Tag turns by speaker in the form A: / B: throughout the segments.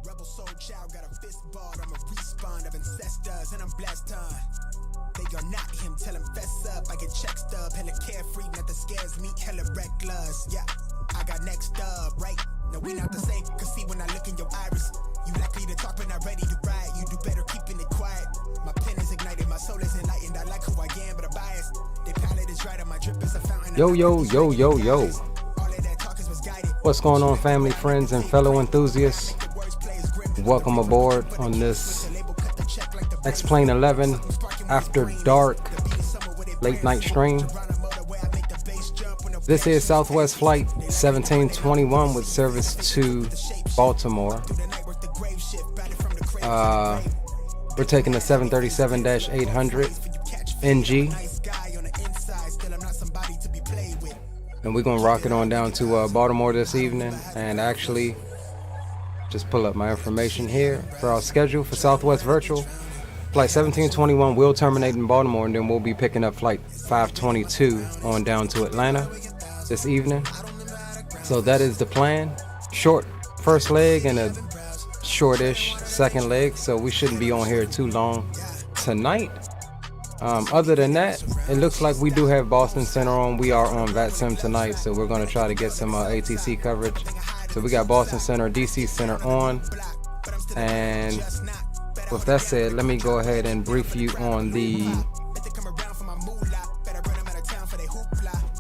A: Rebel soul child got a fist balled. I'm a respawn of ancestors and I'm blessed on. They are not him, tell him fess up. I get check stub, hella carefree, nothing scares me, hella reckless. Yeah, I got next up, right? No, we not the same, cause see when I look in your iris, you likely to talk but not ready to ride. You do better keeping it quiet. My pen is ignited, my soul is enlightened. I like who I am, but I'm biased. The palette is right, and my drip is a fountain.
B: Yo. What's going on, family, friends, and fellow enthusiasts? Welcome aboard on this X-Plane 11 After Dark late night stream. This is Southwest Flight 1721 with service to Baltimore. We're taking the 737-800 NG. And we're going to rock it on down to Baltimore this evening. And actually, just pull up my information here for our schedule for Southwest Virtual. Flight 1721 will terminate in Baltimore, and then we'll be picking up Flight 522 on down to Atlanta this evening. So that is the plan. Short first leg and a shortish second leg, so we shouldn't be on here too long tonight. Other than that, it looks like we do have Boston Center on. We are on VATSIM tonight, so we're going to try to get some ATC coverage. So we got Boston Center, DC Center on. And with that said, let me go ahead and brief you on the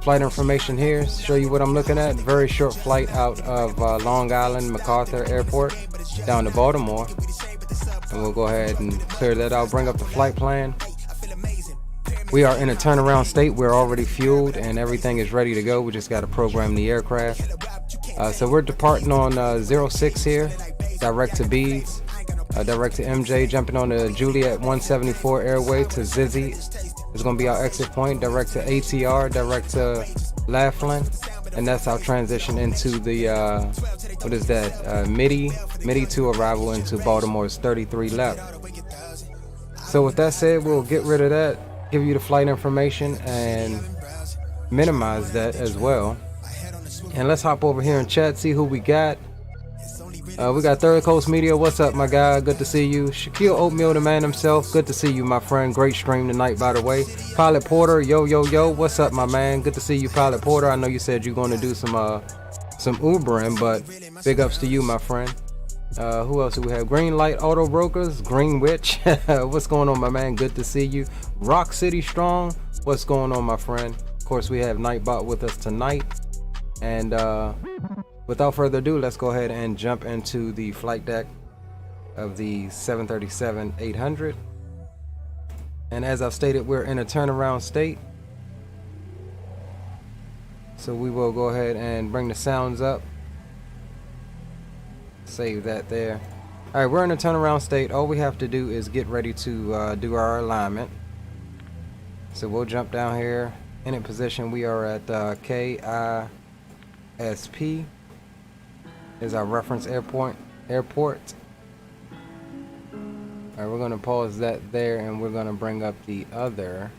B: flight information here. Show you what I'm looking at. Very short flight out of Long Island MacArthur Airport down to Baltimore. And we'll go ahead and clear that out, bring up the flight plan. We are in a turnaround state. We're already fueled and everything is ready to go. We just got to program the aircraft. So we're departing on 06 here, direct to Bees, direct to MJ, jumping on the Juliet 174 airway to Zizzy. It's going to be our exit point, direct to ATR, direct to Laughlin. And that's our transition into the, what is that, MIDI to arrival into Baltimore's 33 left. So with that said, we'll get rid of that, give you the flight information and minimize that as well. And let's hop over here and chat, see who we got. We got Third Coast Media. What's up, my guy? Good to see you. Shaquille Oatmeal, the man himself. Good to see you, my friend. Great stream tonight, by the way. Pilot Porter, yo. What's up, my man? Good to see you, Pilot Porter. I know you said you're going to do some Ubering, but big ups to you, my friend. Who else do we have? Green Light Auto Brokers, Green Witch. What's going on, my man? Good to see you. Rock City Strong. What's going on, my friend? Of course, we have Nightbot with us tonight. And without further ado, let's go ahead and jump into the flight deck of the 737-800. And as I've stated, we're in a turnaround state. So we will go ahead and bring the sounds up. Save that there. All right, we're in a turnaround state. All we have to do is get ready to do our alignment. So we'll jump down here. In position, we are at KISP. Is our reference airport. All right, we're going to pause that there, and we're going to bring up the other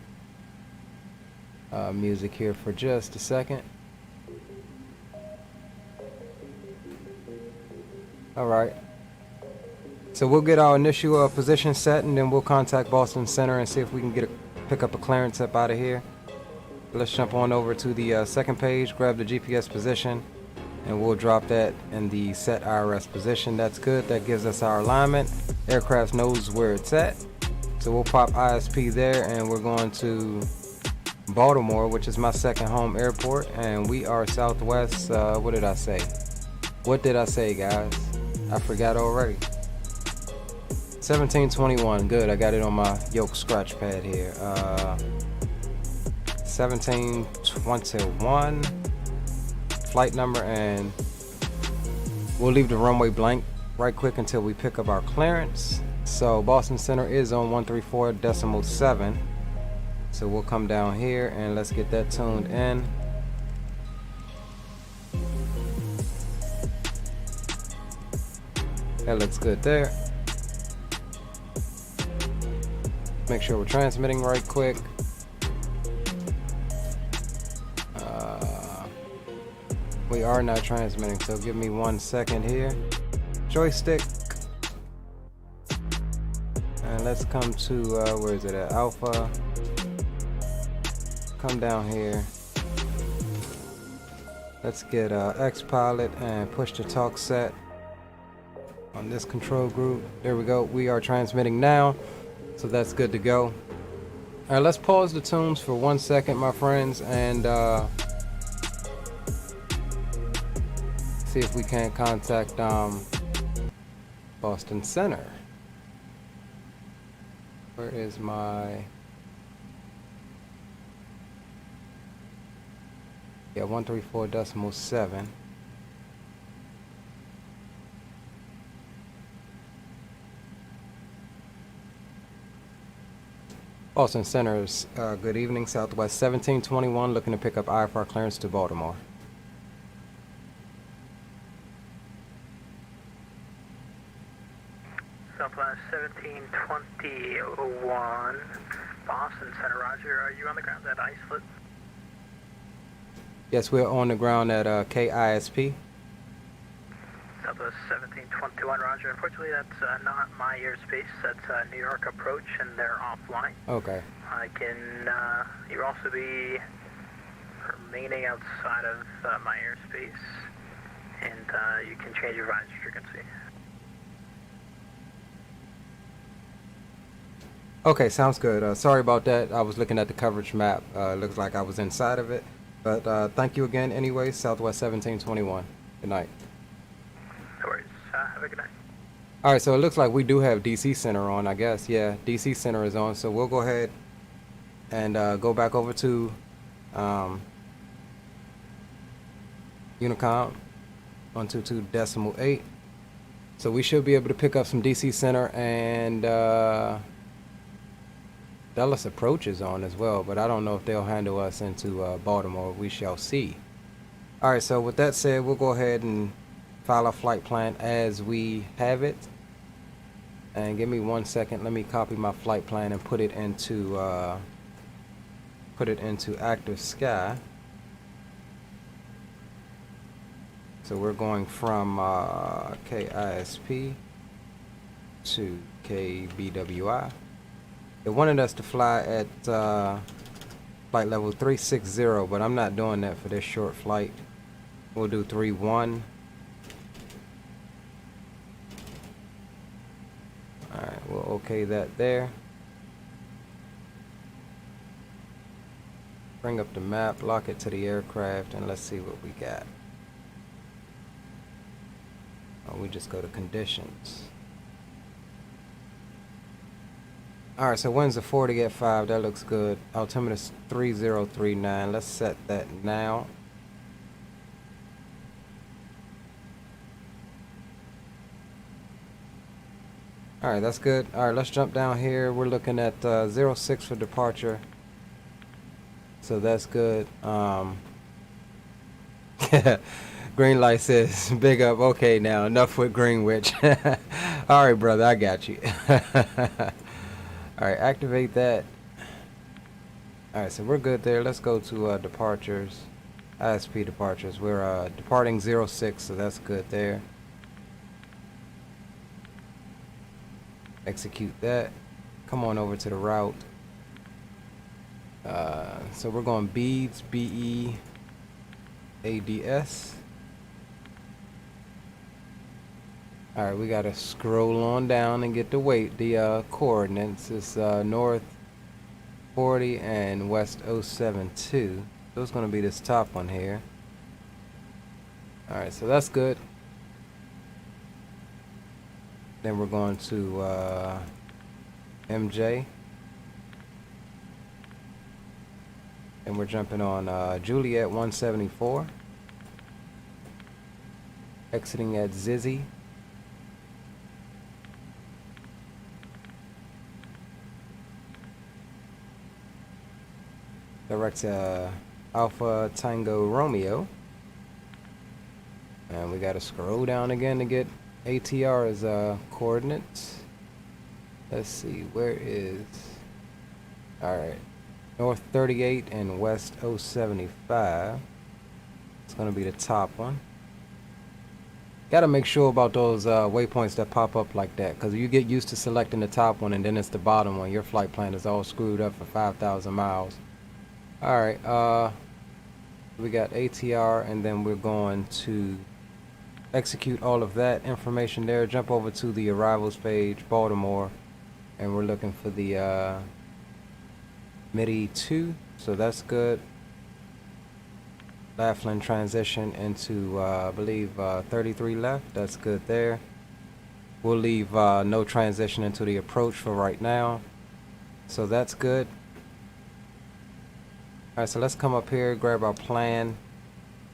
B: music here for just a second. All right, so we'll get our initial position set, and then we'll contact Boston Center and see if we can pick up a clearance up out of here. Let's jump on over to the second page, grab the GPS position, and we'll drop that in the set IRS position. That's good. That gives us our alignment. Aircraft knows where it's at. So we'll pop ISP there, and we're going to Baltimore, which is my second home airport, and we are Southwest. What did I say? What did I say, guys? I forgot already. 1721. Good. I got it on my yoke scratch pad here. 1721. Flight number, and we'll leave the runway blank right quick until we pick up our clearance. So Boston Center is on 134.7. So we'll come down here and let's get that tuned in. That looks good there. Make sure we're transmitting right quick. We are not transmitting, so give me 1 second here. Joystick. And let's come to, where is it at? Alpha. Come down here. Let's get X Pilot and push to talk set on this control group. There we go. We are transmitting now, so that's good to go. All right, let's pause the tunes for 1 second, my friends, and see if we can contact Boston Center. Where is my Yeah, 134.7. Austin Centers, good evening. Southwest 1721, looking to pick up IFR clearance to Baltimore.
C: Southwest 1721, Boston Center, roger. Are you on the ground at Icefoot?
B: Yes, we're on the ground at KISP.
C: Southwest 1721, roger. Unfortunately, that's not my airspace. That's New York approach, and they're offline.
B: Okay.
C: I can, you'll also be remaining outside of my airspace, and you can change your visor frequency.
B: Okay, sounds good. Sorry about that. I was looking at the coverage map. Looks like I was inside of it. But thank you again anyway, Southwest 1721. Good night.
C: No worries. Have a good night.
B: All right, so it looks like we do have DC Center on, I guess. Yeah, DC Center is on. So we'll go ahead and go back over to Unicom 122.8. So we should be able to pick up some DC Center, and Dallas Approach is on as well, but I don't know if they'll handle us into Baltimore. We shall see. All right, so with that said, we'll go ahead and file our flight plan as we have it. And give me 1 second. Let me copy my flight plan and put it into active sky. So we're going from KISP to KBWI. They wanted us to fly at flight level 360, but I'm not doing that for this short flight. We'll do 31. Alright, we'll okay that there. Bring up the map, lock it to the aircraft, and let's see what we got. Oh, we just go to conditions. Alright, so wind's a 40 at 5. That looks good. Altimeter is 3039. Let's set that now. Alright, that's good. Alright, let's jump down here. We're looking at 06 for departure. So that's good. Green light says, big up. Okay, now enough with Greenwich. Alright, brother, I got you. Alright, activate that. Alright, so we're good there. Let's go to departures. ISP departures. We're departing 06, so that's good there. Execute that. Come on over to the route. So we're going beads, BEADS. Alright, we gotta scroll on down and get the coordinates. It's north 40 and west 072. So it's gonna be this top one here. Alright, so that's good. Then we're going to MJ. And we're jumping on Juliet 174. Exiting at Zizzy. Direct Alpha Tango Romeo. And we gotta scroll down again to get ATR's coordinates. Let's see, where is... Alright. North 38 and west 075. It's gonna be the top one. Gotta make sure about those waypoints that pop up like that, because you get used to selecting the top one and then it's the bottom one. Your flight plan is all screwed up for 5,000 miles. Alright, we got ATR, and then we're going to execute all of that information there. Jump over to the arrivals page, Baltimore, and we're looking for the MIDI 2, so that's good. Laughlin transition into I believe 33 left. That's good there. We'll leave no transition into the approach for right now, so that's good. Alright, so let's come up here, grab our plan,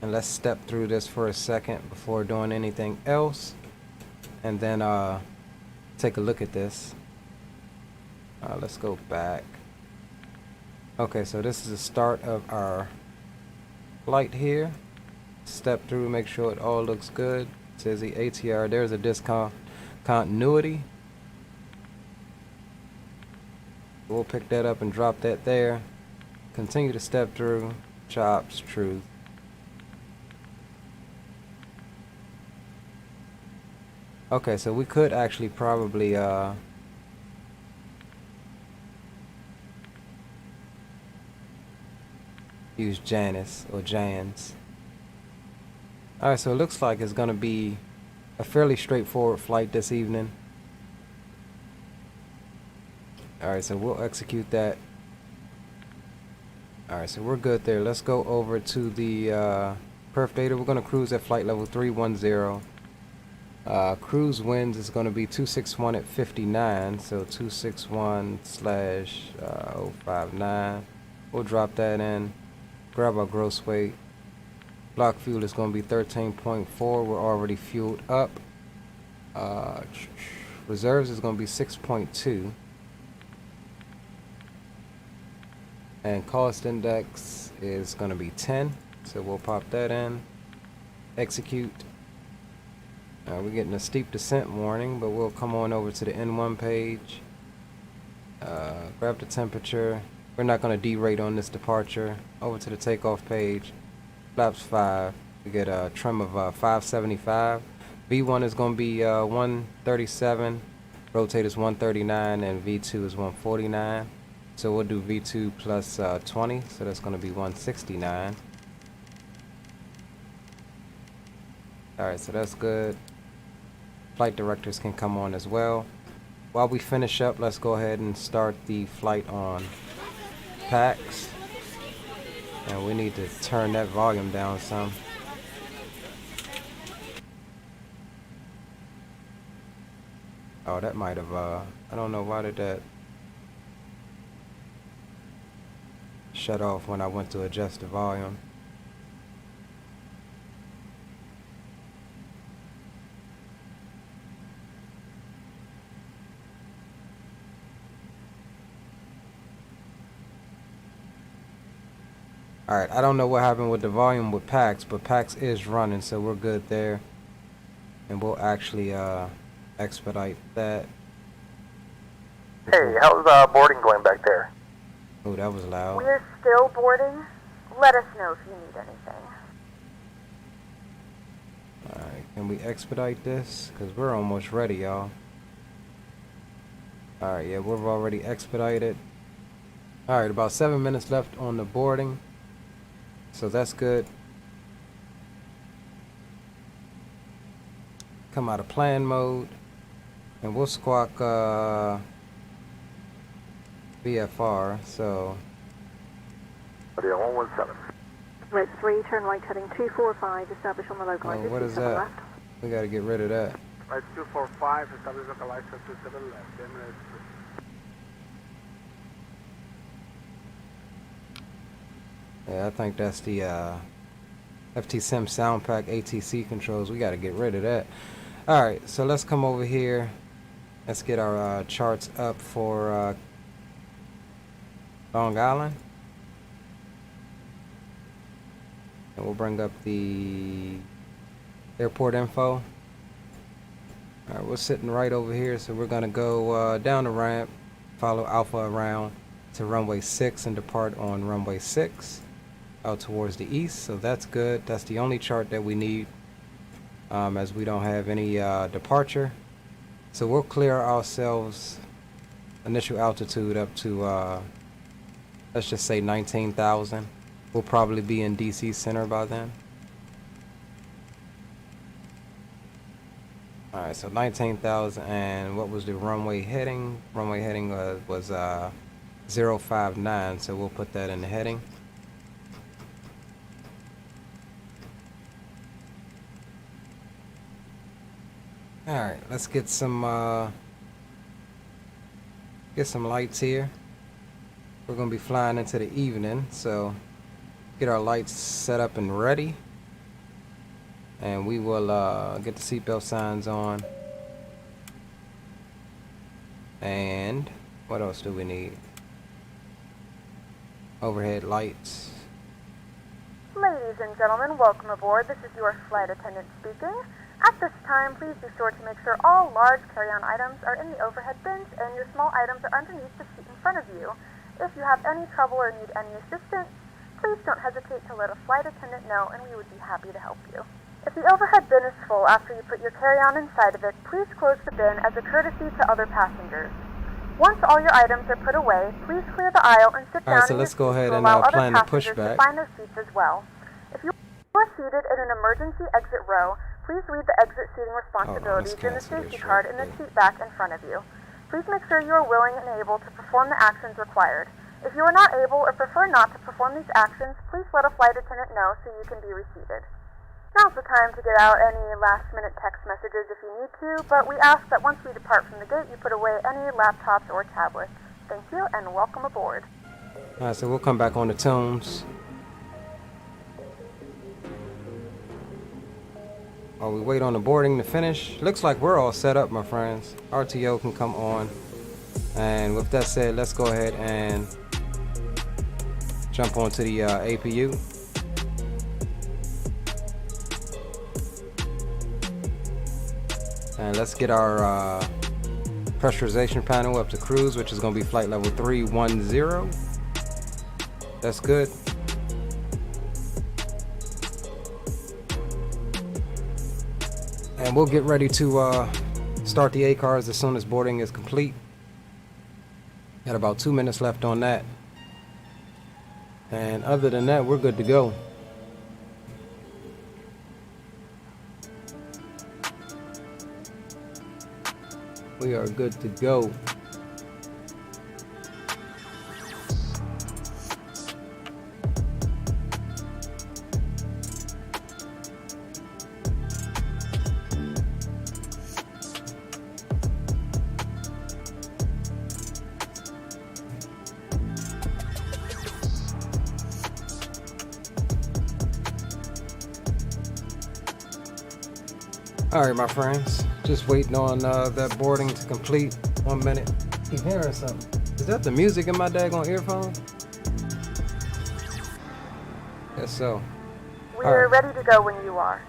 B: And let's step through this for a second before doing anything else. And then take a look at this. Let's go back. Okay, so this is the start of our flight here. Step through, make sure it all looks good. It says the ATR, there's a discontinuity. We'll pick that up and drop that there. Continue to step through, chops, truth. Okay, so we could actually probably use Janice or Jans. Alright, so it looks like it's gonna be a fairly straightforward flight this evening. Alright, so we'll execute that. Alright, so we're good there. Let's go over to the perf data. We're gonna cruise at flight level 310. Cruise winds is going to be 261 at 59, so 261/059. We'll drop that in, grab our gross weight. Block fuel is going to be 13.4. We're already fueled up. Reserves is going to be 6.2. And cost index is going to be 10, so we'll pop that in. Execute. We're getting a steep descent warning, but we'll come on over to the N1 page. Grab the temperature. We're not going to derate on this departure. Over to the takeoff page. Flaps 5. We get a trim of 575. V1 is going to be 137. Rotate is 139, and V2 is 149. So we'll do V2 plus 20, so that's going to be 169. Alright, so that's good. Flight directors can come on as well. While we finish up, let's go ahead and start the flight on PAX. And we need to turn that volume down some. Oh, that might have, I don't know, why did that shut off when I went to adjust the volume? Alright, I don't know what happened with the volume with PAX, but PAX is running, so we're good there. And we'll actually expedite that.
D: Hey, how's boarding going back there?
B: Oh, that was loud.
E: We're still boarding. Let us know if you need anything.
B: Alright, can we expedite this? Because we're almost ready, y'all. Alright, yeah, we've already expedited. Alright, about 7 minutes left on the boarding. So that's good. Come out of plan mode. And we'll squawk VFR, so...
D: Audio 117.
E: Red 3, turn right heading 245, establish on the localizer.
B: Oh, what is that?
E: Left.
B: We gotta get rid of that.
D: Right 245, establish localizer 27 left. 10 minutes.
B: Yeah, I think that's the FT-Sim sound pack ATC controls. We got to get rid of that. Alright, so let's come over here. Let's get our charts up for Long Island. And we'll bring up the airport info. Alright, we're sitting right over here, so we're going to go down the ramp, follow Alpha around to runway 6 and depart on runway 6. Out towards the east, so that's good. That's the only chart that we need, as we don't have any departure. So we'll clear ourselves initial altitude up to let's just say 19,000. We'll probably be in DC Center by then. Alright, so 19,000, and what was the runway heading? Runway heading was 059, so we'll put that in the heading. Alright, let's get some lights here. We're gonna be flying into the evening, so get our lights set up and ready. And we will get the seatbelt signs on. And what else do we need? Overhead lights.
E: Ladies and gentlemen, welcome aboard. This is your flight attendant speaking. At this time, please be sure to make sure all large carry-on items are in the overhead bins and your small items are underneath the seat in front of you. If you have any trouble or need any assistance, please don't hesitate to let a flight attendant know and we would be happy to help you. If the overhead bin is full after you put your carry-on inside of it, please close the bin as a courtesy to other passengers. Once all your items are put away, please clear the aisle and sit down
B: so
E: in
B: let's
E: your
B: go
E: seat
B: ahead
E: to
B: and
E: allow other
B: plan the
E: passengers to
B: pushback.
E: find their seats as well. If you are seated in an emergency exit row, please read the exit seating responsibilities in the safety card in the seat back in front of you. Please make sure you are willing and able to perform the actions required. If you are not able or prefer not to perform these actions, please let a flight attendant know so you can be reseated. Now's the time to get out any last-minute text messages if you need to, but we ask that once we depart from the gate, you put away any laptops or tablets. Thank you, and welcome aboard.
B: Alright, so we'll come back on the tunes. While we wait on the boarding to finish, looks like we're all set up, my friends. RTO can come on. And with that said, let's go ahead and jump onto the APU. And let's get our pressurization panel up to cruise, which is going to be flight level 310. That's good. And we'll get ready to start the A-cars as soon as boarding is complete. Got about 2 minutes left on that. And other than that, we're good to go. We are good to go. All right, my friends, just waiting on that boarding to complete. 1 minute. Keep hearing something. Is that the music in my daggone earphone? Guess so.
E: We're ready to go when you are.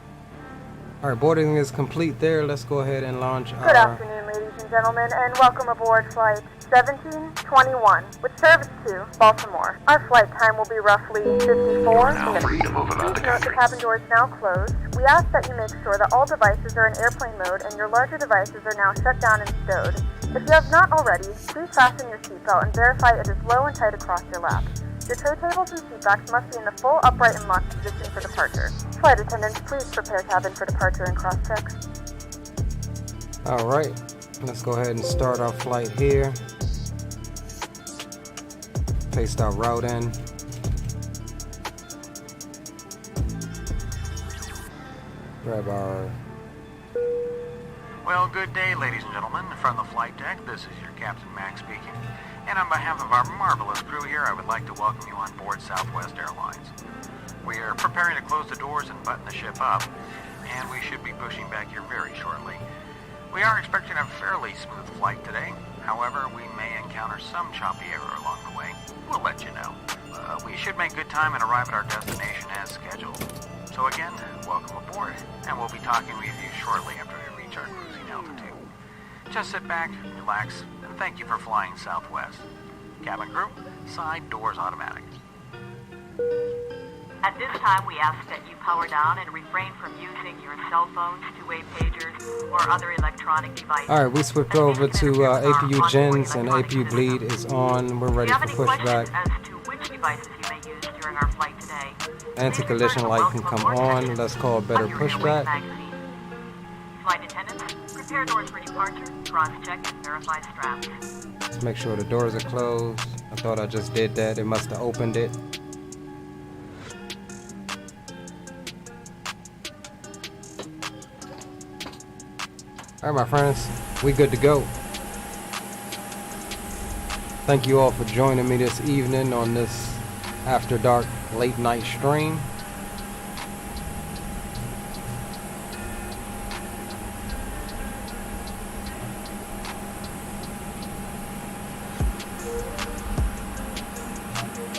B: All right, boarding is complete there. Let's go ahead and launch
E: Good afternoon, ladies and gentlemen, and welcome aboard flight 1721 with service to Baltimore. Our flight time will be roughly 54 minutes. Please note the cabin door is now closed. We ask that you make sure that all devices are in airplane mode and your larger devices are now shut down and stowed. If you have not already, please fasten your seatbelt and verify it is low and tight across your lap. Your tray tables and seatbacks must be in the full upright and locked position for departure. Flight attendants, please prepare cabin for departure and cross-check.
B: All right, let's go ahead and start our flight here. Paste our route in. Grab our...
F: Well, good day, ladies and gentlemen. From the flight deck, this is your Captain Mech speaking. And on behalf of our marvelous crew here, I would like to welcome you on board Southwest Airlines. We are preparing to close the doors and button the ship up, and we should be pushing back here very shortly. We are expecting a fairly smooth flight today. However, we may encounter some choppy air along the way. We'll let you know. We should make good time and arrive at our destination as scheduled. So again, welcome aboard, and we'll be talking with you shortly after we reach our cruising altitude. Just sit back, relax, and thank you for flying Southwest. Cabin crew, side doors automatic.
G: At this time, we ask that you power down and refrain from using your cell phones, two-way pagers, or other electronic devices.
B: All right, we switched over to APU gens, and APU bleed is on. We're ready for pushback.
G: As to which devices you may use during our flight today,
B: Anti-collision light can come on. Let's call a better pushback.
G: Flight attendants, prepare doors for departure, cross-check, and verify straps.
B: Let's make sure the doors are closed. I thought I just did that. It must have opened it. All right, my friends, we good to go. Thank you all for joining me this evening on this After Dark late night stream.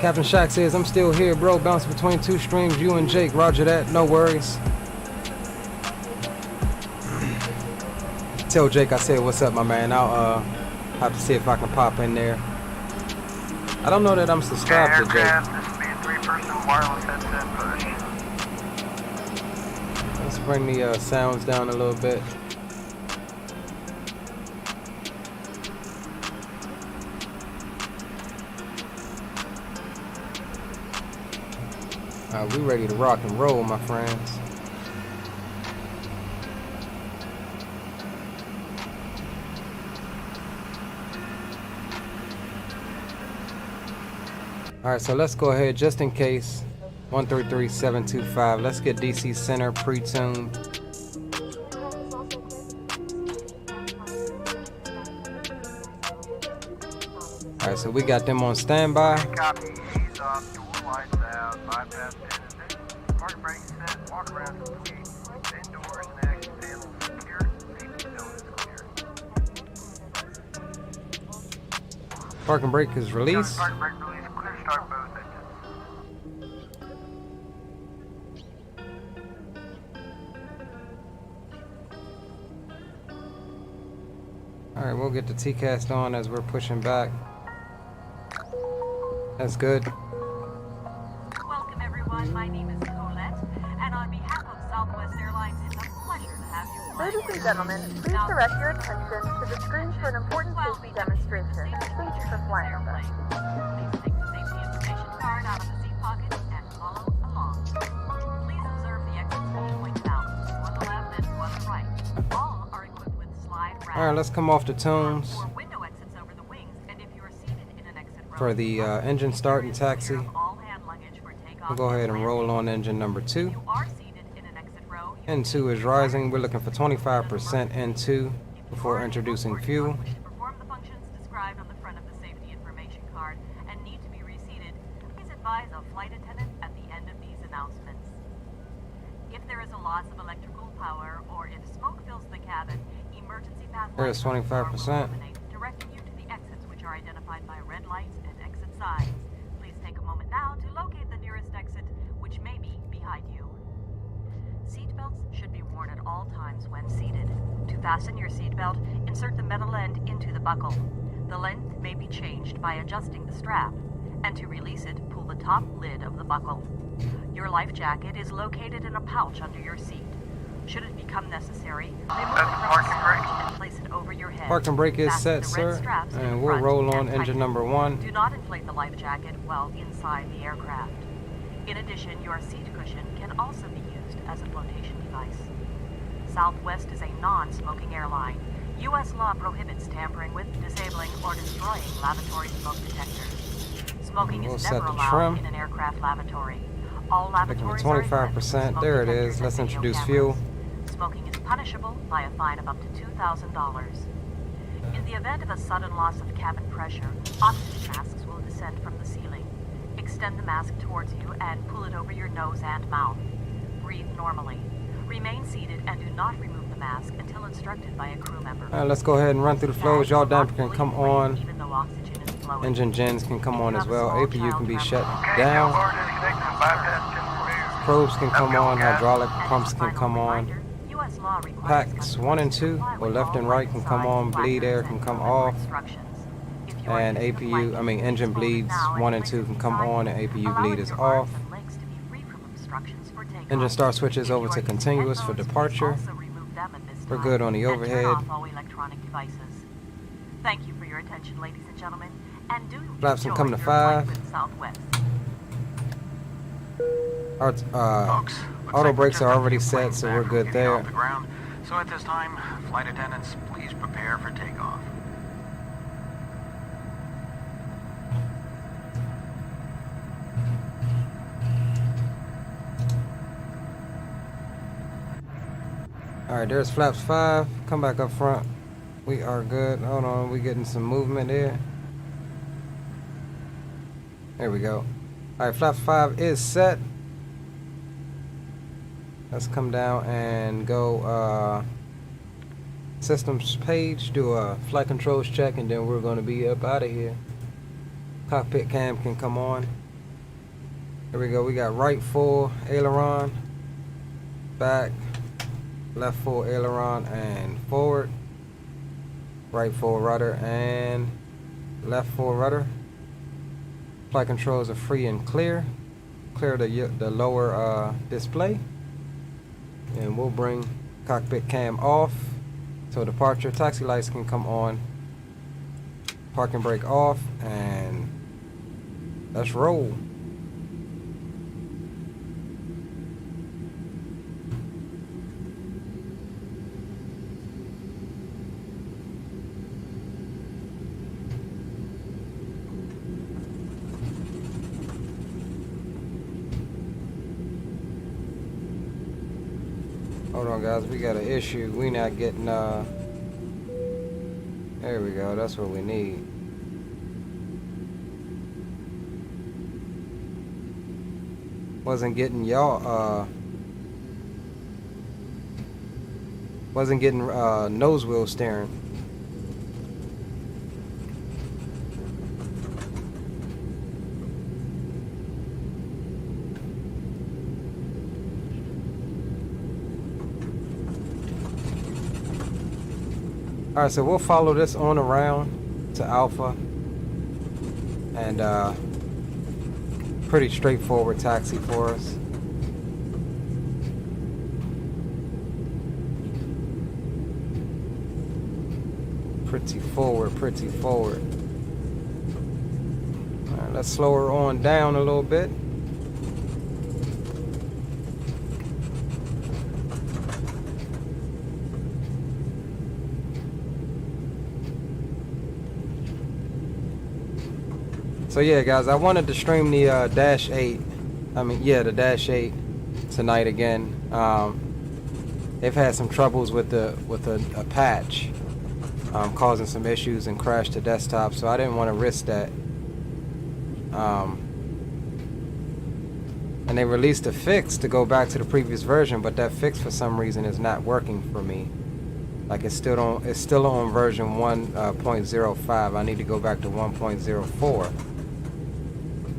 B: Captain Shack says, I'm still here, bro. Bounce between two streams, you and Jake. Roger that, no worries. Tell Jake I said, what's up, my man. I'll have to see if I can pop in there. I don't know that I'm subscribed to Jake.
C: This will be a 3-person wireless headset push.
B: Let's bring the sounds down a little bit. We ready to rock and roll, my friends. Alright, so let's go ahead, just in case. 133725. Let's get DC Center pre-tuned. Alright, so we got them on standby.
D: Copy. Ease off. Door lights out. Bypass pin. Park brake set. Walk around complete. Indoors and exit panels secure. Safety zone is clear.
B: Parking brake is released.
D: Park brake release. Clear start both engines.
B: Alright, we'll get the T-cast on as we're pushing back. That's good.
G: Welcome everyone, my name is Colette, and on behalf of Southwest Airlines, it's a pleasure to have you fly.
E: Ladies and gentlemen, please direct your attention to the screen for an important safety demonstration. Thank you for flying with us.
G: Please take the safety information card out of the seat pocket and follow along. Please observe the exits being pointed out, two on the left and two on the right. All are equipped with slide racks.
B: Alright, let's come off the tunes.
G: Four window exits over the wings, and if you are seated in an exit row,
B: For the engine start and taxi,
G: all hand luggage for takeoff
B: we'll go ahead and roll on engine number 2.
G: You are seated in an exit row.
B: N2 is rising. We're looking for 25% N2 before introducing fuel.
G: Wish to perform the functions described on the front of the safety information card and need to be reseated, please advise a flight attendant at the end of these announcements. If there is a loss of electrical power or if smoke fills the cabin, emergency path
B: There's 25%.
G: directing you to the exits which are identified by red lights and exit signs. Please take a moment now to locate the nearest exit, which may be behind you. Seatbelts should be worn at all times when seated. To fasten your seatbelt, insert the metal end into the buckle. The length may be changed by adjusting the strap, and to release it, pull the top lid of the buckle. Your life jacket is located in a pouch under your seat. Should it become necessary, remove it from the seat and place it over your head.
B: Parking brake is
G: Fasten
B: set,
G: the red
B: sir,
G: straps to the
B: and we'll
G: front
B: roll on
G: and
B: engine
G: tighten.
B: number 1.
G: Do not inflate the life jacket while inside the aircraft. In addition, your seat cushion can also be used as a flotation device. Southwest is a non-smoking airline. U.S. law prohibits tampering with, disabling, or destroying lavatory smoke detectors. Smoking
B: We'll
G: is
B: set
G: never
B: the
G: allowed
B: trim.
G: in an aircraft lavatory. All
B: Looking
G: lavatories
B: for
G: are equipped with
B: 25%.
G: smoke
B: There it
G: detectors
B: is. Let's
G: and video
B: introduce
G: cameras.
B: fuel.
G: Smoking is punishable by a fine of up to $2,000. In the event of a sudden loss of cabin pressure, oxygen masks will descend from the ceiling. Extend the mask towards you and pull it over your nose and mouth. Breathe normally. Remain seated and do not remove the mask until instructed by a crew member.
B: Alright, let's go ahead and run through the flows. Y'all damper can come on.
G: Even though oxygen is flowing.
B: Engine gens can come on as well. APU can be shut
D: Okay,
B: down.
D: bar disconnected and bypass pin removed.
B: Probes can come on. Hydraulic
G: And
B: pumps
G: as a
B: can
G: final
B: come on.
G: reminder, US law requires
B: Packs
G: customers
B: 1 and
G: to
B: 2,
G: comply
B: or
G: with
B: left
G: all
B: and right can come
G: signs,
B: on. Bleed air
G: placards,
B: can
G: and
B: come
G: delivery
B: off.
G: instructions. If you are
B: And
G: using the flight deck,
B: engine
G: please hold it
B: bleeds
G: now
B: 1 and
G: place
B: 2
G: it
B: can come
G: beside
B: on,
G: you,
B: and APU
G: allowing
B: bleed is
G: your arms
B: off.
G: and legs to be free from obstructions for takeoff.
B: Engine start switches
G: If
B: over
G: you
B: to
G: are using
B: continuous for
G: headphones, please
B: departure.
G: also remove them at this
B: We're
G: time,
B: good on the
G: and
B: overhead.
G: turn off all electronic devices. Thank you for your attention, ladies and gentlemen, and do
B: Flaps can
G: enjoy
B: come to
G: your flight
B: 5.
G: with Southwest.
F: Folks, looks
B: Auto
F: like
B: brakes
F: we're
B: are
F: just a
B: already
F: few
B: set,
F: planes
B: so
F: back
B: we're
F: from
B: good
F: getting
B: there.
F: off the ground. So at this time, flight attendants, please prepare for takeoff.
B: Alright, there's flaps 5. Come back up front. We are good. Hold on, we getting some movement there. There we go. Alright, flaps 5 is set. Let's come down and go systems page, do a flight controls check, and then we're going to be up out of here. Cockpit cam can come on. Here we go. We got right full aileron, back, left full aileron and forward, right full rudder and left full rudder. Flight controls are free and clear. Clear the lower display, and we'll bring cockpit cam off. So departure taxi lights can come on, parking brake off, and let's roll. Hold on guys, we got an issue. We not getting there we go, that's what we need. Wasn't getting y'all nose wheel steering. Alright, so we'll follow this on around to Alpha, and pretty straightforward taxi for us. Pretty forward. Alright, let's slow her on down a little bit. So yeah guys, I wanted to stream the Dash 8, the Dash 8 tonight again. They've had some troubles with a patch, causing some issues and crashed the desktop, so I didn't want to risk that. And they released a fix to go back to the previous version, but that fix for some reason is not working for me. Like it's still on version 1.05. I need to go back to 1.04.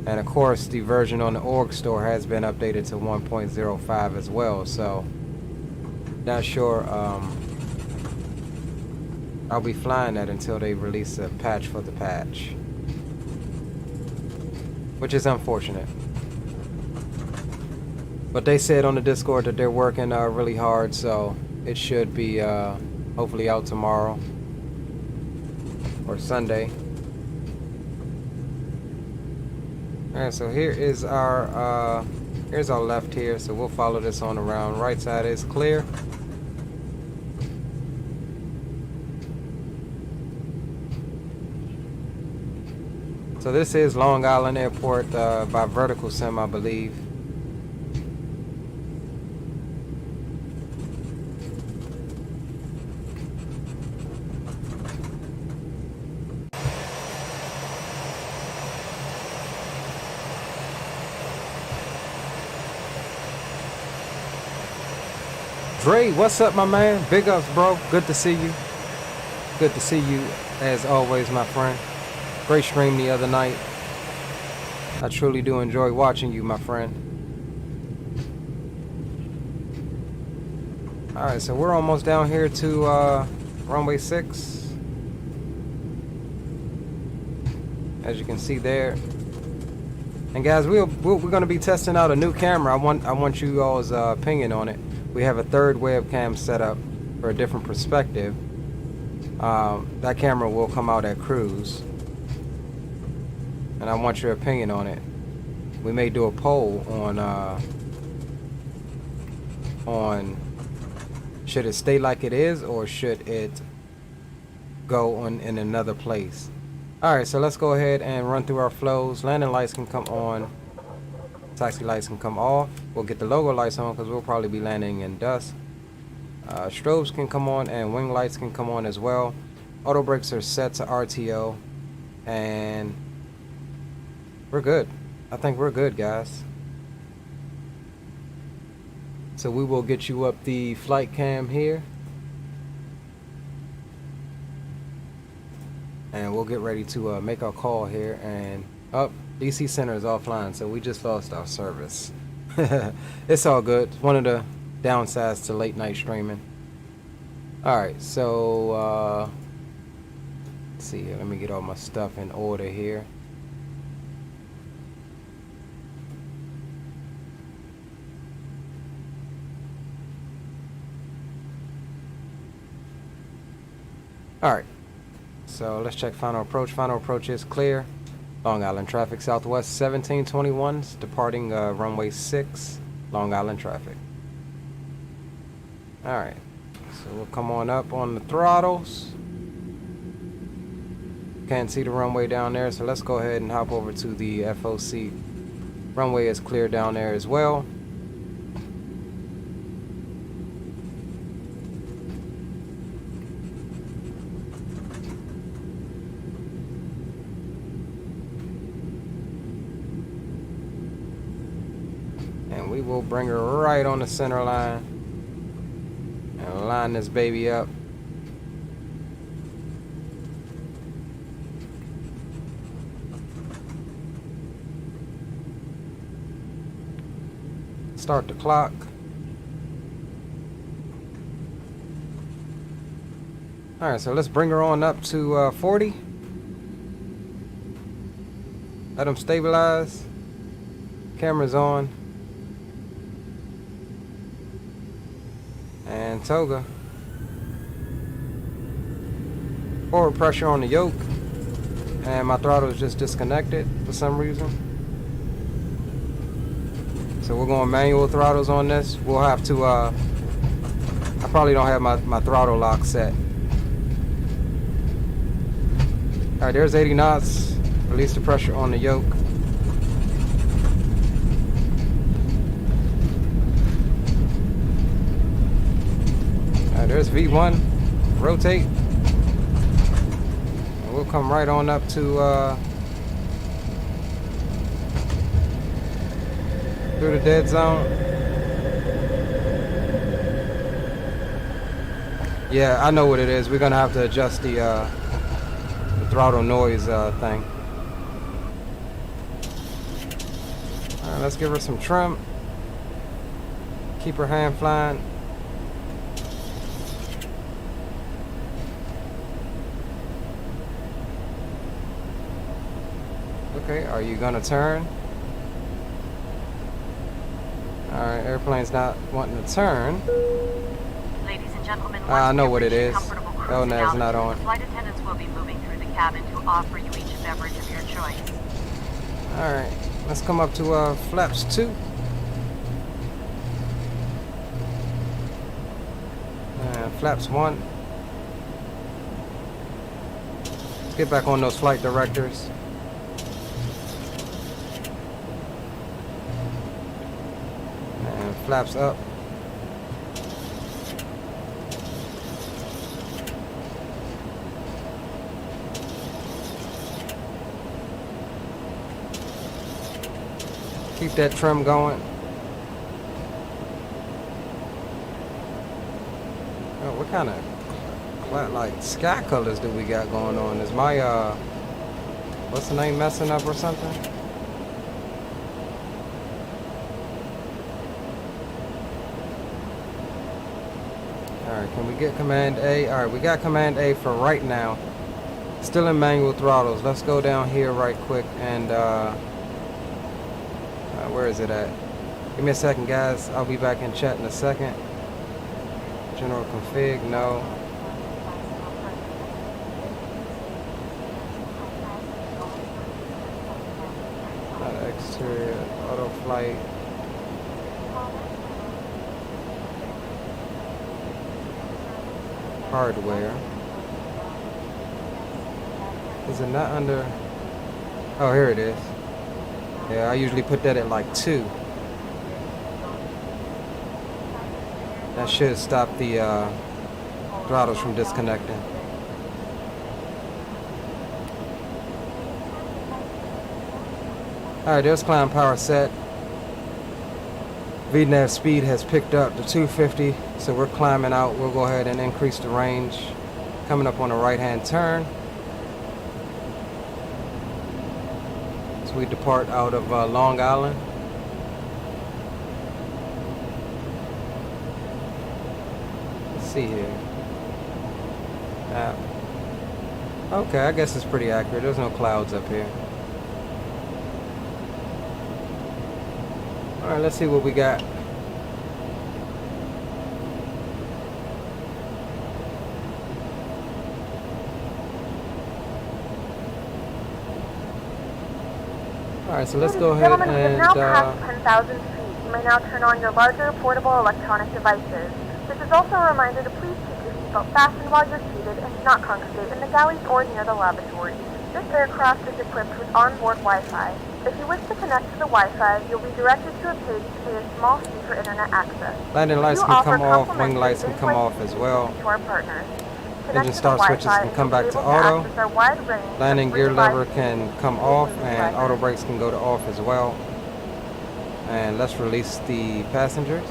B: And of course, the version on the org store has been updated to 1.05 as well. So, not sure. I'll be flying that until they release a patch for the patch, which is unfortunate. But they said on the Discord that they're working really hard, so it should be hopefully out tomorrow or Sunday. Alright, so here is our here's our left here, so we'll follow this on around. Right side is clear. So this is Long Island Airport by Vertical Sim, I believe. Dre, what's up, my man? Big ups, bro. Good to see you. Good to see you, as always, my friend. Great stream the other night. I truly do enjoy watching you, my friend. Alright, so we're almost down here to runway 6. As you can see there. And guys, we're going to be testing out a new camera. I want you all's opinion on it. We have a third webcam set up for a different perspective. That camera will come out at cruise, and I want your opinion on it. We may do a poll on should it stay like it is or should it go on in another place. Alright, so let's go ahead and run through our flows. Landing lights can come on. Taxi lights can come off. We'll get the logo lights on because we'll probably be landing in dust. Strobes can come on and wing lights can come on as well. Auto brakes are set to RTO, and we're good. I think we're good, guys. So we will get you up the flight cam here, and we'll get ready to make our call here. And Oh, DC Center is offline, so we just lost our service. It's all good. It's one of the downsides to late night streaming. Alright, so let's see here. Let me get all my stuff in order here. Alright, so let's check final approach. Final approach is clear. Long Island traffic, Southwest 1721's departing runway 6, Long Island traffic. Alright, so we'll come on up on the throttles. Can't see the runway down there, so let's go ahead and hop over to the FOC. Runway is clear down there as well. We will bring her right on the center line and line this baby up. Start the clock. Alright, so let's bring her on up to 40. Let them stabilize. Camera's on. And toga. Forward pressure on the yoke. And my throttle is just disconnected for some reason. So we're going manual throttles on this. We'll have to, I probably don't have my throttle lock set. Alright, there's 80 knots. Release the pressure on the yoke. There's V1, rotate, and we'll come right on up to through the dead zone. Yeah, I know what it is. We're gonna have to adjust the throttle noise thing. All right, let's give her some trim. Keep her hand flying. Okay, are you gonna turn? Alright, airplane's not wanting to turn.
G: Ladies and gentlemen,
B: I know what it is.
G: comfortable
B: Oh,
G: cruising
B: no, it's not on.
G: altitude, flight attendants will be moving through the cabin to offer you each a beverage of your choice.
B: Alright, let's come up to flaps 2. And flaps 1. Let's get back on those flight directors. And flaps up. Keep that trim going. Oh, what kind of like sky colors do we got going on? Is my what's the name messing up or something? Alright, can we get command A? Alright, we got command A for right now. Still in manual throttles. Let's go down here right quick and where is it at? Give me a second, guys. I'll be back in chat in a second. General config, no. Not exterior, auto flight. Hardware. Is it not under? Oh, here it is. Yeah, I usually put that at like 2. That should stop the throttles from disconnecting. Alright, there's climb power set. VNAV speed has picked up to 250, so we're climbing out. We'll go ahead and increase the range. Coming up on a right-hand turn. we depart out of Long Island. Let's see here. Okay, I guess it's pretty accurate. There's no clouds up here. Alright, let's see what we got. Alright, so let's go ahead
E: Gentlemen, we have now
B: and
E: passed 10,000 feet. You may now turn on your larger portable electronic devices. This is also a reminder to please keep your seatbelt fastened while you're seated and do not congregate in the galleys or near the lavatory. This aircraft is equipped with onboard Wi-Fi. If you wish to connect to the Wi-Fi, you'll be directed to a page to pay a small fee for internet access.
B: landing lights
E: You
B: can
E: offer
B: come off, wing
E: complimentary
B: lights can come
E: in-flight
B: off as well.
E: to our partners.
B: Engine
E: Connect to
B: start
E: the
B: switches
E: Wi-Fi
B: can come
E: and
B: back
E: you'll
B: to
E: be able
B: auto.
E: access our wide range of
B: Landing
E: free
B: gear lever
E: devices
B: can come
E: using
B: off,
E: these
B: and
E: devices.
B: auto brakes can go to off as well. And let's release the passengers.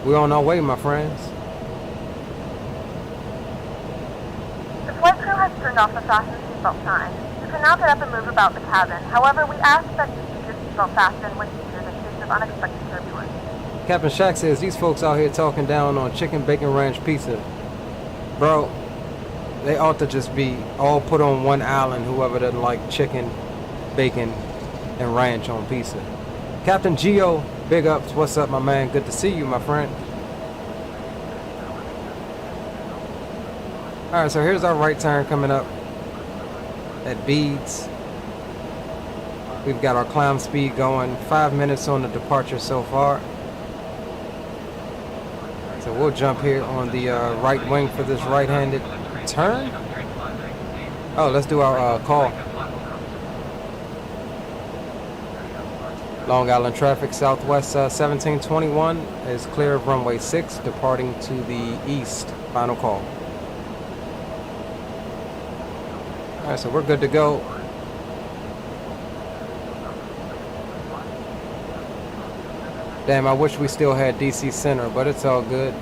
B: We're on our way, my friends.
E: The flight crew has turned off the fasten seatbelt sign. You can now get up and move about the cabin. However, we ask that you keep your seatbelt fastened when seated in case of unexpected turbulence.
B: Captain Shack says these folks out here talking down on chicken bacon ranch pizza. Bro, they ought to just be all put on one island, whoever doesn't like chicken, bacon, and ranch on pizza. Captain Geo, big ups. What's up, my man? Good to see you, my friend. Alright, so here's our right turn coming up at Beads. We've got our climb speed going. 5 minutes on the departure so far. So we'll jump here on the right wing for this right-handed turn. Oh, let's do our call. Long Island traffic, Southwest 1721 is clear of runway 6, departing to the east. Final call. Alright, so we're good to go. Damn, I wish we still had DC Center, but it's all good.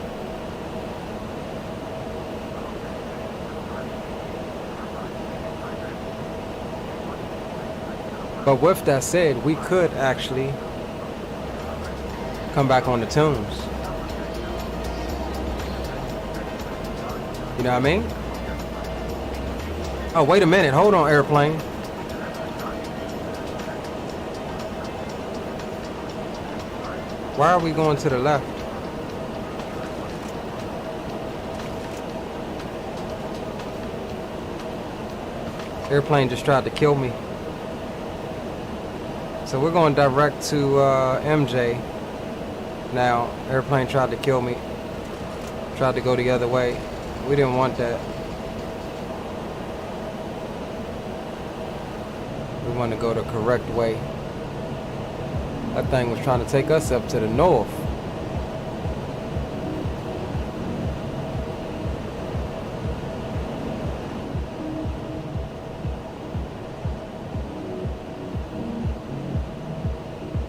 B: But with that said, we could actually come back on the tunes. You know what I mean? Oh, wait a minute. Hold on, airplane. Why are we going to the left? Airplane just tried to kill me. So we're going direct to MJ. Now, airplane tried to kill me. Tried to go the other way. We didn't want that. We want to go the correct way. That thing was trying to take us up to the north.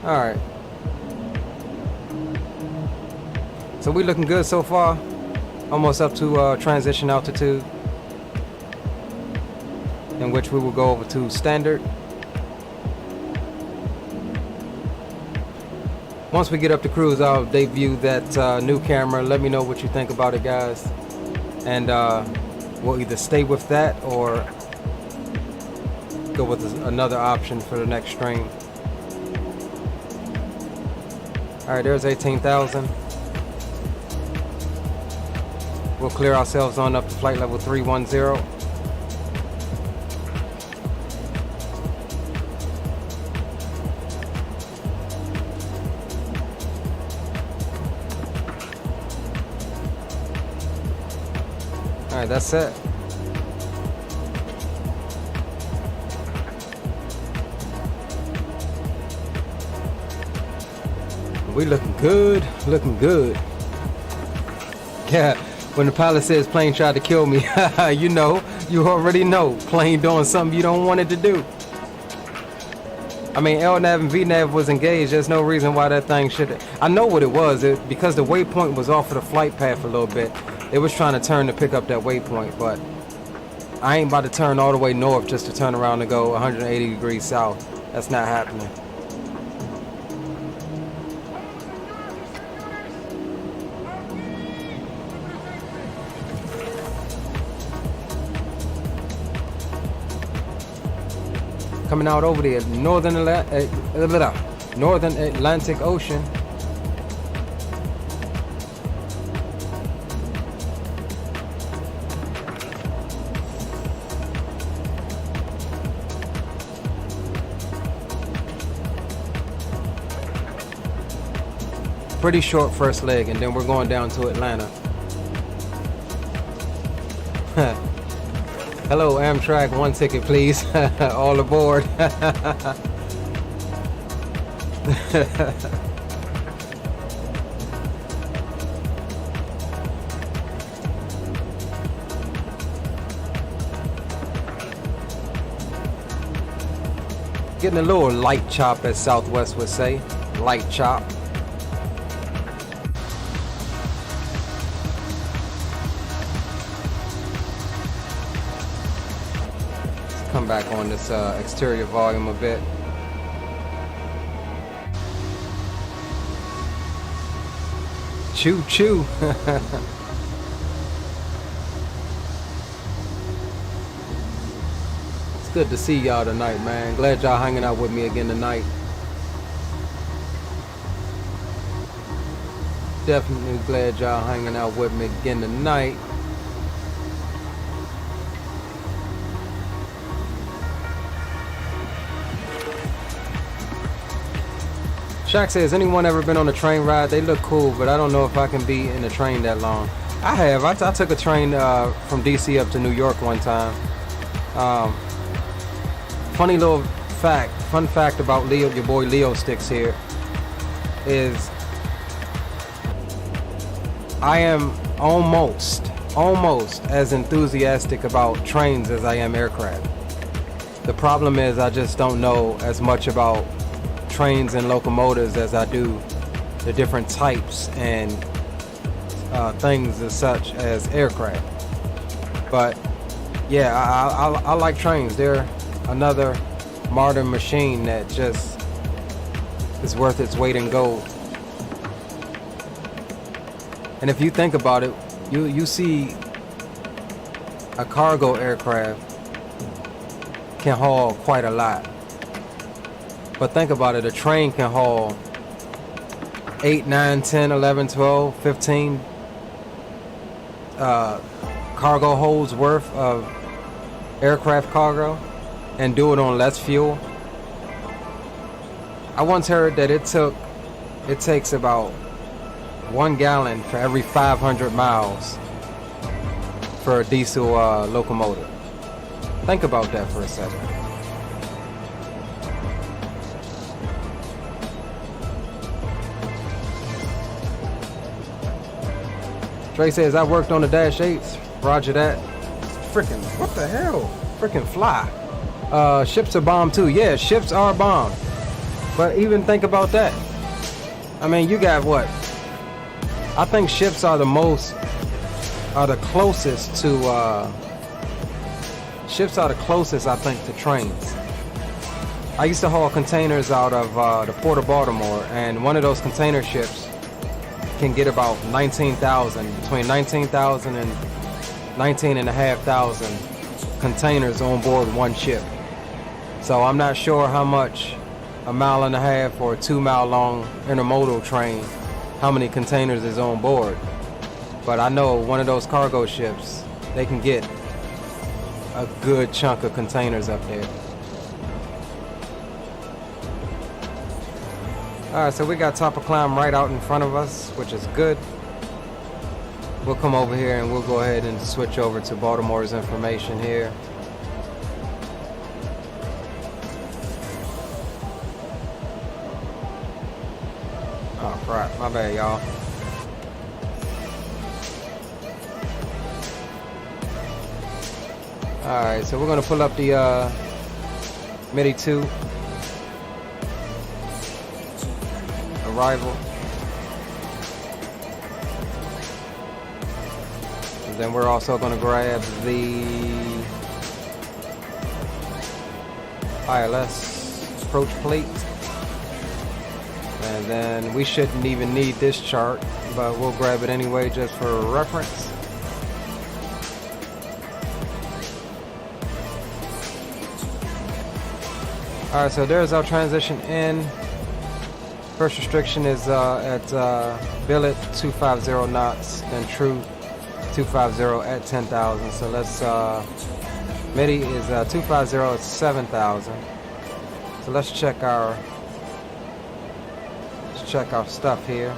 B: Alright. So we looking good so far. Almost up to transition altitude, in which we will go over to standard. Once we get up to cruise, I'll debut that new camera. Let me know what you think about it, guys. And we'll either stay with that or go with another option for the next stream. Alright, there's 18,000. We'll clear ourselves on up to flight level 310. Alright, that's it. We looking good, looking good. Yeah, when the pilot says plane tried to kill me, you know, you already know. Plane doing something you don't want it to do. I mean, LNAV and VNAV was engaged. There's no reason why that thing should. I know what it was. Because the waypoint was off of the flight path a little bit. It was trying to turn to pick up that waypoint, but I ain't about to turn all the way north just to turn around and go 180 degrees south. That's not happening. Coming out over the northern Atlantic Ocean. Pretty short first leg, and then we're going down to Atlanta. Hello, Amtrak, 1 ticket, please. All aboard. Getting a little light chop, as Southwest would say. Light chop. Come back on this exterior volume a bit. Choo choo. It's good to see y'all tonight, man. Glad y'all hanging out with me again tonight. Definitely glad y'all hanging out with me again tonight. Shaq says, anyone ever been on a train ride? They look cool, but I don't know if I can be in a train that long. I have. I took a train from DC up to New York one time. Funny little fact, fun fact about Leo, your boy Leo Sticks here, is I am almost as enthusiastic about trains as I am aircraft. The problem is I just don't know as much about trains and locomotives as I do the different types and things as such as aircraft. But yeah, I like trains. They're another modern machine that just is worth its weight in gold. And if you think about it, you see a cargo aircraft can haul quite a lot. But think about it, a train can haul 8, 9, 10, 11, 12, 15 cargo holds worth of aircraft cargo and do it on less fuel. I once heard that it takes about 1 gallon for every 500 miles for a diesel locomotive. Think about that for a second. Trey says, I worked on the Dash 8s. Roger that. Frickin', what the hell? Frickin' fly. Ships are bombed too. Yeah, ships are bombed. But even think about that. I mean, you got what? I think ships are the closest to, ships are the closest, I think, to trains. I used to haul containers out of the Port of Baltimore, and one of those container ships can get about 19,000, between 19,000 and 19,500 containers on board one ship. So I'm not sure how much a 1.5 mile or a 2 mile long intermodal train, how many containers is on board. But I know one of those cargo ships, they can get a good chunk of containers up there. Alright, so we got top of climb right out in front of us, which is good. We'll come over here and we'll go ahead and switch over to Baltimore's information here. Oh crap, my bad y'all. Alright, so we're gonna pull up the MIDI 2 arrival. And then we're also going to grab the ILS approach plate. And then we shouldn't even need this chart, but we'll grab it anyway just for reference. Alright, so there's our transition in. First restriction is at billet 250 knots and true 250 at 10,000. So let's MIDI is 250 at 7,000. So let's check our stuff here.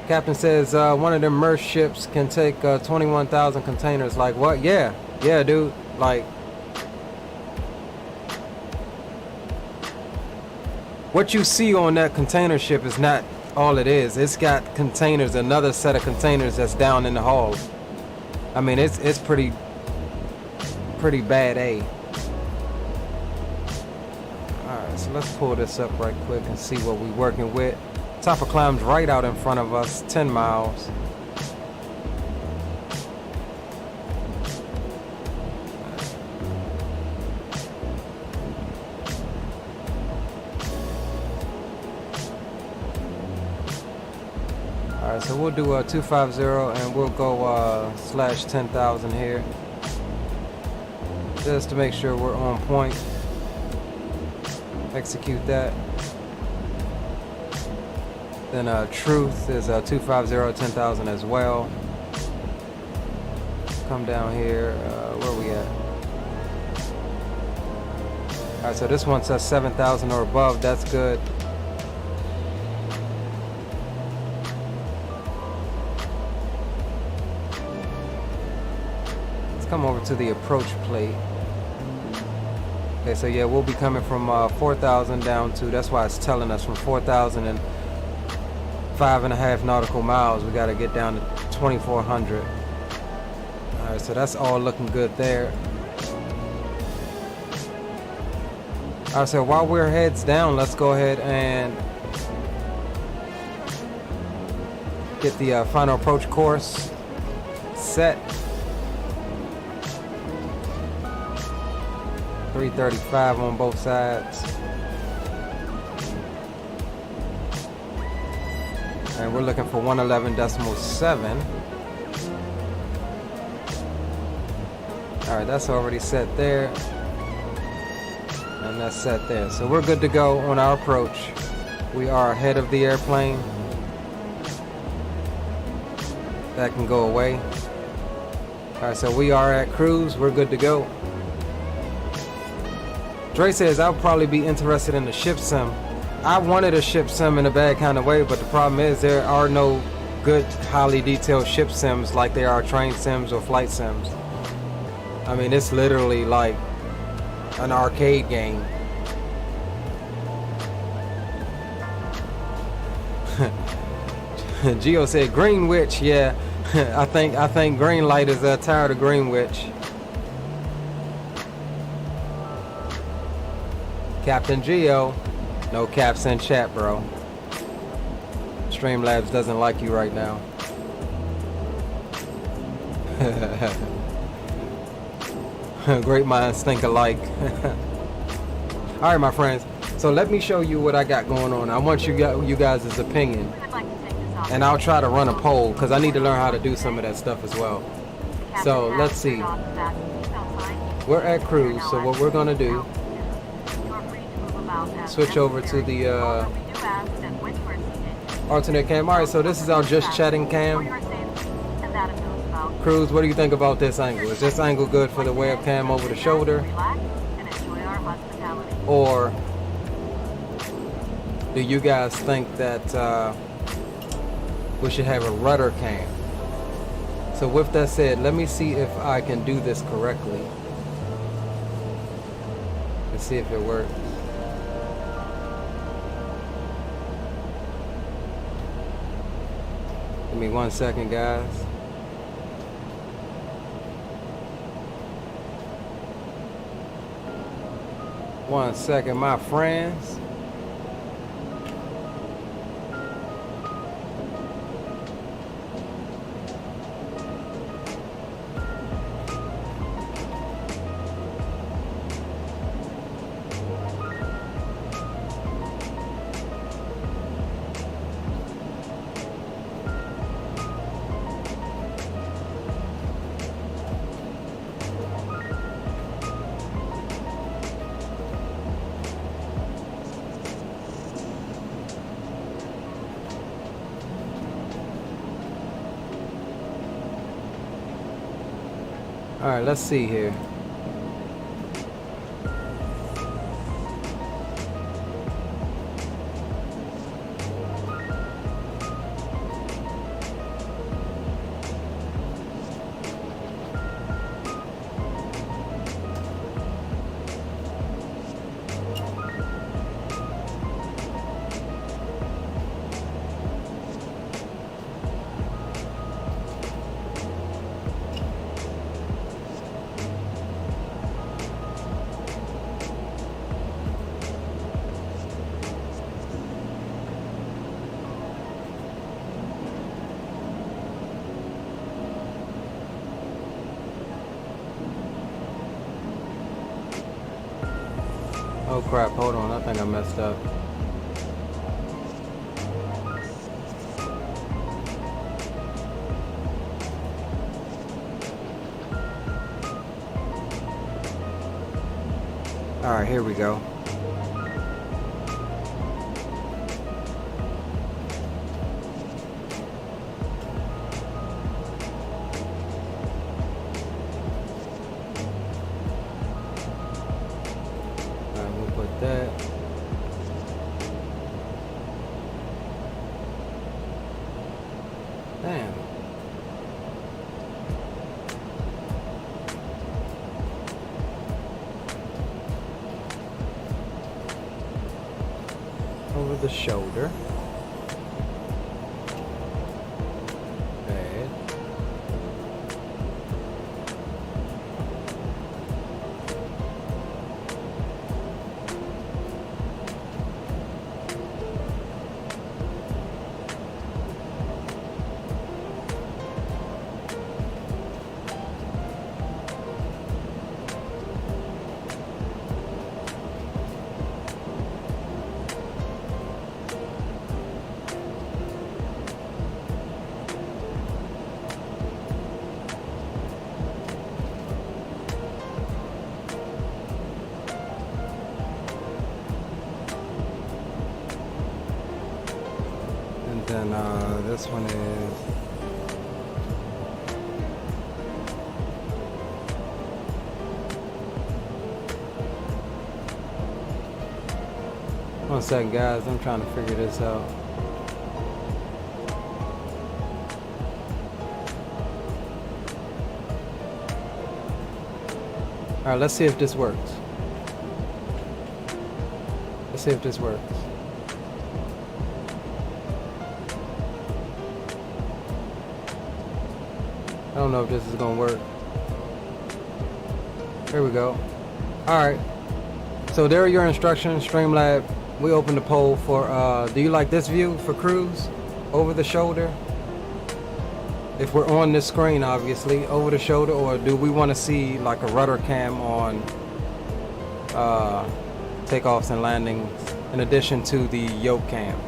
B: Captain says one of them merch ships can take 21,000 containers. Like what? Yeah, dude. Like, what you see on that container ship is not all it is. It's got containers, another set of containers that's down in the hall. I mean, it's pretty bad, eh? Alright, so let's pull this up right quick and see what we're working with. Top of climb's right out in front of us, 10 miles. Alright, so we'll do a 250 and we'll go slash 10,000 here. Just to make sure we're on point. Execute that. Then truth is 250 10,000 as well. Come down here. Where are we at? Alright, so this one says 7,000 or above. That's good. Let's come over to the approach plate. Okay, so yeah, we'll be coming from 4,000 down to, that's why it's telling us from 4,000 and 5.5 nautical miles. We got to get down to 2,400. All right, so that's all looking good there. All right, so while we're heads down, let's go ahead and get the final approach course set. 335 on both sides. And we're looking for 111.7. Alright, that's already set there. And that's set there. So we're good to go on our approach. We are ahead of the airplane. That can go away. Alright, so we are at cruise. We're good to go. Dre says I'll probably be interested in the ship sim. I wanted a ship sim in a bad kind of way, but the problem is there are no good, highly detailed ship sims like there are train sims or flight sims. I mean, it's literally like an arcade game. Geo said Green Witch. Yeah, I think Green Light is tired of Green Witch. Captain Geo. No caps in chat, bro. Streamlabs doesn't like you right now. Great minds think alike. Alright, my friends. So let me show you what I got going on. I want you guys' opinion. And I'll try to run a poll because I need to learn how to do some of that stuff as well. So let's see. We're at cruise, so what we're going to do, switch over to the alternate cam. Alright, so this is our just chatting cam. Cruise, what do you think about this angle? Is this angle good for the webcam over the shoulder? Or do you guys think that we should have a rudder cam? So with that said, let me see if I can do this correctly. Let's see if it works. Give me 1 second, guys. 1 second, my friends. All right, let's see here. Oh crap, hold on, I think I messed up. Alright, here we go. Damn. Over the shoulder. Bad. And this one is one second, guys. I'm trying to figure this out. All right, let's see if this works. Let's see if this works. I don't know if this is gonna work. Here we go. Alright. So there are your instructions, Streamlab. We opened the poll for do you like this view for cruise? Over the shoulder? If we're on this screen, obviously, over the shoulder, or do we want to see like a rudder cam on takeoffs and landings in addition to the yoke cam?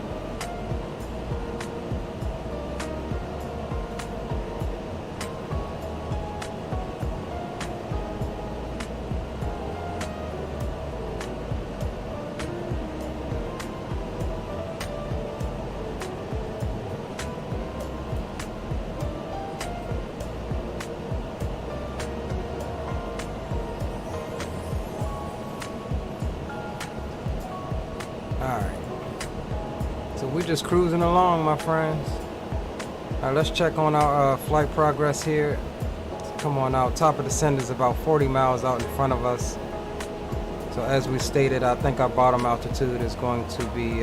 B: We're just cruising along, my friends. All right, let's check on our flight progress here. Come on out. Top of the send is about 40 miles out in front of us. So as we stated, I think our bottom altitude is going to be,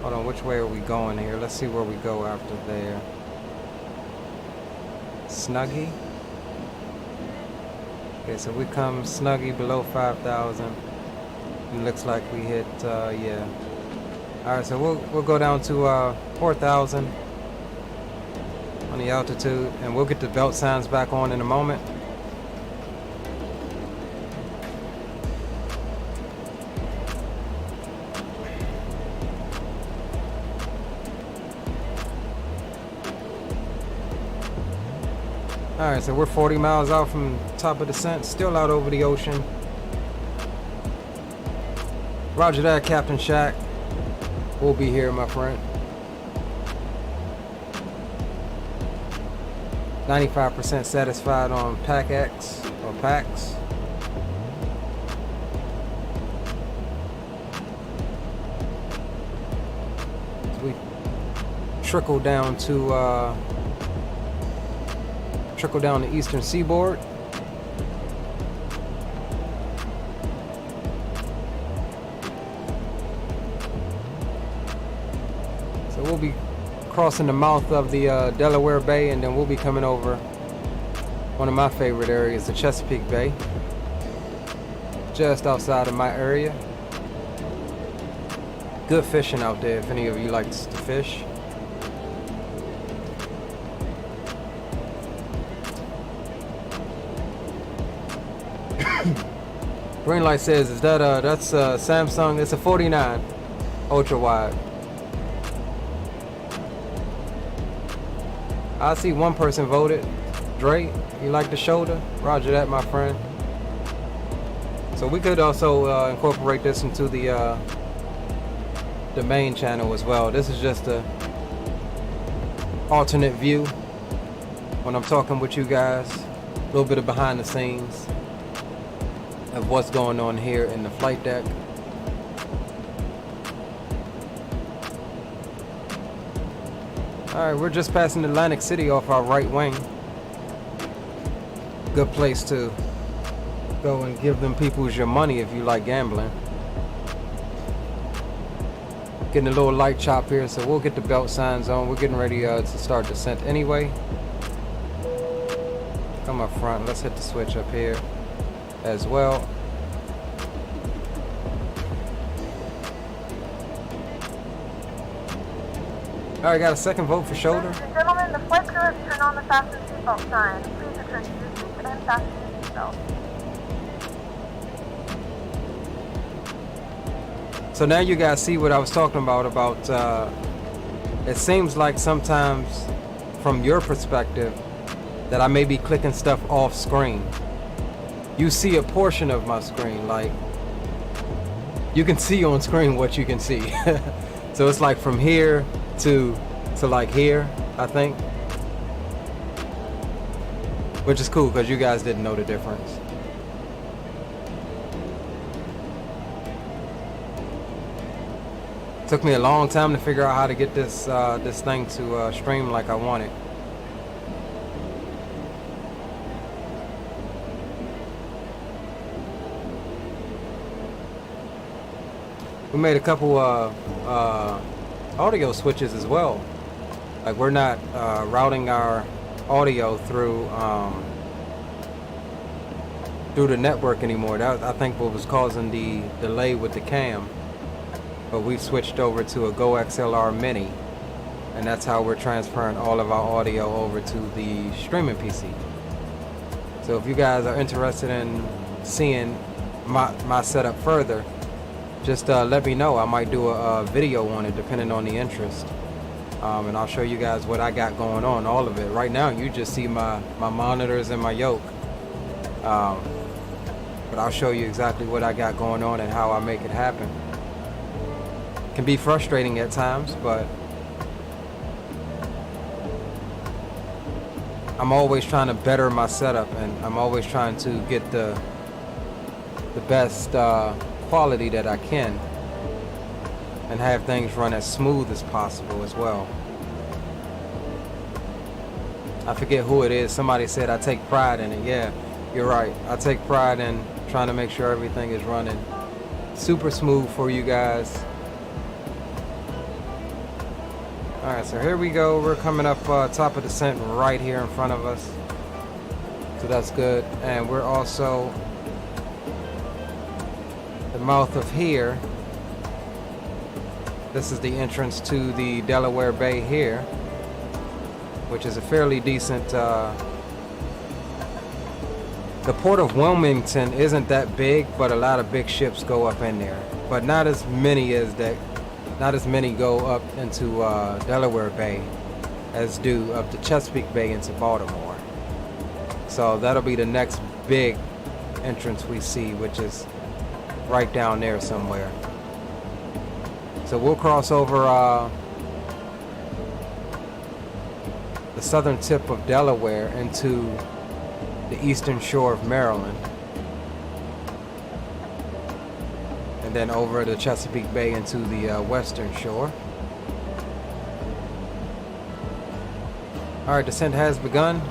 B: hold on, which way are we going here? Let's see where we go after there. Snuggie. Okay, so we come Snuggie below 5,000. It looks like we hit, yeah. All right, so we'll go down to 4,000 on the altitude, and we'll get the belt signs back on in a moment. All right, so we're 40 miles out from top of descent, still out over the ocean. Roger that, Captain Shaq. We'll be here, my friend. 95% satisfied on Pack X or PAX. So we trickle down to the eastern seaboard. So we'll be crossing the mouth of the Delaware Bay, and then we'll be coming over one of my favorite areas, the Chesapeake Bay, just outside of my area. Good fishing out there if any of you like to fish. Greenlight says, is that that's Samsung? It's a 49 ultra wide. I see one person voted. Dre, you like the shoulder? Roger that, my friend. So we could also incorporate this into the main channel as well. This is just a alternate view when I'm talking with you guys. A little bit of behind the scenes of what's going on here in the flight deck. Alright, we're just passing Atlantic City off our right wing. Good place to go and give them peoples your money if you like gambling. Getting a little light chop here, so we'll get the belt signs on. We're getting ready to start descent anyway. Come up front, let's hit the switch up here as well. Alright, got a second vote for shoulder.
E: Ladies and gentlemen, the flight crew has turned on the fasten seatbelt sign. Please return to your seats and fasten your seatbelt.
B: So now you guys see what I was talking about it seems like sometimes from your perspective that I may be clicking stuff off screen. You see a portion of my screen, like you can see on screen what you can see. So it's like from here to like here, I think, which is cool because you guys didn't know the difference. Took me a long time to figure out how to get this this thing to stream like I want it. We made a couple audio switches as well. Like we're not routing our audio through the network anymore. That I think what was causing the delay with the cam. But we switched over to a Go XLR Mini, and that's how we're transferring all of our audio over to the streaming PC. So if you guys are interested in seeing my setup further, just let me know. I might do a video on it depending on the interest, and I'll show you guys what I got going on, all of it. Right now you just see my monitors and my yoke, but I'll show you exactly what I got going on and how I make it happen. Can be frustrating at times, but I'm always trying to better my setup, and I'm always trying to get the best quality that I can and have things run as smooth as possible as well. I forget who it is. Somebody said I take pride in it. Yeah, you're right. I take pride in trying to make sure everything is running super smooth for you guys. Alright, so here we go. We're coming up top of descent right here in front of us. So that's good. And we're also, the mouth of here. This is the entrance to the Delaware Bay here, which is a fairly decent. The port of Wilmington isn't that big, but a lot of big ships go up in there. But not as many as that. Not as many go up into Delaware Bay as do up to Chesapeake Bay into Baltimore. So that'll be the next big entrance we see, which is right down there somewhere. So we'll cross over the southern tip of Delaware into the eastern shore of Maryland, and then over the Chesapeake Bay into the western shore. Alright, descent has begun.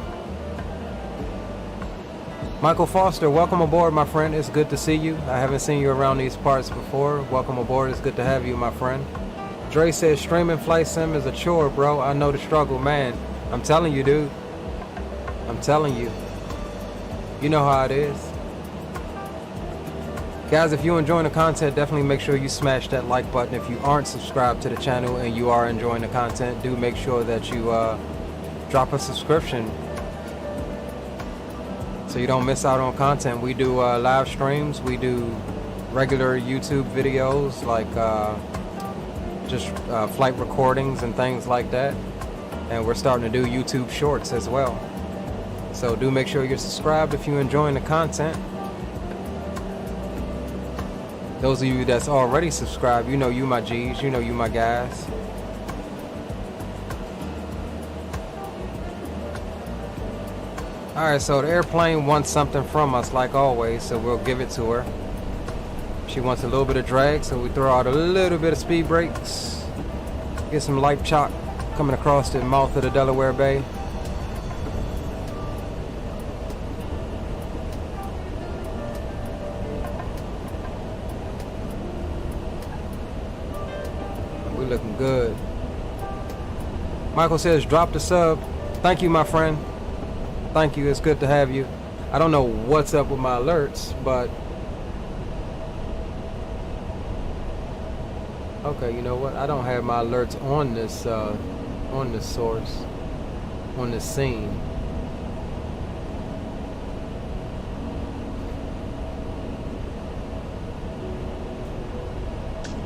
B: Michael Foster, welcome aboard, my friend. It's good to see you. I haven't seen you around these parts before. Welcome aboard. It's good to have you, my friend. Dre says streaming flight sim is a chore, bro. I know the struggle, man. I'm telling you, dude. I'm telling you. You know how it is. Guys, if you're enjoying the content, definitely make sure you smash that like button. If you aren't subscribed to the channel and you are enjoying the content, do make sure that you drop a subscription so you don't miss out on content. We do live streams. We do regular YouTube videos like just flight recordings and things like that. And we're starting to do YouTube shorts as well. So do make sure you're subscribed if you're enjoying the content. Those of you that's already subscribed, you know you my G's, you know you my guys. Alright, so the airplane wants something from us like always, so we'll give it to her. She wants a little bit of drag, so we throw out a little bit of speed brakes. Get some light chalk coming across the mouth of the Delaware Bay. We looking good. Michael says drop the sub. Thank you, my friend. Thank you. It's good to have you. I don't know what's up with my alerts, but okay, you know what? I don't have my alerts on this source, on this scene.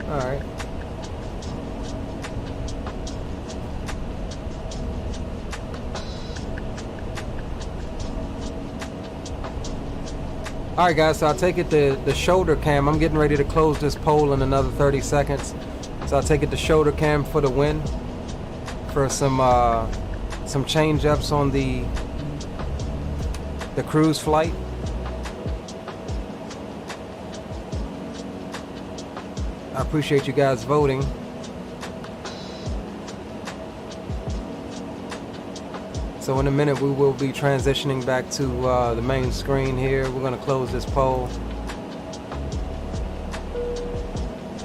B: All right. Alright guys, so I'll take it the shoulder cam. I'm getting ready to close this poll in another 30 seconds. So I'll take it the shoulder cam for the win. For some change ups on the cruise flight. I appreciate you guys voting. So in a minute we will be transitioning back to the main screen here. We're going to close this poll.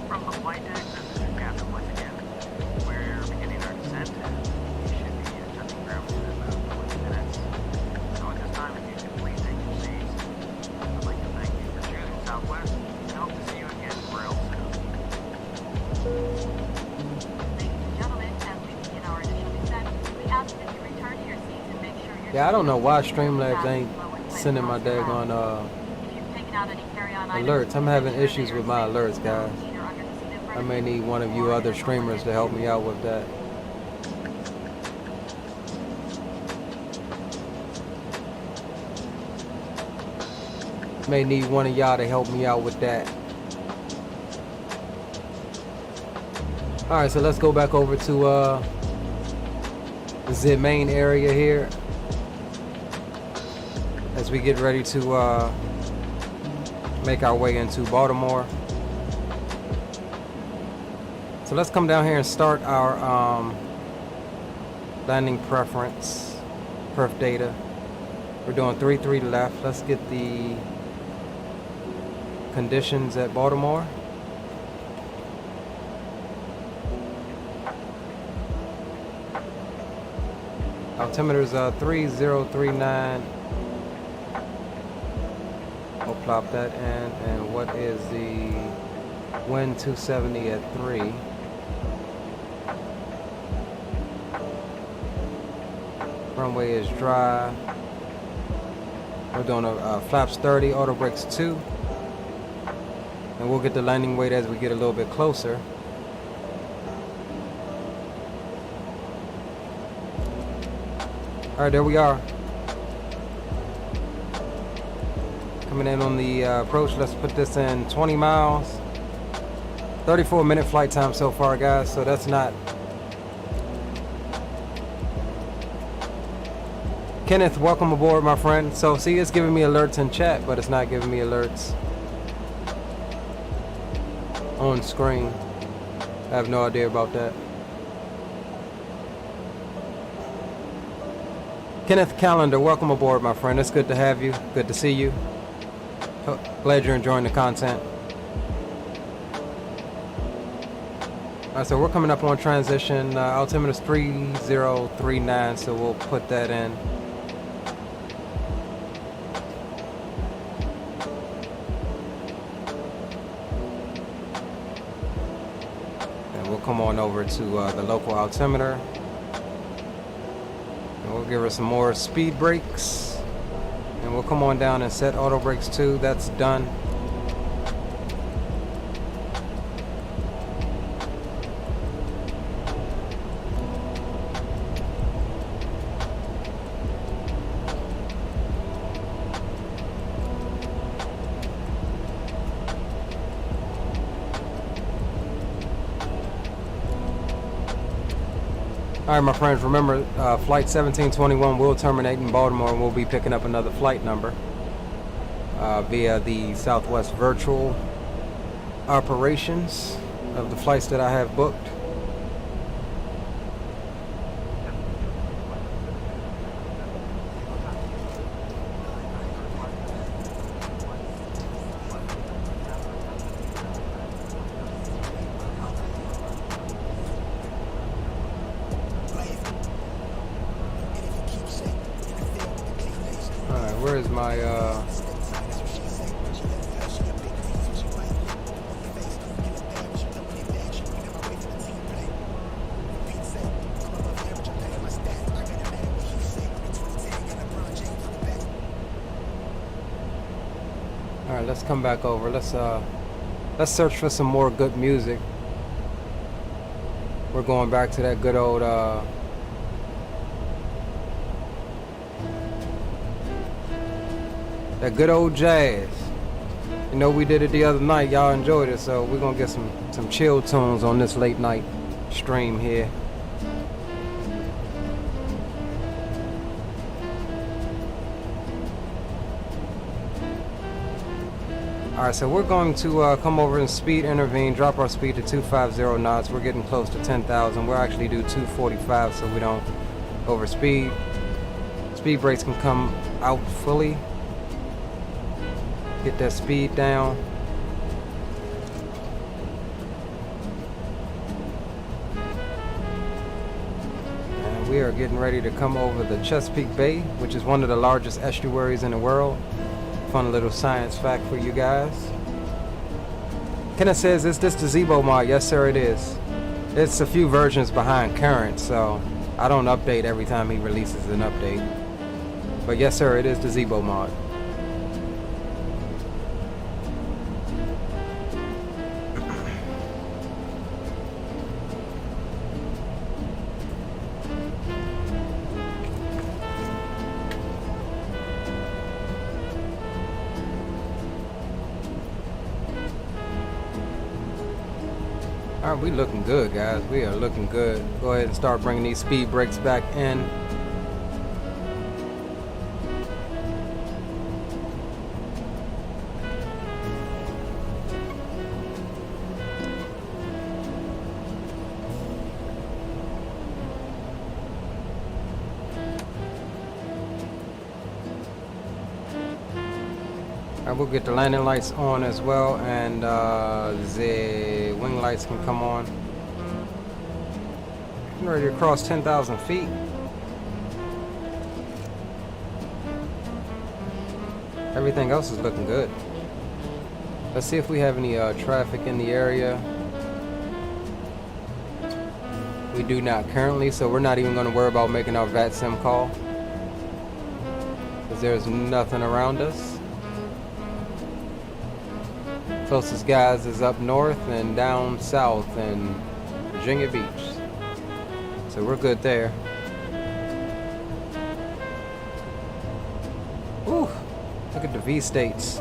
F: From the flight deck, this is your captain once again. We're beginning our descent. We should be touching ground within about 20 minutes. So at this time, if you could please take your seats. I'd like to thank you for choosing Southwest and hope to see you again real soon.
G: Ladies and gentlemen, as we begin our initial descent, we ask that you return to your seats.
B: Yeah, I don't know why Streamlabs ain't sending my daggone alerts. I'm having issues with my alerts, guys. I may need one of you other streamers to help me out with that. May need one of y'all to help me out with that. Alright, so let's go back over to the main area here as we get ready to make our way into Baltimore. So let's come down here and start our landing preference, perf data. We're doing 3-3 left. Let's get the conditions at Baltimore. Altimeter's 3039. Oh, plop that in. And what is the wind 270 at 3? Runway is dry. We're doing a flaps 30, auto brakes 2. And we'll get the landing weight as we get a little bit closer. Alright, there we are. Coming in on the approach. Let's put this in 20 miles. 34-minute flight time so far, guys. So that's not... Kenneth, welcome aboard, my friend. So, see, it's giving me alerts in chat, but it's not giving me alerts on screen. I have no idea about that. Kenneth Calendar, welcome aboard, my friend. It's good to have you. Good to see you. Glad you're enjoying the content. Alright, so we're coming up on transition. Altimeter's 3039, so we'll put that in. And we'll come on over to the local altimeter. And we'll give her some more speed brakes. And we'll come on down and set auto brakes 2. That's done. Alright, my friends, remember flight 1721 will terminate in Baltimore, and we'll be picking up another flight number via the Southwest virtual operations of the flights that I have booked. Where is my Alright, let's come back over. Let's search for some more good music. We're going back to that good old that good old jazz. You know, we did it the other night. Y'all enjoyed it, so we're gonna get some chill tunes on this late night stream here. Alright, so we're going to come over and speed intervene, drop our speed to 250 knots. We're getting close to 10,000. We'll actually do 245 so we don't overspeed. Speed brakes can come out fully. Get that speed down. And we are getting ready to come over the Chesapeake Bay, which is one of the largest estuaries in the world. Fun little science fact for you guys. Kenneth says, is this the Zebo mod? Yes, sir, it is. It's a few versions behind current, so I don't update every time he releases an update. But yes, sir, it is the Zebo mod. Alright, we looking good, guys. We are looking good. Go ahead and start bringing these speed brakes back in. We'll get the landing lights on as well, and the wing lights can come on. I'm ready to cross 10,000 feet. Everything else is looking good. Let's see if we have any traffic in the area. We do not currently, so we're not even going to worry about making our VATSIM call, because there's nothing around us. Closest guys is up north and down south in Virginia Beach. So we're good there. Ooh, look at the V-states.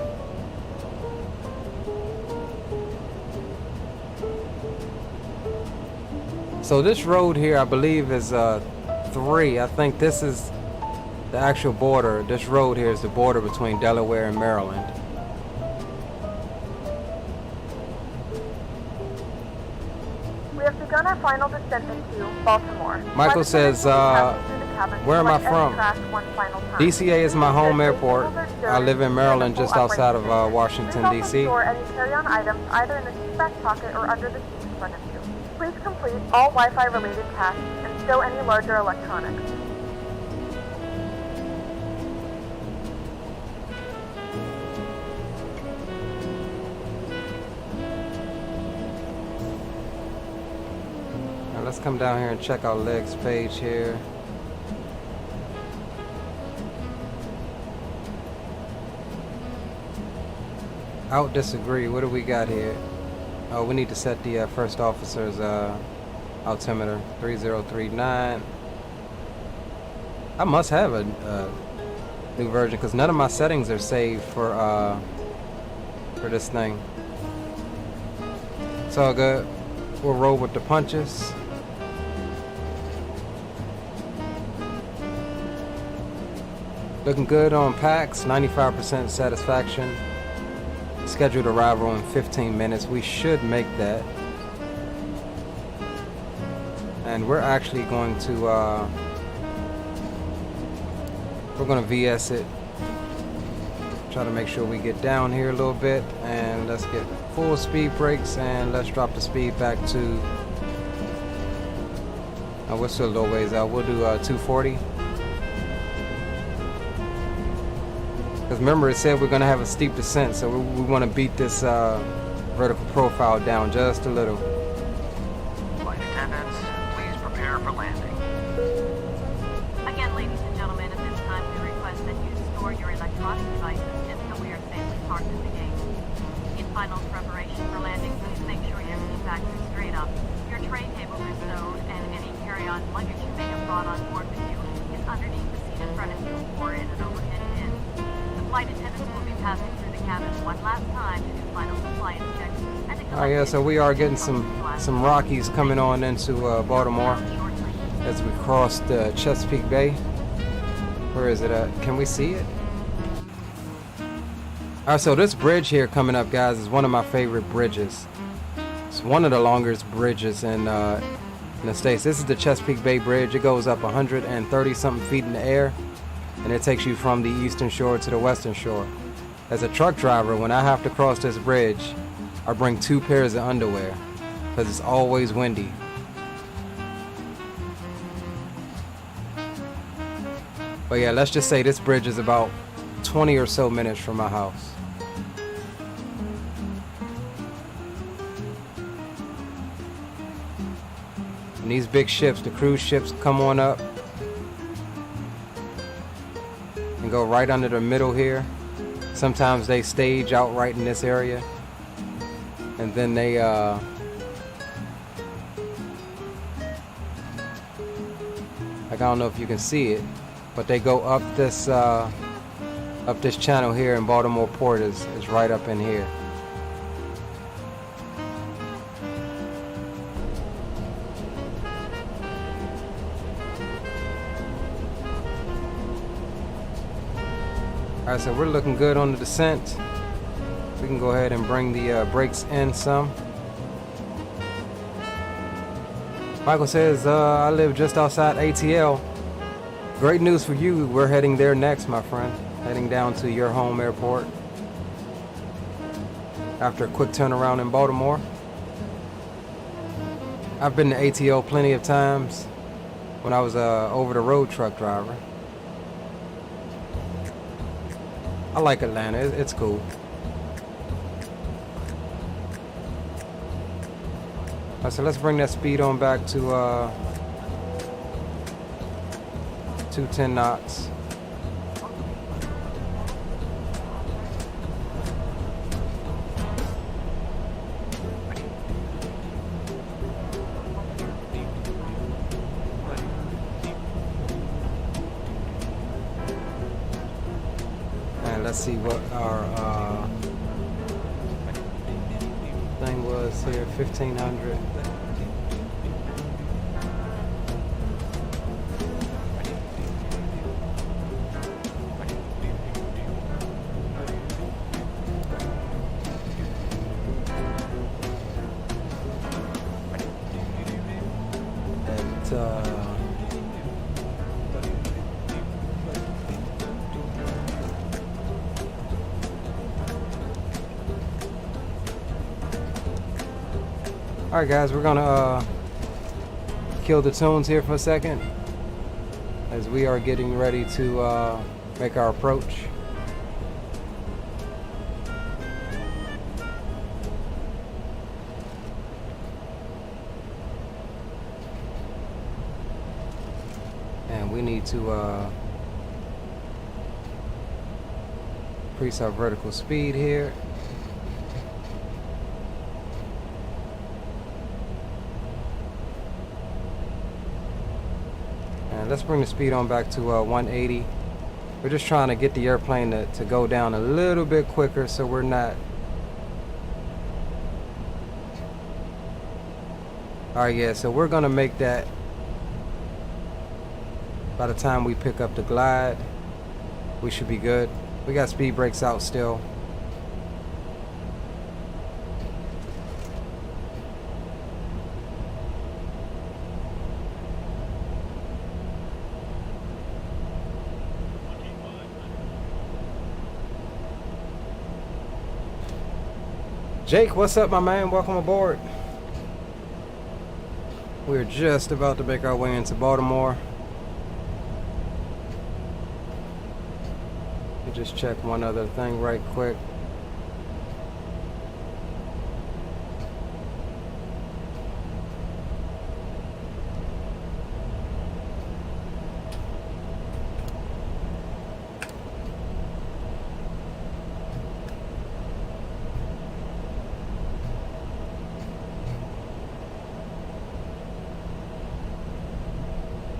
B: So this road here, I believe, is 3. I think this is the actual border. This road here is the border between Delaware and Maryland.
E: We have begun our final descent into Baltimore.
B: Michael says, where am I from? DCA is my home airport. I live in Maryland, just outside of Washington, D.C.
E: Store any carry-on items either in the seat back pocket or under the seat in front of you. Please complete all Wi-Fi related tasks and stow any larger electronics.
B: Now let's come down here and check our legs page here. Out disagree. What do we got here? Oh, we need to set the first officer's altimeter 3039. I must have a new version because none of my settings are saved for this thing. It's all good. We'll roll with the punches. Looking good on PAX, 95% satisfaction. Scheduled arrival in 15 minutes. We should make that. And we're actually going to we're going to VS it. Try to make sure we get down here a little bit, and let's get full speed brakes, and let's drop the speed back to we're still a little ways out. We'll do 240. Because remember, it said we're going to have a steep descent, so we want to beat this vertical profile down just a little.
F: Flight attendants, please prepare for landing.
G: Again, ladies and gentlemen, at this time we request that you store your electronic devices until we are safely parked at the gate. In final preparation for landing, please make sure your seat backs are straight up, your tray tables are stowed, and any carry-on luggage you may have brought on board with you is underneath the seat in front of you or in an overhead bin. Flight attendants will be passing through the cabin one last time to do final compliance checks and to collect.
B: Oh yeah, so we are getting some Rockies coming on into Baltimore as we cross the Chesapeake Bay. Where is it at? Can we see it? Alright, so this bridge here coming up, guys, is one of my favorite bridges. It's one of the longest bridges in the States. This is the Chesapeake Bay Bridge. It goes up 130 something feet in the air, and it takes you from the eastern shore to the western shore. As a truck driver, when I have to cross this bridge, I bring 2 pairs of underwear because it's always windy. But yeah, let's just say this bridge is about 20 or so minutes from my house. And these big ships, the cruise ships, come on up and go right under the middle here. Sometimes they stage out right in this area, and then they like, I don't know if you can see it, but they go up this channel here, and Baltimore Port is right up in here. Alright, so we're looking good on the descent. We can go ahead and bring the brakes in some. Michael says, I live just outside ATL. Great news for you. We're heading there next, my friend. Heading down to your home airport after a quick turnaround in Baltimore. I've been to ATL plenty of times when I was over-the-road truck driver. I like Atlanta. It's cool. Alright, so let's bring that speed on back to 210 knots. And let's see what our thing was here, 1500. Alright guys, we're gonna kill the tunes here for a second as we are getting ready to make our approach. And we need to increase our vertical speed here. Let's bring the speed on back to 180. We're just trying to get the airplane to go down a little bit quicker so we're not... Alright, yeah, so we're going to make that by the time we pick up the glide. We should be good. We got speed brakes out still. Jake, what's up, my man? Welcome aboard. We're just about to make our way into Baltimore. Let me just check one other thing right quick.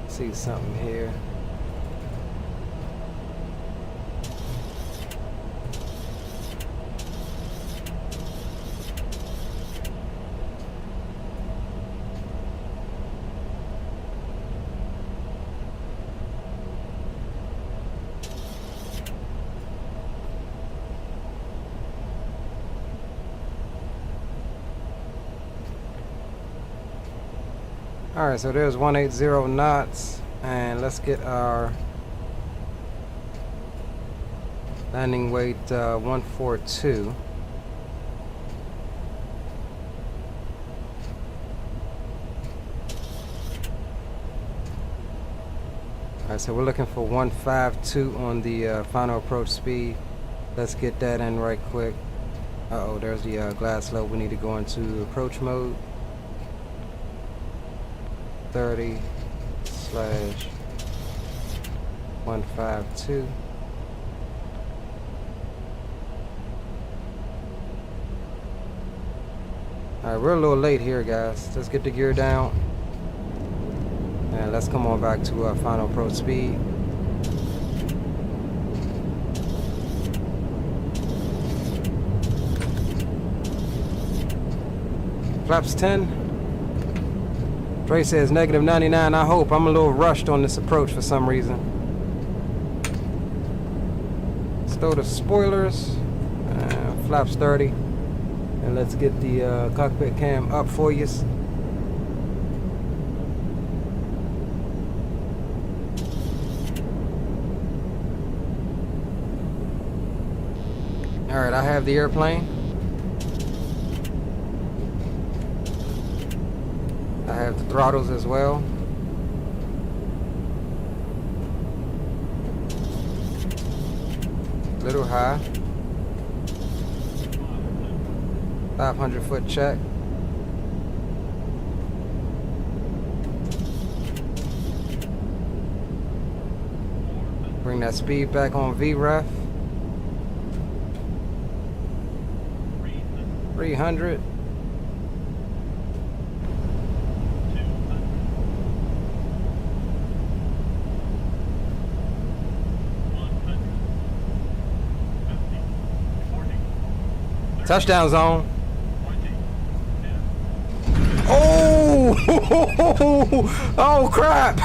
B: See something here. Alright, so there's 180 knots, and let's get our landing weight 142. Alright, so we're looking for 152 on the final approach speed. Let's get that in right quick. Uh-oh, there's the glass slope. We need to go into approach mode. 30/152. Alright, we're a little late here, guys. Let's get the gear down. And let's come on back to final approach speed. Flaps 10. Dre says -99. I hope. I'm a little rushed on this approach for some reason. Let's throw the spoilers. Flaps 30. And let's get the cockpit cam up for you. Alright, I have the airplane. I have the throttles as well. Little high. 500 foot check. that speed back on VREF. 300. Touchdown zone. Oh! Oh crap!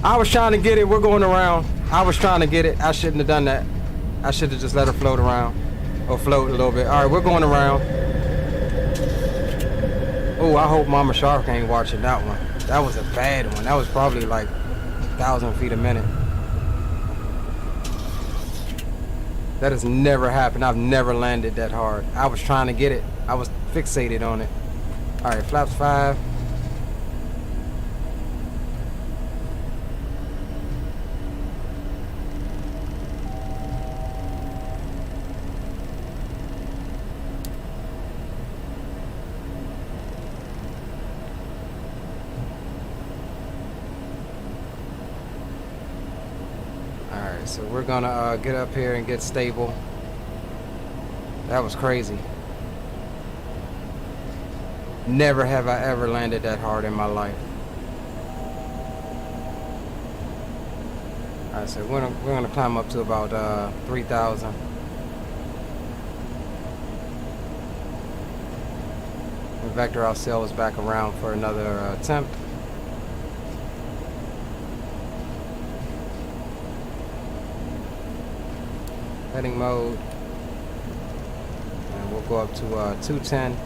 B: I was trying to get it. We're going around. I was trying to get it. I shouldn't have done that. I should have just let her float around. Or float a little bit. Alright, we're going around. Oh, I hope Mama Shark ain't watching that one. That was a bad one. That was probably like 1,000 feet a minute. That has never happened. I've never landed that hard. I was trying to get it. I was fixated on it. Alright, flaps 5. Alright, so we're gonna get up here and get stable. That was crazy. Never have I ever landed that hard in my life. Alright, so we're gonna climb up to about 3,000. And vector ourselves back around for another attempt. Heading mode. And we'll go up to 210.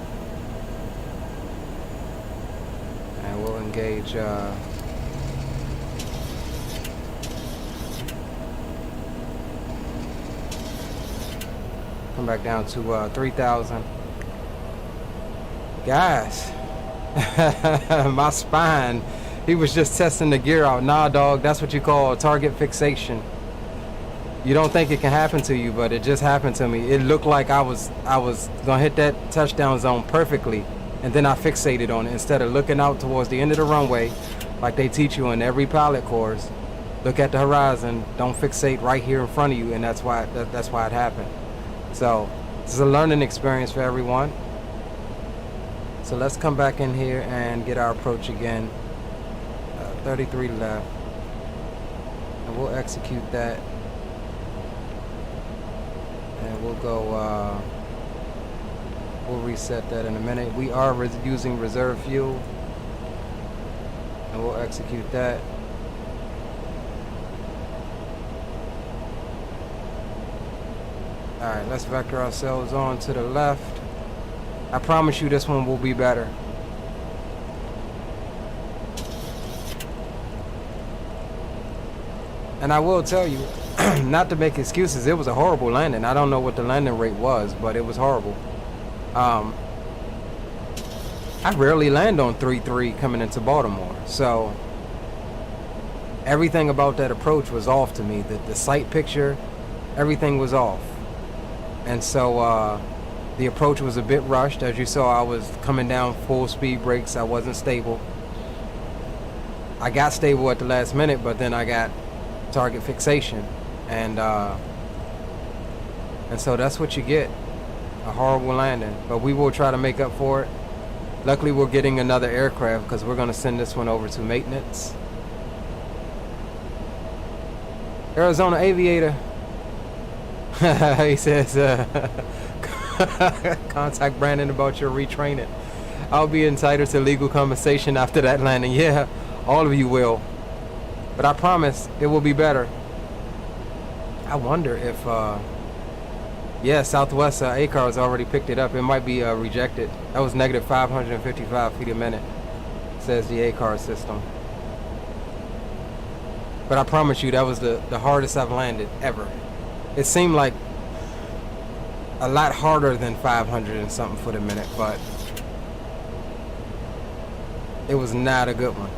B: And we'll engage come back down to 3,000. Guys, my spine, he was just testing the gear out. Nah, dog, that's what you call target fixation. You don't think it can happen to you, but it just happened to me. It looked like I was gonna hit that touchdown zone perfectly, and then I fixated on it instead of looking out towards the end of the runway like they teach you in every pilot course. Look at the horizon, don't fixate right here in front of you, and that's why it happened. So this is a learning experience for everyone. So let's come back in here and get our approach again. 33 left, and we'll execute that. And we'll go, we'll reset that in a minute. We are using reserve fuel, and we'll execute that. Alright, let's vector ourselves on to the left. I promise you this one will be better. And I will tell you, not to make excuses, it was a horrible landing. I don't know what the landing rate was, but it was horrible. I rarely land on 3-3 coming into Baltimore, so everything about that approach was off to me. The sight picture, everything was off. And so the approach was a bit rushed. As you saw, I was coming down full speed brakes. I wasn't stable. I got stable at the last minute, but then I got target fixation, and so that's what you get, a horrible landing. But we will try to make up for it. Luckily, we're getting another aircraft because we're going to send this one over to maintenance. Arizona Aviator. He says, contact Brandon about your retraining. I'll be entitled to legal compensation after that landing. Yeah, all of you will. But I promise it will be better. I wonder if, yeah, Southwest A-Cars already picked it up. It might be rejected. That was negative 555 feet a minute, says the A-Car system. But I promise you that was the hardest I've landed ever. It seemed like a lot harder than 500 and something foot a minute, but it was not a good one.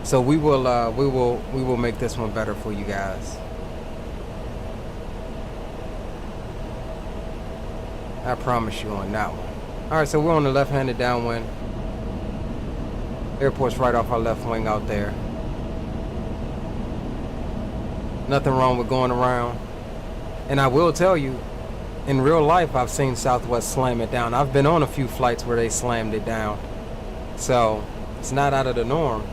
B: So we will make this one better for you guys. I promise you on that one. All right, so we're on the left-handed downwind. Airport's right off our left wing out there. Nothing wrong with going around. And I will tell you, in real life, I've seen Southwest slam it down. I've been on a few flights where they slammed it down. So, it's not out of the norm.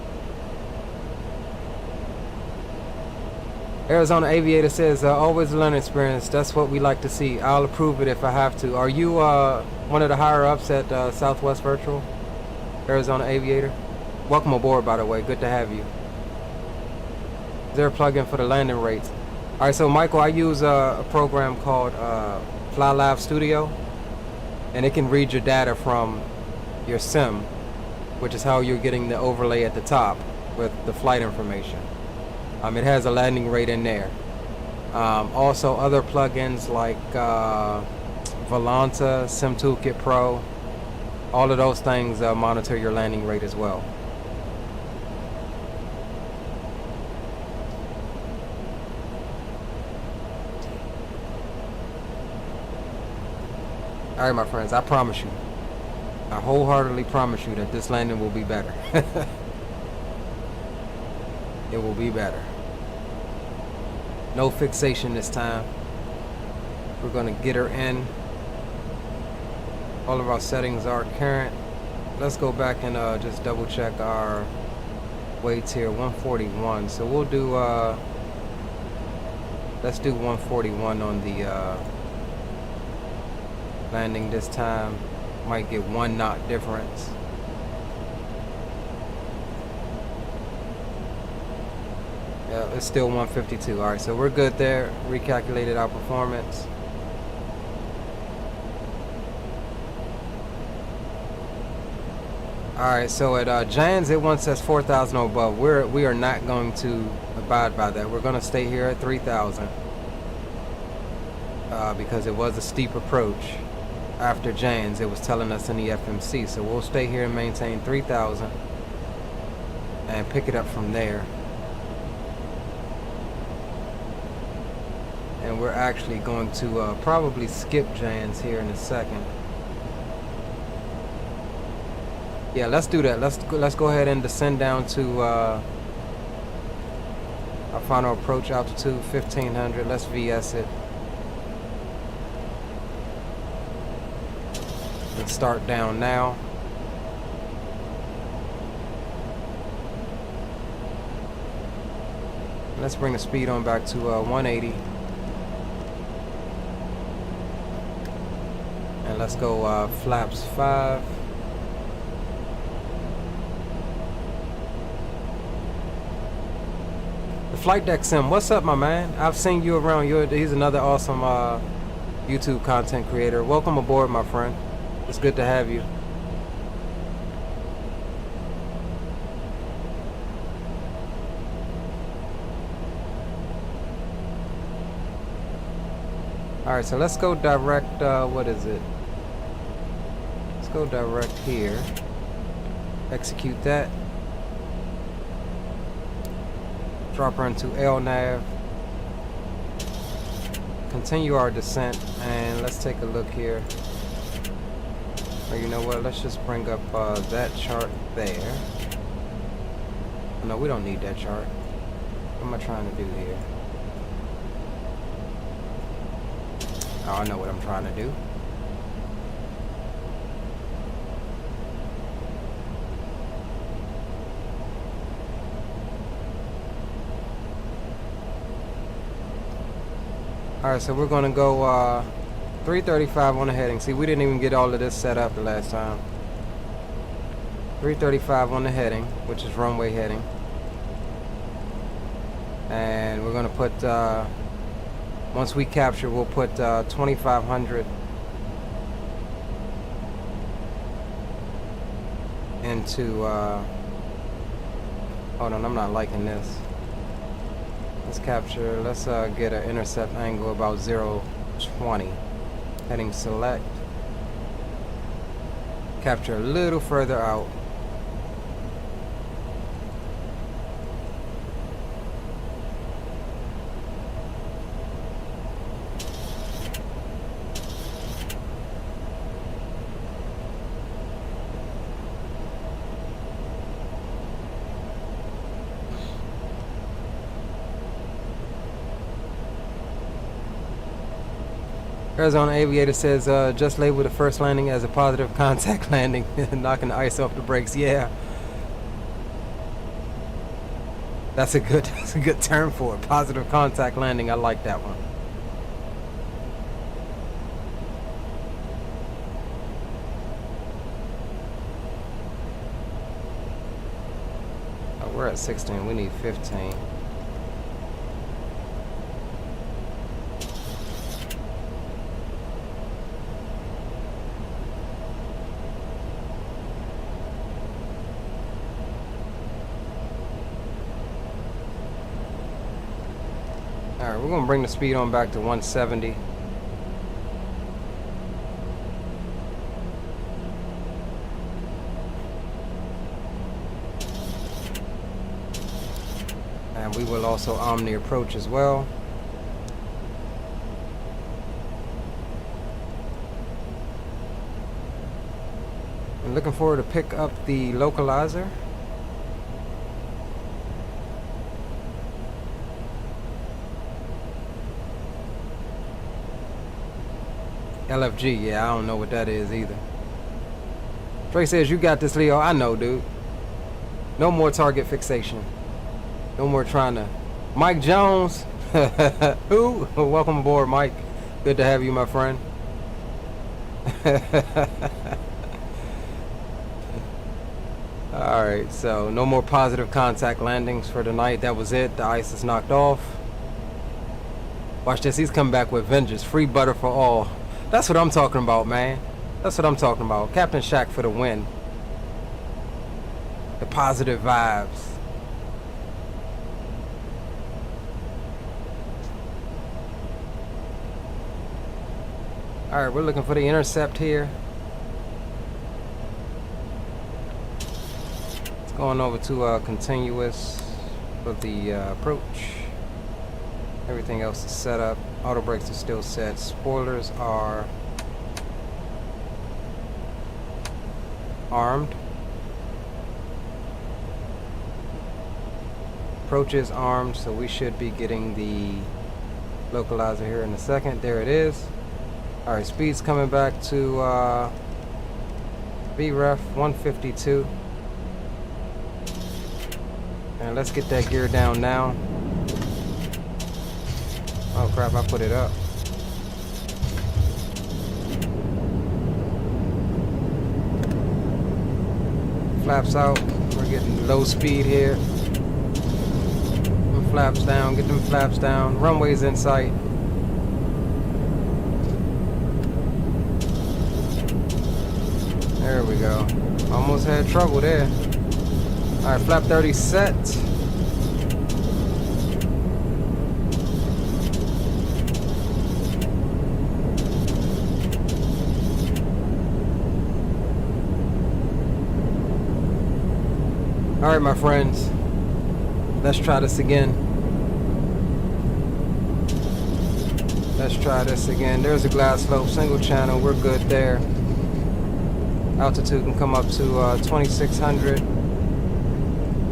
B: Arizona Aviator says, always a learning experience. That's what we like to see. I'll approve it if I have to. Are you one of the higher ups at Southwest Virtual? Arizona Aviator? Welcome aboard, by the way. Good to have you. Is there a plugin for the landing rates? Alright, so Michael, I use a program called FlyLab Studio. And it can read your data from your sim, which is how you're getting the overlay at the top with the flight information. It has a landing rate in there. Also other plugins like Volanta, Sim Toolkit Pro, all of those things monitor your landing rate as well. Alright, my friends, I promise you, I wholeheartedly promise you that this landing will be better. It will be better. No fixation this time. We're going to get her in. All of our settings are current. Let's go back and just double check our weights here. 141. So we'll do let's do 141 on the landing this time. Might get 1 knot difference. Yeah, it's still 152. Alright, so we're good there. Recalculated our performance. Alright, so at Jans it wants us 4,000 or above. We are not going to abide by that. We're going to stay here at 3,000 because it was a steep approach. After Jans, it was telling us in the FMC, so we'll stay here and maintain 3,000 and pick it up from there. And we're actually going to probably skip Jans here in a second. Yeah, let's do that. Let's go ahead and descend down to our final approach altitude, 1,500. Let's VS it. And start down now. Let's bring the speed on back to 180. And let's go flaps 5. The Flight Deck Sim, what's up, my man? I've seen you around. He's another awesome YouTube content creator. Welcome aboard, my friend. It's good to have you. Alright, so let's go direct, what is it? Let's go direct here. Execute that. Drop her into LNAV. Continue our descent, and let's take a look here. Or you know what, let's just bring up that chart there. No, we don't need that chart. What am I trying to do here? Oh, I know what I'm trying to do. Alright, so we're gonna go 335 on the heading. See, we didn't even get all of this set up the last time. 335 on the heading, which is runway heading. And we're gonna put once we capture, we'll put 2,500 into hold on, I'm not liking this. Let's capture, let's get an intercept angle about 0.20. Heading select. Capture a little further out. Arizona Aviator says, just label the first landing as a positive contact landing, knocking the ice off the brakes. Yeah. That's a good term for it. Positive contact landing. I like that one. Oh, we're at 16. We need 15. Alright, we're gonna bring the speed on back to 170. And we will also arm the approach as well. I'm looking forward to pick up the localizer. LFG, yeah, I don't know what that is either. Trey says, you got this, Leo. I know, dude. No more target fixation. No more trying to... Mike Jones. Who? Welcome aboard, Mike. Good to have you, my friend. Alright, so no more positive contact landings for tonight. That was it. The ice is knocked off. Watch this. He's coming back with vengeance. Free butter for all. That's what I'm talking about, man. That's what I'm talking about. Captain Shaq for the win. The positive vibes. Alright, we're looking for the intercept here. It's going over to continuous for the approach. Everything else is set up. Auto brakes are still set. Spoilers are armed. Approach is armed, so we should be getting the localizer here in a second. There it is. Alright, speed's coming back to VREF 152. And let's get that gear down now. Oh crap, I put it up. Flaps out. We're getting low speed here. Them flaps down, get them flaps down. Runway's in sight. There we go. Almost had trouble there. Alright, flap 30 set. Alright, my friends, let's try this again. Let's try this again. There's a glide slope, single channel, we're good there. Altitude can come up to 2600.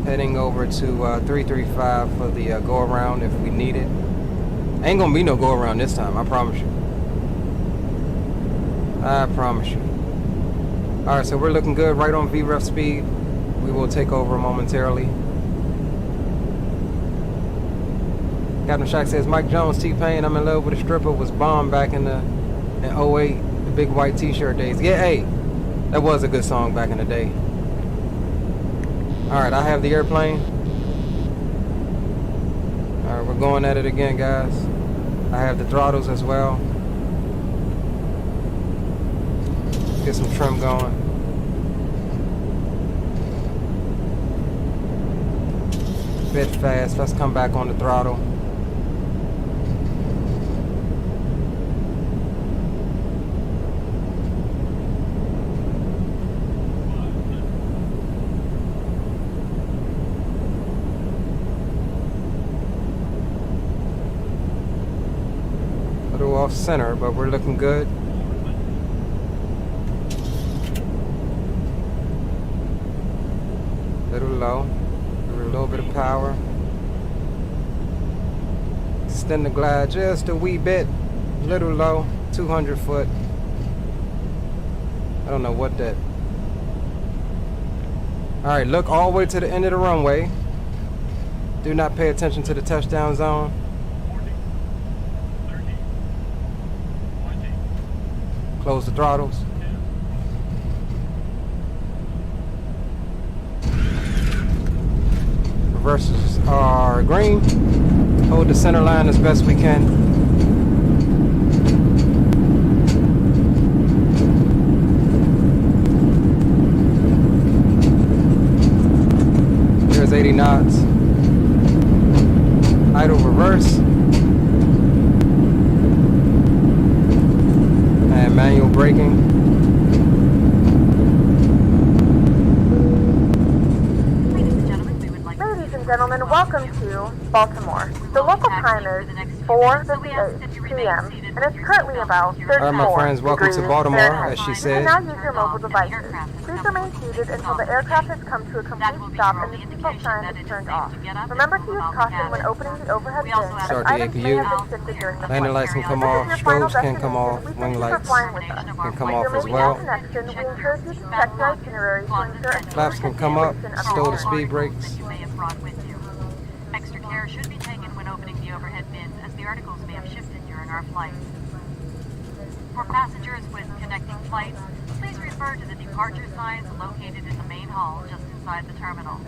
B: Heading over to 335 for the go around if we need it. Ain't gonna be no go around this time, I promise you. I promise you. Alright, so we're looking good, right on VREF speed. We will take over momentarily. Captain Shaq says, Mike Jones, T-Pain, I'm in love with a stripper, was bombed back in 08, the big white t-shirt days. Yeah, hey, that was a good song back in the day. Alright, I have the airplane. Alright, we're going at it again, guys. I have the throttles as well. Get some trim going. Bit fast. Let's come back on the throttle. A little off center, but we're looking good. Little low. A little bit of power. Extend the glide just a wee bit. Little low. 200 foot. I don't know what that. Alright, look all the way to the end of the runway. Do not pay attention to the touchdown zone.
H: 40, 30, 20,
B: Close the throttles.
H: 10.
B: Reverses are green. Hold the center line as best we can. There's 80 knots. Idle reverse. And manual braking.
E: Ladies and gentlemen, welcome to Baltimore. The local time is 4:58 p.m. and it's currently about 34
B: Alright, my friends, welcome to
E: degrees
B: Baltimore,
E: Fahrenheit.
B: as she
E: You
B: said.
E: can now use your mobile devices. Please remain seated until the aircraft has come to a complete stop and the seatbelt sign is turned off. Remember to use caution when opening the overhead bins, as
B: Start the
E: itims may
B: APU.
E: have been shifted during the
B: Landing
E: flight.
B: lights can come
E: This is
B: off,
E: your final
B: strobes can come
E: destination.
B: off,
E: We thank
B: wing
E: you for
B: lights
E: flying with us.
B: can come
E: When
B: off
E: you're
B: as
E: making
B: well.
E: that connection, we encourage you to check your itinerary to ensure a
B: Flaps can come up, stow the speed brakes.
G: You may have brought with you. Extra care should be taken when opening the overhead bins, as the articles may have shifted during our flight. For passengers with connecting flights, please refer to the departure signs located in the main hall just inside the terminal.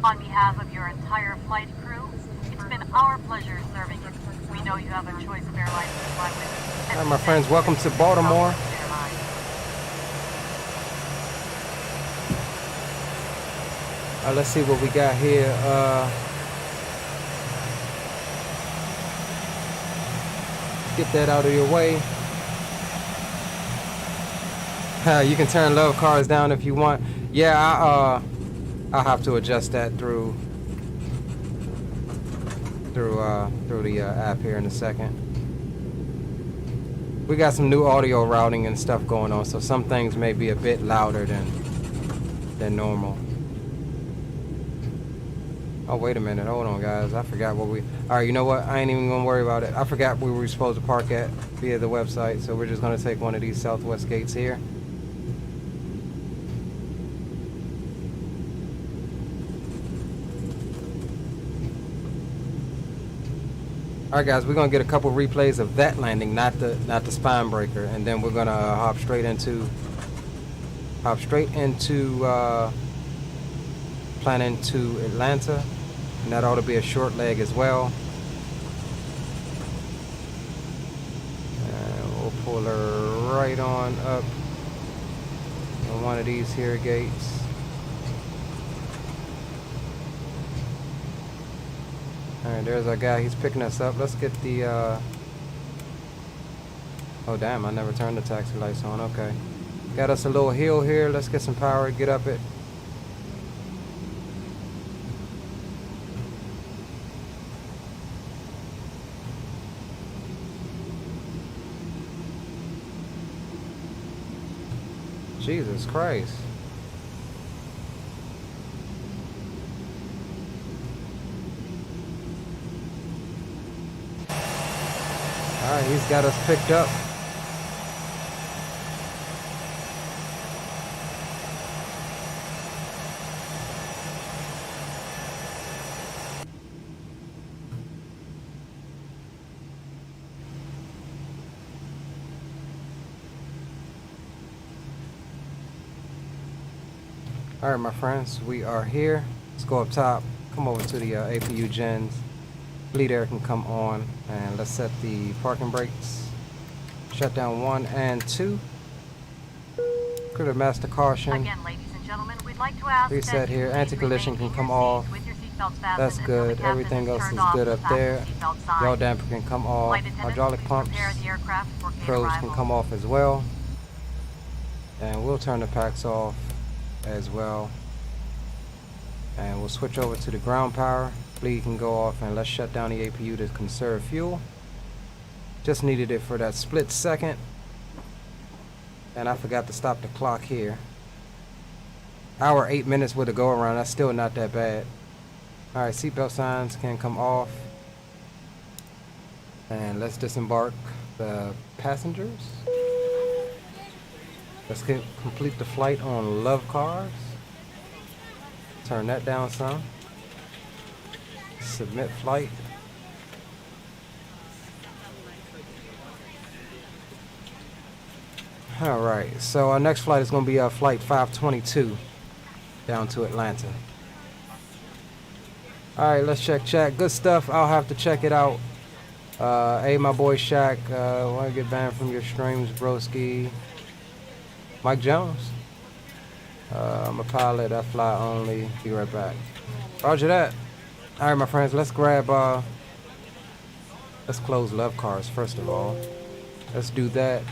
G: On behalf of your entire flight crew, it's been our pleasure serving you. We know you have a choice of airlines to fly with.
B: Alright, my friends, welcome to Baltimore. Let's see what we got here. Get that out of your way. You can turn love cars down if you want. Yeah, I'll have to adjust that through the app here in a second. We got some new audio routing and stuff going on, so some things may be a bit louder than normal. Oh, wait a minute. Hold on, guys. I forgot what we... Alright, you know what? I ain't even going to worry about it. I forgot where we were supposed to park at via the website, so we're just going to take one of these southwest gates here. Alright, guys, we're going to get a couple replays of that landing, not the spine breaker, and then we're going to hop straight into planning to Atlanta. And that ought to be a short leg as well. And we'll pull her right on up on one of these here gates. Alright, there's our guy. He's picking us up. Let's get the... Oh, damn. I never turned the taxi lights on. Okay. Got us a little hill here. Let's get some power. Get up it. Jesus Christ. Alright, he's got us picked up. Alright, my friends, we are here. Let's go up top, come over to the APU gens. Bleed air can come on, and let's set the parking brakes. Shut down 1 and 2. Cruiser master caution.
G: Again, ladies and gentlemen, we'd like to ask
B: Reset
G: that you
B: here.
G: please
B: Anti-collision
G: remain
B: can
G: in
B: come
G: your
B: off.
G: seats with your seatbelts fastened
B: That's
G: until
B: good.
G: the captain
B: Everything
G: has
B: else
G: turned
B: is
G: off
B: good
G: the
B: up there.
G: fasten seatbelt sign.
B: Yaw damper can come off.
G: Flight attendants,
B: Hydraulic
G: please
B: pumps.
G: prepare the aircraft for gate
B: Probes can
G: arrival.
B: come off as well. And we'll turn the packs off as well. And we'll switch over to the ground power. Bleed can go off, and let's shut down the APU to conserve fuel. Just needed it for that split second. And I forgot to stop the clock here. Hour 8 minutes with a go around. That's still not that bad. Alright, seatbelt signs can come off. And let's disembark. the passengers. Let's complete the flight on Love Cars. Turn that down some. Submit flight. Alright, so our next flight is going to be flight 522 down to Atlanta. Alright, let's check. Good stuff. I'll have to check it out. Hey, my boy Shaq. Want to get banned from your streams, broski. Mike Jones. I'm a pilot. I fly only. Be right back. Roger that. Alright, my friends. Let's grab... let's close Love Cars first of all. Let's do that.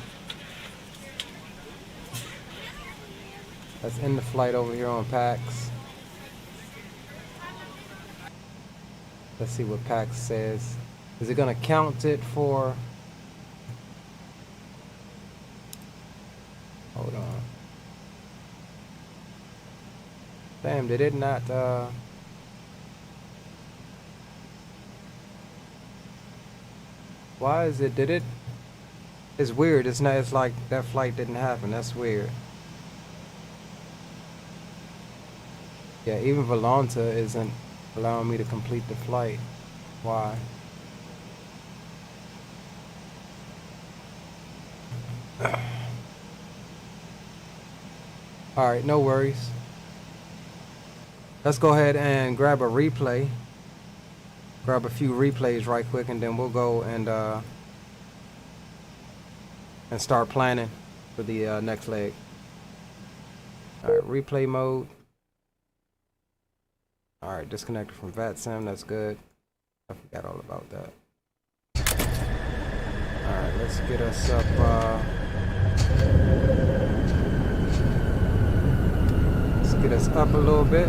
B: Let's end the flight over here on PAX. Let's see what PAX says. Is it gonna count it for... Hold on. Damn, did it not, Why is it, did it? It's weird, it's not, it's like that flight didn't happen, that's weird. Yeah, even Volanta isn't allowing me to complete the flight. Why? Alright, no worries. Let's go ahead and grab a replay. Grab a few replays right quick and then we'll go and start planning for the next leg. Alright, replay mode. Alright, disconnected from VATSIM, that's good. I forgot all about that. Alright, let's get us up, let's get us up a little bit.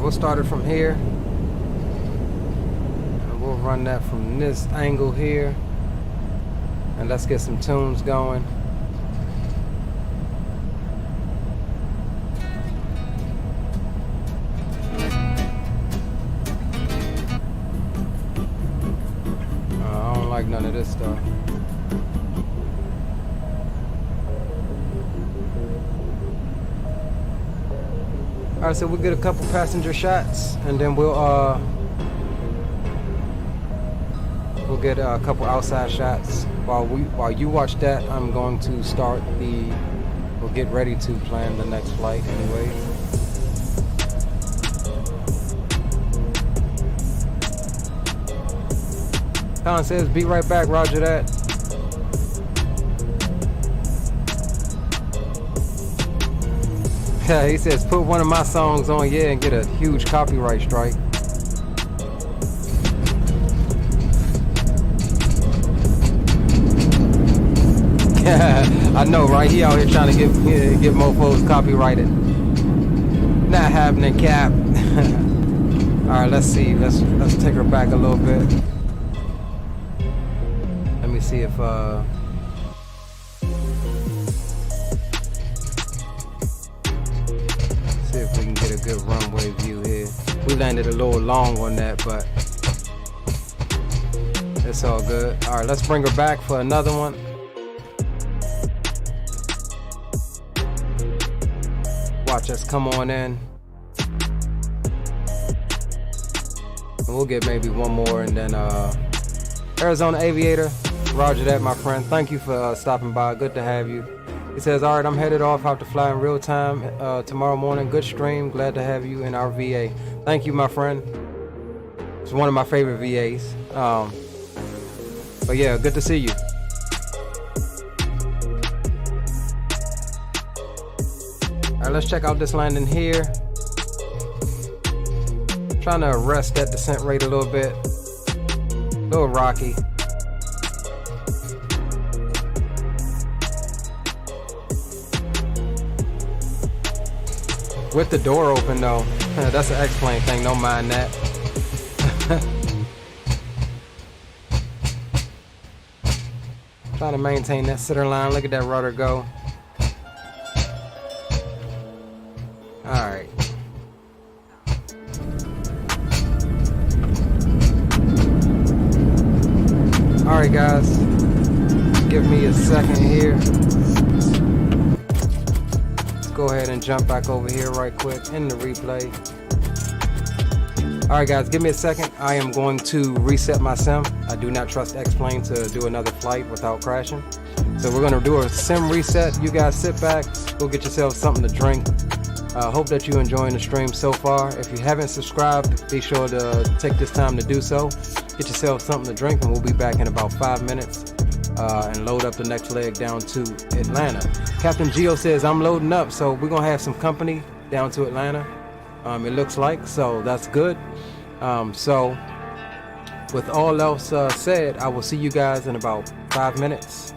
B: We'll start it from here and we'll run that from this angle here and let's get some tunes going. I don't like none of this stuff. Alright, so we'll get a couple passenger shots and then we'll get a couple outside shots. While you watch that, I'm going to start we'll get ready to plan the next flight anyway. Colin says, be right back, roger that. Yeah, he says, put one of my songs on, yeah, and get a huge copyright strike. Yeah, I know, right? He out here trying to get mofos copyrighted. Not happening, Cap. All right, let's see. Let's take her back a little bit. Let me see if we can get a good runway view here. We landed a little long on that, but it's all good. All right, let's bring her back for another one. Watch us come on in. And we'll get maybe one more and then Arizona Aviator, roger that, my friend. Thank you for stopping by. Good to have you. He says, all right, I'm headed off. I have to fly in real time tomorrow morning. Good stream. Glad to have you in our VA. Thank you, my friend. It's one of my favorite VAs. But yeah, good to see you. All right, let's check out this landing here. Trying to arrest that descent rate a little bit. A little rocky. With the door open though. That's an X-plane thing, don't mind that. Trying to maintain that center line. Look at that rudder go. Alright. Alright guys, give me a second here. Let's go ahead and jump back over here right quick in the replay. Alright guys, give me a second. I am going to reset my sim. I do not trust X-Plane to do another flight without crashing. So we're going to do a sim reset. You guys sit back, go get yourself something to drink. Hope that you're enjoying the stream so far. If you haven't subscribed, be sure to take this time to do so. Get yourself something to drink, and we'll be back in about 5 minutes and load up the next leg down to Atlanta. Captain Geo says I'm loading up, so we're going to have some company down to Atlanta. It looks like, so that's good. So with all else said, I will see you guys in about 5 minutes.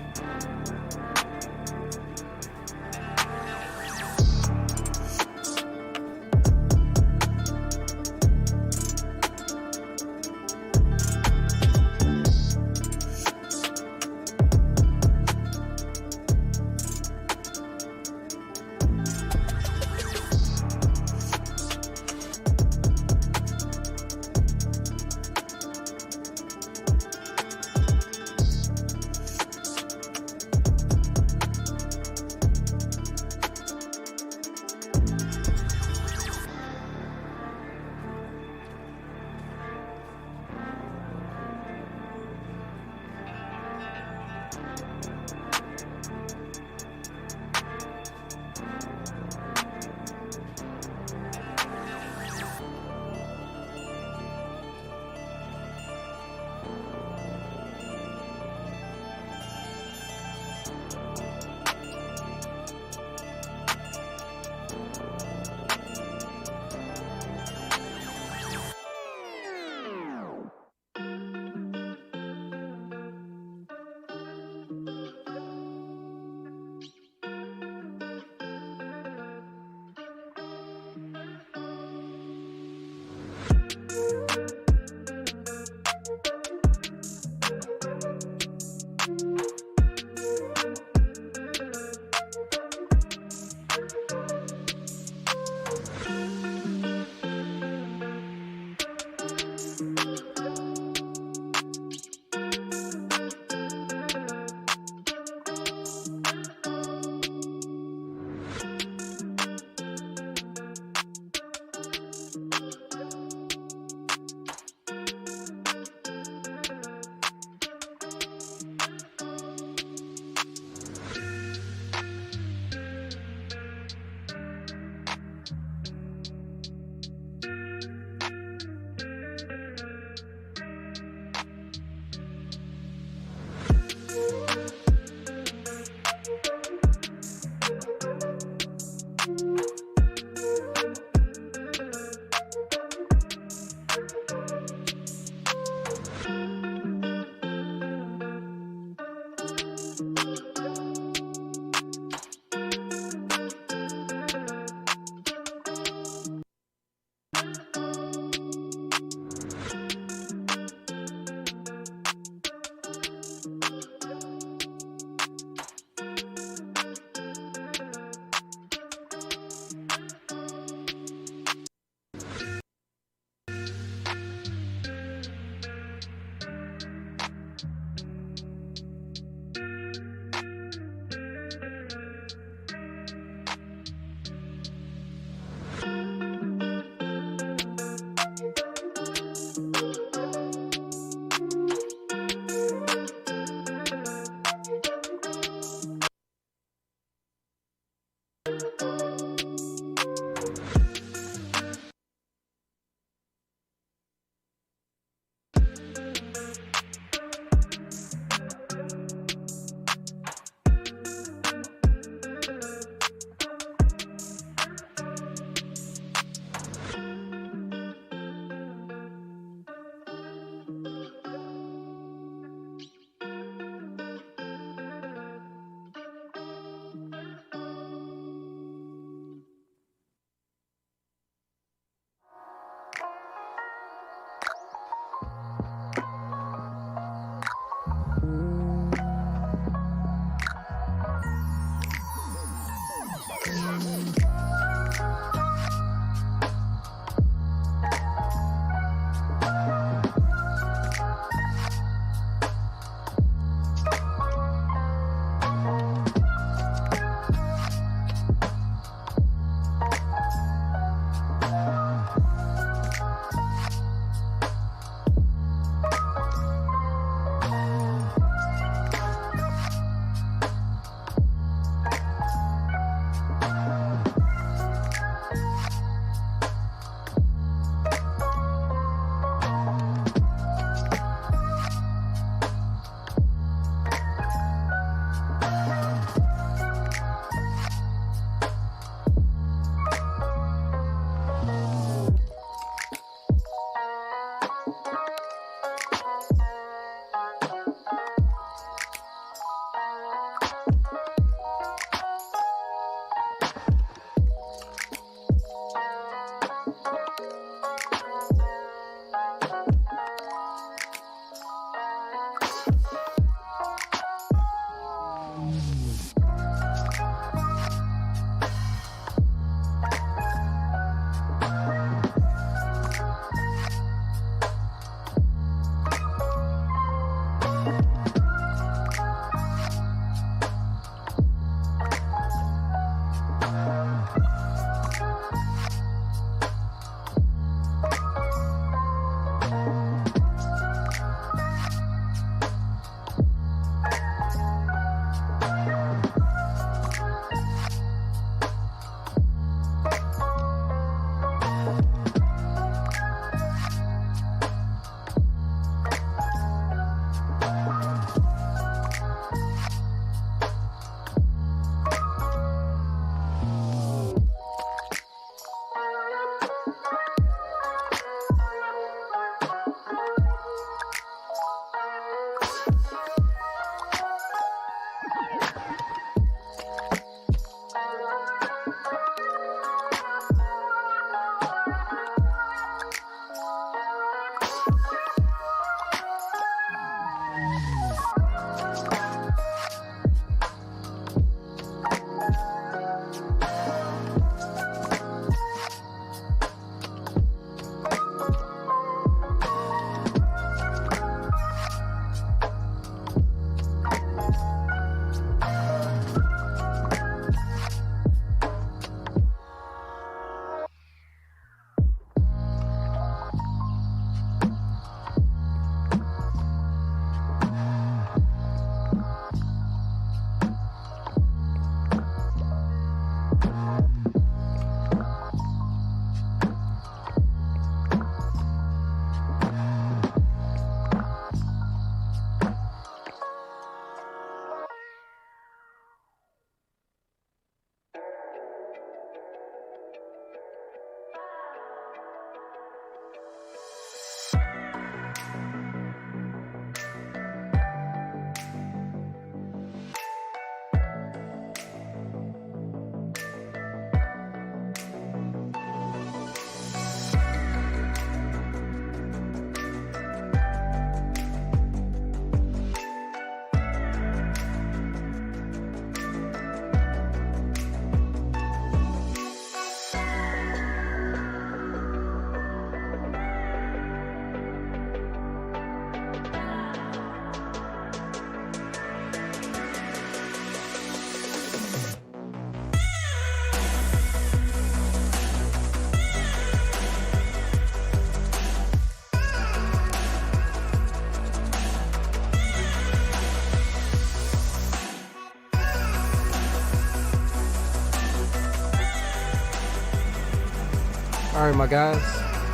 B: Alright my guys,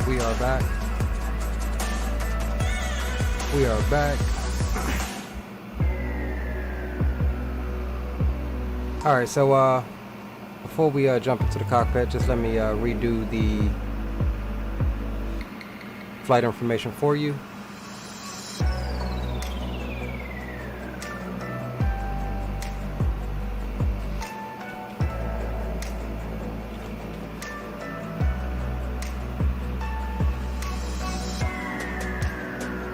B: we are back. We are back. Alright, so before we jump into the cockpit, just let me redo the flight information for you.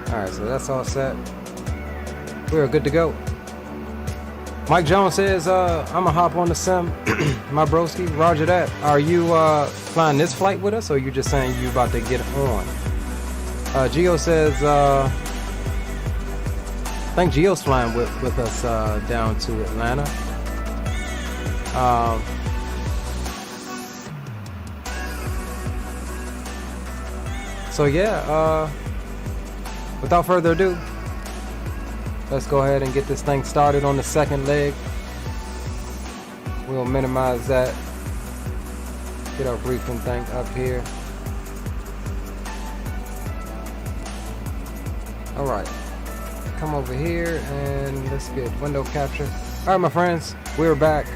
B: Alright, so that's all set. We're good to go. Mike Jones says, I'ma hop on the sim. My broski, roger that. Are you flying this flight with us, or you just saying you about to get on? Gio says, I think Gio's flying with us down to Atlanta. So yeah, without further ado, let's go ahead and get this thing started on the second leg. We'll minimize that. Get our briefing thing up here. Alright, come over here and let's get window capture. Alright my friends, we're back,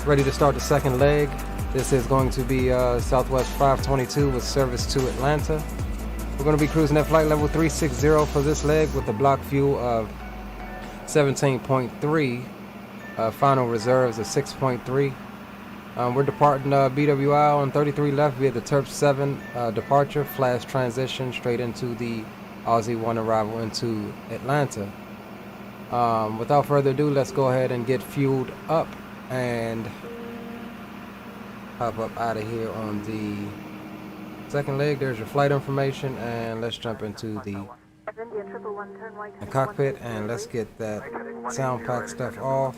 B: ready to start the second leg. This is going to be Southwest 522 with service to Atlanta. We're going to be cruising at flight level 360 for this leg with a block fuel of 17.3, final reserves of 6.3. We're departing BWI on 33 left via the Terp 7 departure, flash transition straight into the Aussie 1 arrival into Atlanta. Without further ado, let's go ahead and get fueled up and hop up out of here on the second leg. There's your flight information, and let's jump into the cockpit and let's get that sound pack stuff off.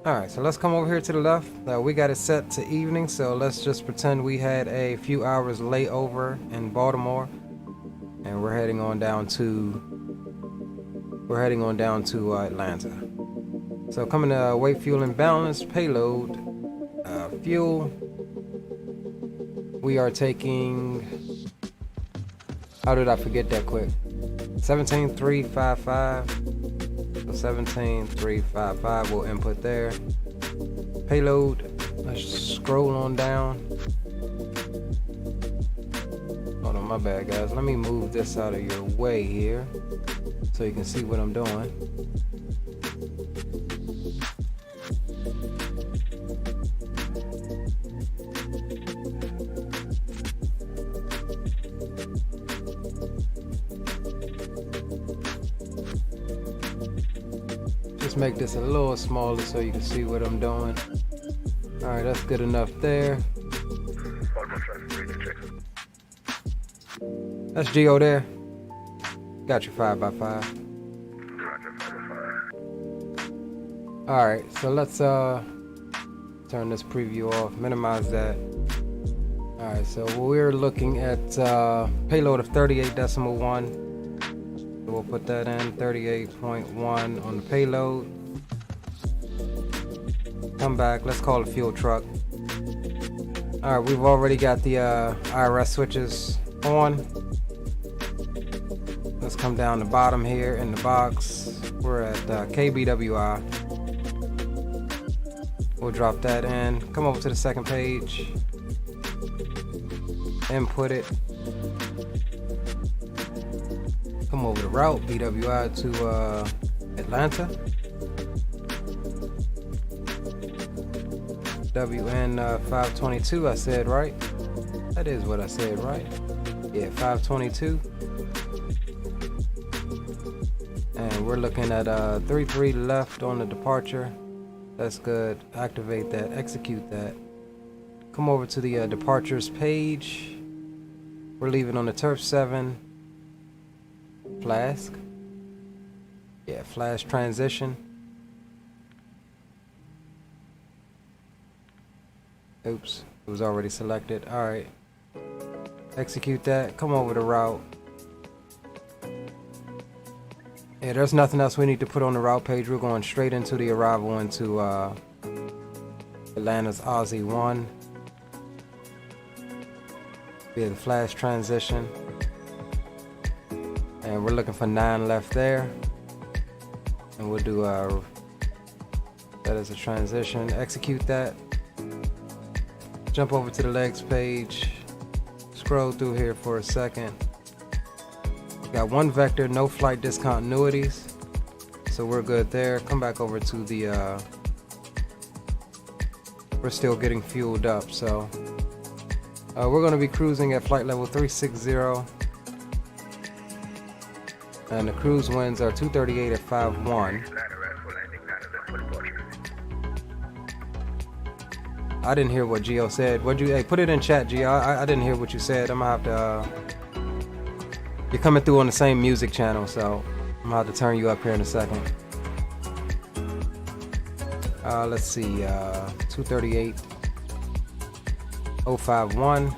B: Alright, so let's come over here to the left. We got it set to evening, so let's just pretend we had a few hours layover in Baltimore, and we're heading on down to Atlanta. So coming to weight, fuel, and balance, payload, fuel. We are taking, how did I forget that quick? 17,355. So 17,355 we'll input there. payload. Let's scroll on down. Hold on, my bad guys. Let me move this out of your way here so you can see what I'm doing. Just make this a little smaller so you can see what I'm doing. Alright, that's good enough there. That's Geo there. Got your 5x5. Alright, so let's turn this preview off, minimize that. Alright, so we're looking at payload of 38.1. So we'll put that in 38.1 on the payload. Come back, let's call it fuel truck. Alright, we've already got the Aorus switches on. Let's come down the bottom here in the box. We're at KBWI. We'll drop that in. Come over to the second page. Input it. Come over to route BWI to Atlanta. WN 522, I said right. That is what I said, right? Yeah, 522. And we're looking at 33 left on the departure. That's good. Activate that, execute that. Come over to the departures page. We're leaving on the Turf 7 Flask. Yeah, flash transition. Oops, it was already selected. Alright. Execute that. Come over to route. Yeah, there's nothing else we need to put on the route page. We're going straight into the arrival into Atlanta's Aussie 1. Via the flash transition. And we're looking for 9 left there. And we'll do that as a transition. Execute that. Jump over to the legs page. Scroll through here for a second. Got one vector, no flight discontinuities. So we're good there. Come back over to the we're still getting fueled up, so we're going to be cruising at flight level 360, and the cruise winds are 238 at 5-1. I didn't hear what Geo said. What'd you? Hey, put it in chat, Geo. I didn't hear what you said. I'm gonna have to. You're coming through on the same music channel, so I'm gonna have to turn you up here in a second. Let's see. 238. 051.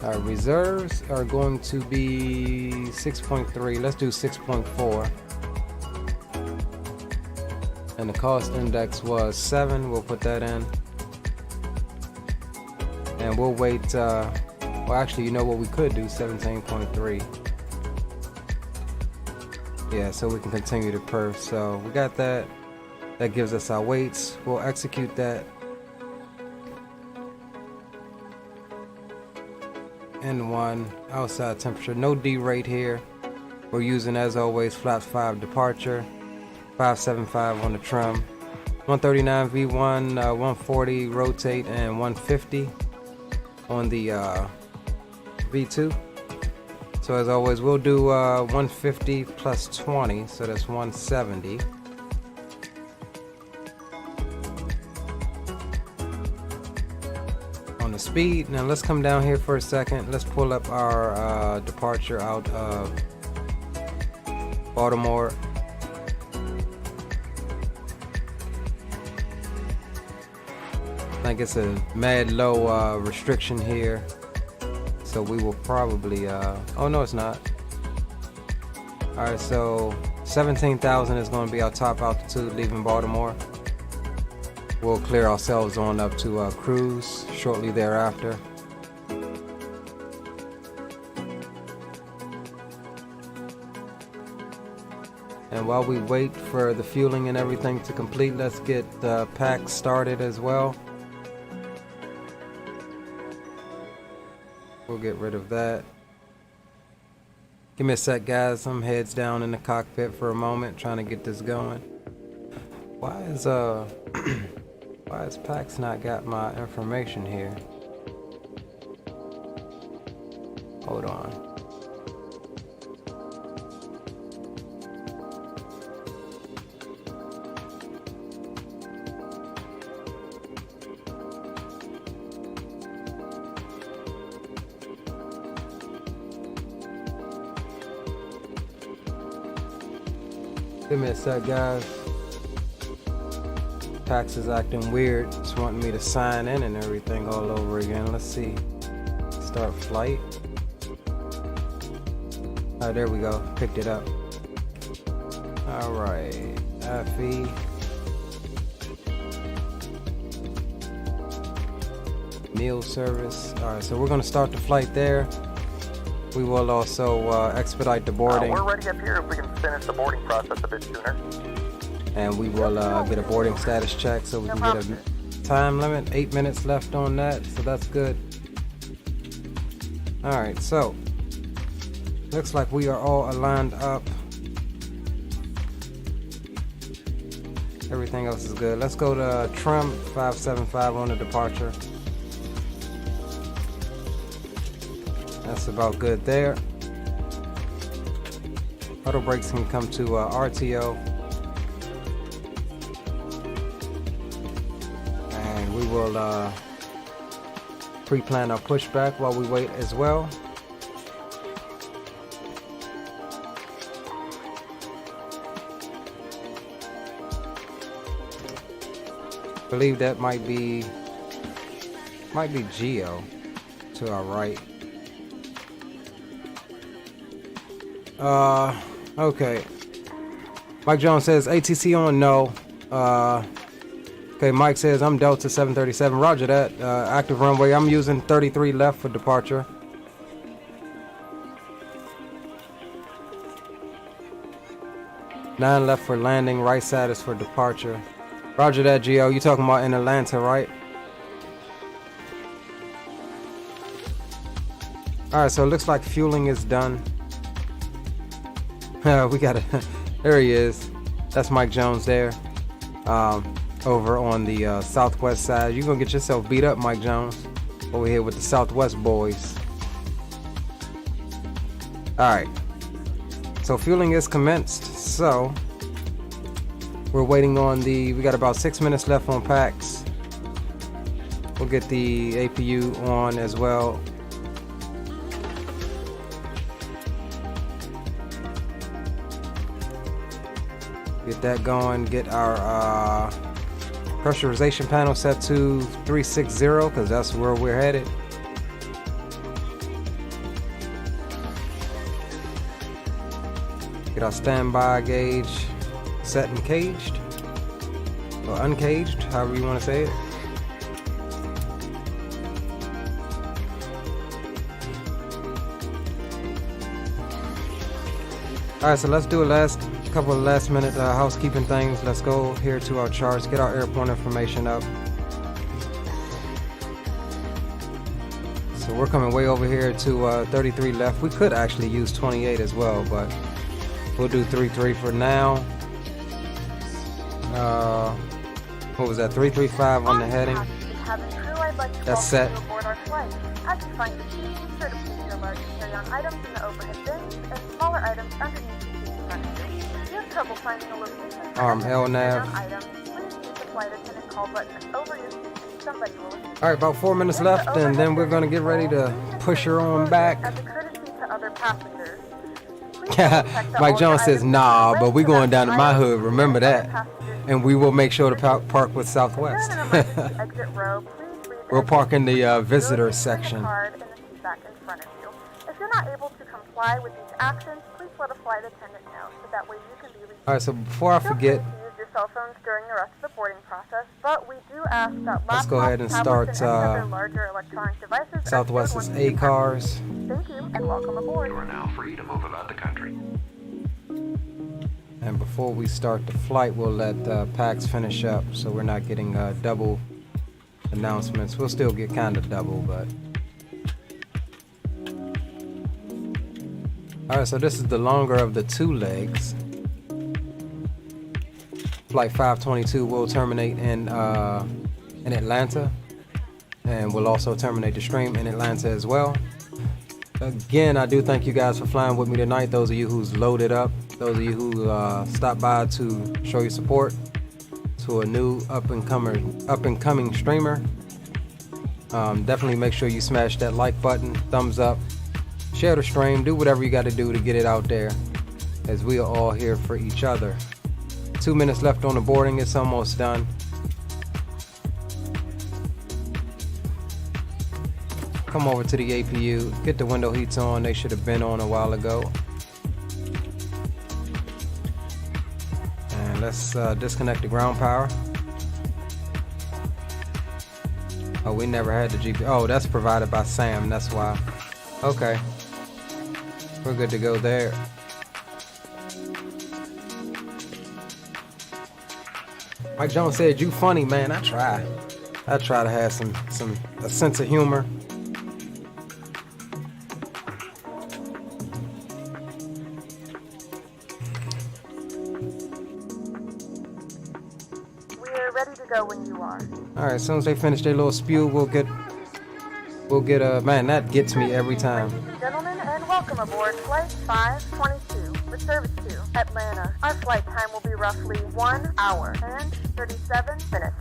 B: Our reserves are going to be 6.3. Let's do 6.4. And the cost index was 7. We'll put that in. And we'll wait. Well, actually, you know what we could do? 17.3. Yeah, so we can continue to perf. So we got that. That gives us our weights. We'll execute that. N1 outside temperature. No D rate here. We're using, as always, flaps 5 departure. 575 on the trim. 139 V1, 140 rotate, and 150 on the V2. So as always, we'll do 150 plus 20, so that's 170. On the speed. Now let's come down here for a second. Let's pull up our departure out of Baltimore. I think it's a mad low restriction here, so we will probably oh no, it's not. All right, so 17,000 is going to be our top altitude leaving Baltimore. We'll clear ourselves on up to cruise shortly thereafter. And And while we wait for the fueling and everything to complete, let's get the pack started as well. We'll get rid of that. Give me a sec, guys. I'm heads down in the cockpit for a moment, trying to get this going. Why is why has PAX not got my information here? Hold on. Give me a sec, guys. PAX is acting weird. It's wanting me to sign in and everything all over again. Let's see. Start flight. Oh, there we go. Picked it up. Alright. FE. Meal service. Alright, so we're going to start the flight there. We will also expedite the boarding.
D: We're ready up here if we can finish the boarding process a bit sooner.
B: And we will get a boarding status check so we can get a time limit. 8 minutes left on that, so that's good. Alright, so looks like we are all aligned up. Everything else is good. Let's go to trim 575 on the departure. That's about good there. Auto brakes can come to RTO. And we will pre-plan our pushback while we wait as well. I believe that might be Geo to our right. Okay. Mike Jones says ATC on, no. Okay, Mike says I'm Delta 737. Roger that. Active runway. I'm using 33 left for departure. Nine left for landing. Right side is for departure. Roger that, Gio. You talking about in Atlanta, right? Alright, so it looks like fueling is done. We got there he is. That's Mike Jones there. Over on the southwest side. You're gonna get yourself beat up, Mike Jones. Over here with the Southwest boys. Alright. So fueling is commenced. So we're waiting on we got about 6 minutes left on PAX. We'll get the APU on as well. Get that going, get our pressurization panel set to 360 because that's where we're headed. Get our standby gauge set and caged, or uncaged, however you want to say it. Alright, so let's do a couple of last minute housekeeping things. Let's go here to our charts, get our airport information up. So we're coming way over here to 33 left. We could actually use 28 as well, but we'll do 33 for now. What was that? 335 on the heading. That's set.
E: As you find the seat, be sure to place your large carry-on items in the overhead bins and smaller items underneath the seat in front of you. If you have trouble finding a location for
B: LNAV.
E: items, please use the flight attendant call button over your seat. Somebody will assist.
B: Alright, about 4 minutes left, and then we're gonna get ready to push her on back.
E: As a courtesy to other passengers.
B: Mike Jones says, nah, but we going down to my hood, remember that. And we will make sure to park with Southwest. We'll park in the visitor section.
E: If you're not able to comply with these actions, please let a flight attendant know so that way you can be reached.
B: Alright, so before I forget,
E: use your cell phones during the rest of the boarding process, but we do ask that
B: let's go ahead and start
E: larger electronic devices
B: Southwest's A cars.
E: Thank you and welcome aboard.
I: You are now free to move about the country.
B: And before we start the flight, we'll let PAX finish up so we're not getting double announcements. We'll still get kind of double, but... Alright, so this is the longer of the two legs. Flight 522 will terminate in Atlanta. And we'll also terminate the stream in Atlanta as well. Again, I do thank you guys for flying with me tonight. Those of you who's loaded up, those of you who stopped by to show your support to a new up and coming streamer. Definitely make sure you smash that like button, thumbs up, share the stream, do whatever you got to do to get it out there, as we are all here for each other. 2 minutes left on the boarding. It's almost done. Come over to the APU, get the window heats on. They should have been on a while ago. And let's disconnect the ground power. Oh, we never had the GP. Oh, that's provided by Sam, that's why. Okay. We're good to go there. Mike Jones said, "You funny, man." I try to have a sense of humor.
E: We're ready to go when you are.
B: All right, as soon as they finish their little spew, we'll get man, that gets me every time.
E: Ladies and gentlemen, and welcome aboard Flight 522 with service to Atlanta. Our flight time will be roughly 1 hour and 37 minutes.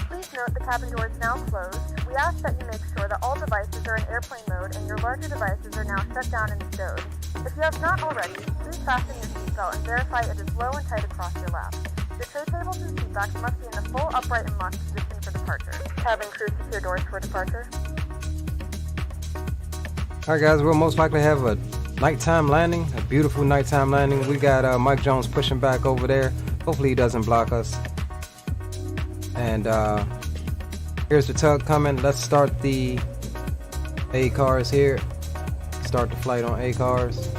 E: Please note the cabin door is now closed. We ask that you make sure that all devices are in airplane mode and your larger devices are now shut down and stowed. If you have not already, please fasten your seatbelt and verify it is low and tight across your lap. Your tray tables and seatbacks must be in the full upright and locked position for departure. Cabin crew, secure doors for departure.
B: Alright guys, we'll most likely have a nighttime landing, a beautiful nighttime landing. We got Mike Jones pushing back over there. Hopefully he doesn't block us. And here's the tug coming. Let's start the A cars here. Start the flight on A cars.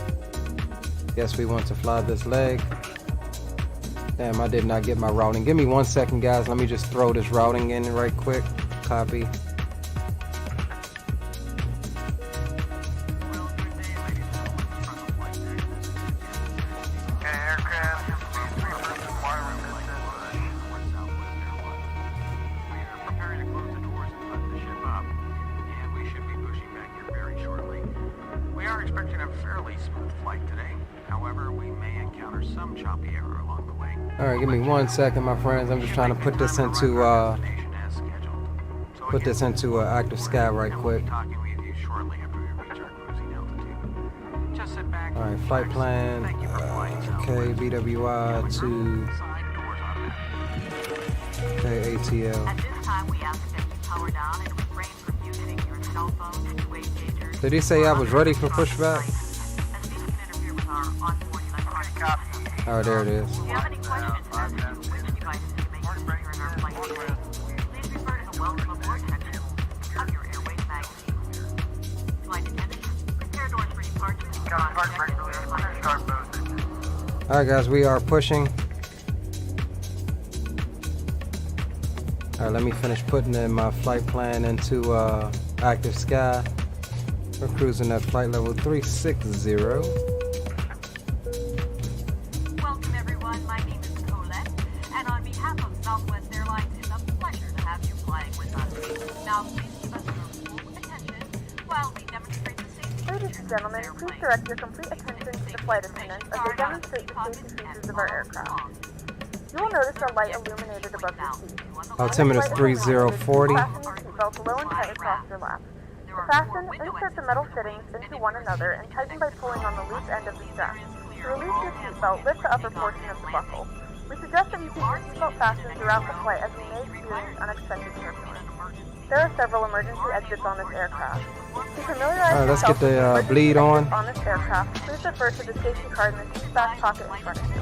B: Guess we want to fly this leg. Damn, I did not get my routing. Give me 1 second, guys. Let me just throw this routing in right quick. Copy. Alright, give me 1 second, my friends. I'm just trying to put this into active sky right quick. Alright, flight plan, KBWI to KATL.
G: At this time, we ask that you power down and refrain from using your cell phone, two-way pagers.
B: Did he say I was ready for pushback? Oh, there it is.
G: If you have any questions as to which devices to make secure in our flight today, please refer to the welcome aboard section of your airways magazine. Flight attendants, prepare doors for departure.
B: Alright guys, we are pushing. Alright, let me finish putting in my flight plan into active sky. We're cruising at flight level 360.
G: Welcome everyone, my name is Colette, and on behalf of Southwest Airlines, it's a pleasure to have you flying with us. Now please give us your full attention while we demonstrate the safety.
E: Ladies and gentlemen, please direct your complete attention to the flight attendants as they demonstrate the safety features of our aircraft. You will notice a light illuminated above your seat.
B: Altimeter 3040.
E: Fasten your seatbelt low and tight across your lap. To fasten, insert the metal fittings into one another and tighten by pulling on the loose end of the strap. To release your seatbelt, lift the upper portion of the buckle. We suggest that you keep your seatbelt fastened throughout the flight as you may experience unexpected turbulence. There are several emergency exits on this aircraft. To familiarize
B: Let's
E: yourself
B: get the
E: with
B: bleed on.
E: this aircraft, please refer to the safety card in the seat back pocket in front of you.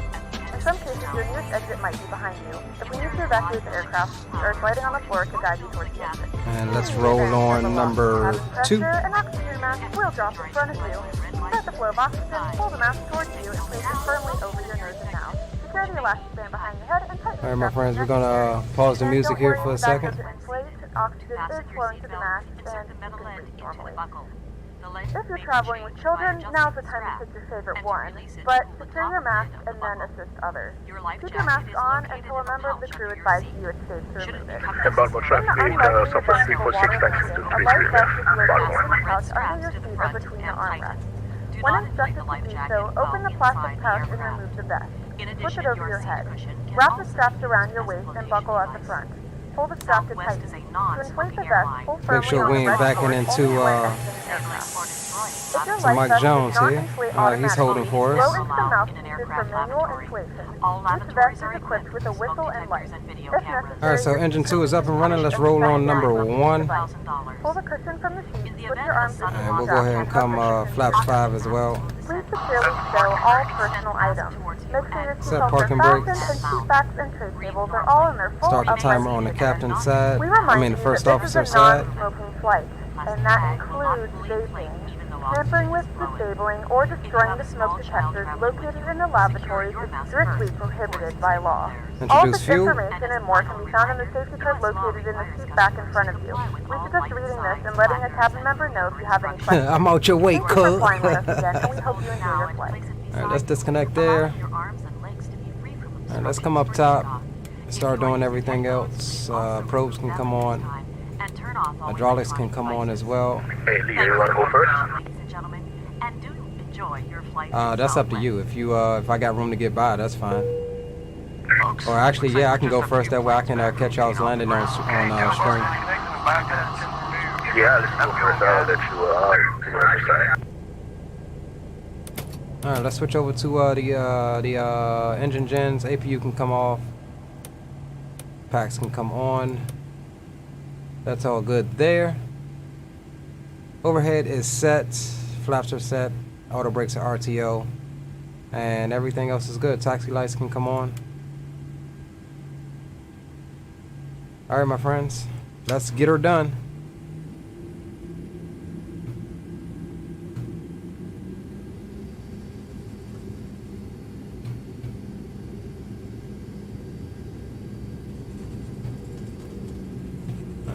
E: In some cases, your nearest exit might be behind you. If we need to evacuate the aircraft, there is lighting on the floor to guide you towards the exit.
B: And let's roll on number 2.
E: An oxygen mask will drop in front of you. Start the flow of oxygen, pull the mask towards you, and place it firmly over your nose and mouth. Secure the elastic band behind your head and tighten
B: Alright, my friends, we're gonna pause the music here for a second.
E: Oxygen is flowing to the mask and you can breathe normally. If you're traveling with children, now's the time to pick your favorite one, but secure your mask and then assist others. Keep your mask on until a member of the crew advises you it's safe to remove it.
I: And Baltimore traffic, Southwest 346, taxi to 33 left, Baltimore.
E: Pouch under your seat or between the armrests. When instructed to do so, open the plastic pouch and remove the vest. Flip it over your head. Wrap the straps around your waist and buckle at the front. Pull the strap to tighten. To inflate the vest, pull firmly
B: Make sure we ain't backing into to Mike Jones here. He's holding for
E: Blow
B: us.
E: into the mouthpieces for manual inflation. This vest is equipped with a whistle and light. If necessary,
B: Alright, so engine 2 is up and running. Let's roll on number 1.
E: pull the cushion from the seat, put your arms through
B: And we'll go ahead and come flaps 5 as well.
E: Please securely stow all personal items. Make sure your
B: Set
E: seatbelts
B: parking
E: are
B: brakes.
E: fastened and seat backs and tray tables are all in their full
B: Start the
E: upright
B: timer on the
E: position.
B: captain's side.
E: We remind
B: I mean the
E: you
B: first
E: that this is
B: officer's
E: a
B: side.
E: non-smoking flight, and that includes vaping. Tampering with, disabling, or destroying the smoke detectors located in the lavatories is strictly prohibited by law. All
B: Introduce
E: this
B: fuel.
E: information and more can be found in the safety card located in the seat back in front of you. We suggest reading this and letting a cabin member know if you have any questions.
B: I'm out your way,
E: Thank you for
B: cuz.
E: flying with us again, and we hope you enjoy your flight.
B: Alright, let's disconnect there. Alright, let's come up top. Start doing everything else. Probes can come on. Hydraulics can come on as well.
I: Hey, Lee, you want to go first?
B: That's up to you. If I got room to get by, that's fine. Or actually, yeah, I can go first. That way I can catch y'all's landing on stream.
I: Yeah, let's go first. I'll let you to the other side.
B: All right, let's switch over to the engine gens. APU can come off. Packs can come on. That's all good there. Overhead is set. Flaps are set. Auto brakes are RTO. And everything else is good. Taxi lights can come on. All right, my friends. Let's get her done.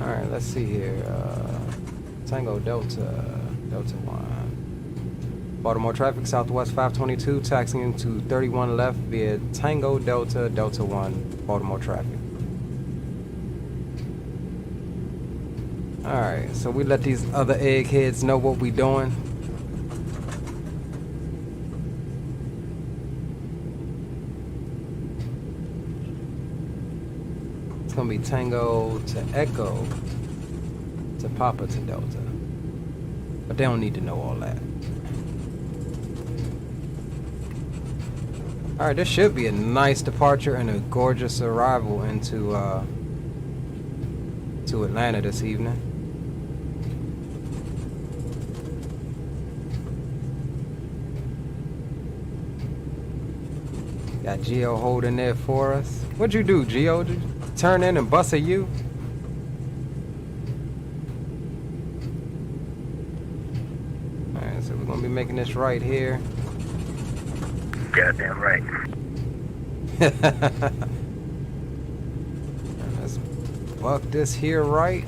B: Alright, let's see here. Tango Delta 1. Baltimore traffic, Southwest 522, taxiing into 31 left via Tango Delta 1, Baltimore traffic. Alright, so we let these other eggheads know what we doing. It's gonna be Tango to Echo to Papa to Delta. But they don't need to know all that. Alright, this should be a nice departure and a gorgeous arrival into to Atlanta this evening. Got Gio holding there for us. What'd you do, Gio? Did you turn in and bust a U? Alright, so we're gonna be making this right here.
I: Goddamn right.
B: Let's buck this here right.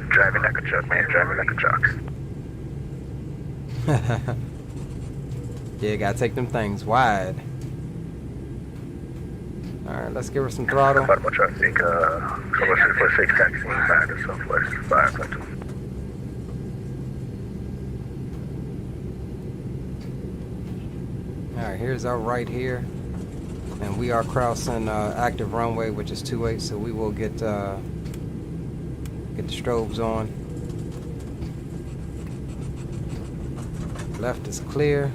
I: Driving like a truck, man. Driving like a truck.
B: Yeah, gotta take them things wide. Alright, let's give her some throttle.
I: Baltimore traffic, Southwest 346, taxiing back to Southwest 522.
B: Alright, here's our right here. And we are crossing active runway, which is 28, so we will get the strobes on. Left is clear.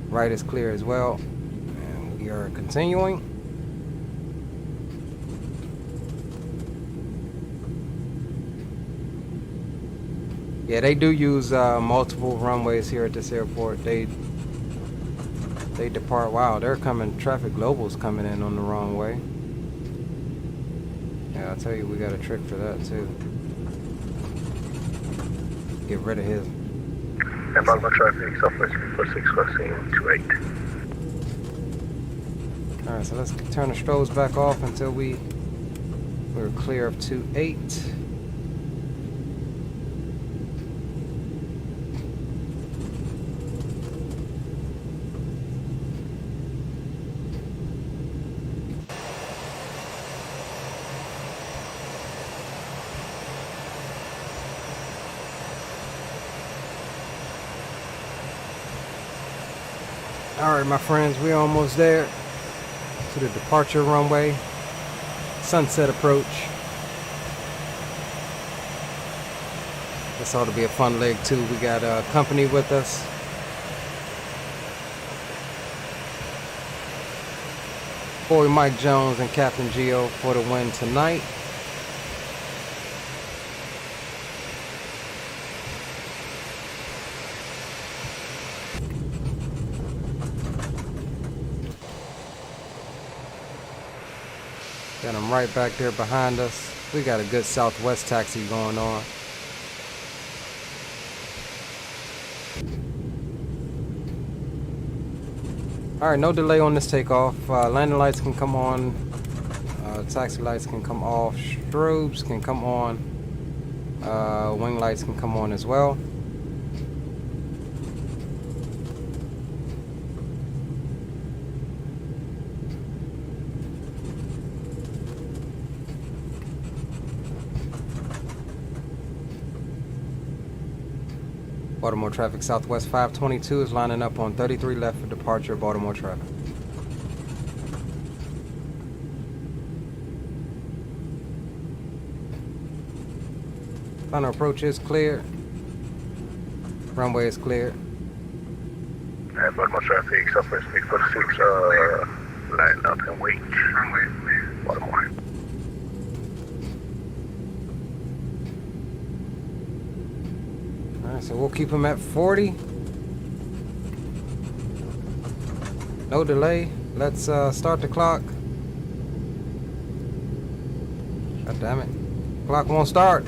B: Right is clear as well. And we are continuing. Yeah, they do use multiple runways here at this airport. They depart. Wow, they're coming. Traffic Global's coming in on the wrong way. Yeah, I'll tell you, we got a trick for that too. Get rid of his.
I: And Baltimore traffic, Southwest 346 crossing 28.
B: Alright, so let's turn the strobes back off until we're clear of 28. Alright, my friends, we're almost there to the departure runway, sunset approach. This ought to be a fun leg too. We got company with us. Boy Mike Jones and Captain Geo for the win tonight. Got them right back there behind us. We got a good Southwest taxi going on. Alright, no delay on this takeoff. Landing lights can come on. Taxi lights can come off. Strobes can come on. Wing lights can come on as well. Baltimore traffic, Southwest 522 is lining up on 33 left for departure, Baltimore traffic. Final approach is clear. Runway is clear.
I: And Baltimore traffic, Southwest 346, line up and wait. Runway, Baltimore.
B: Alright, so we'll keep them at 40. No delay. Let's start the clock. God damn it. Clock won't start.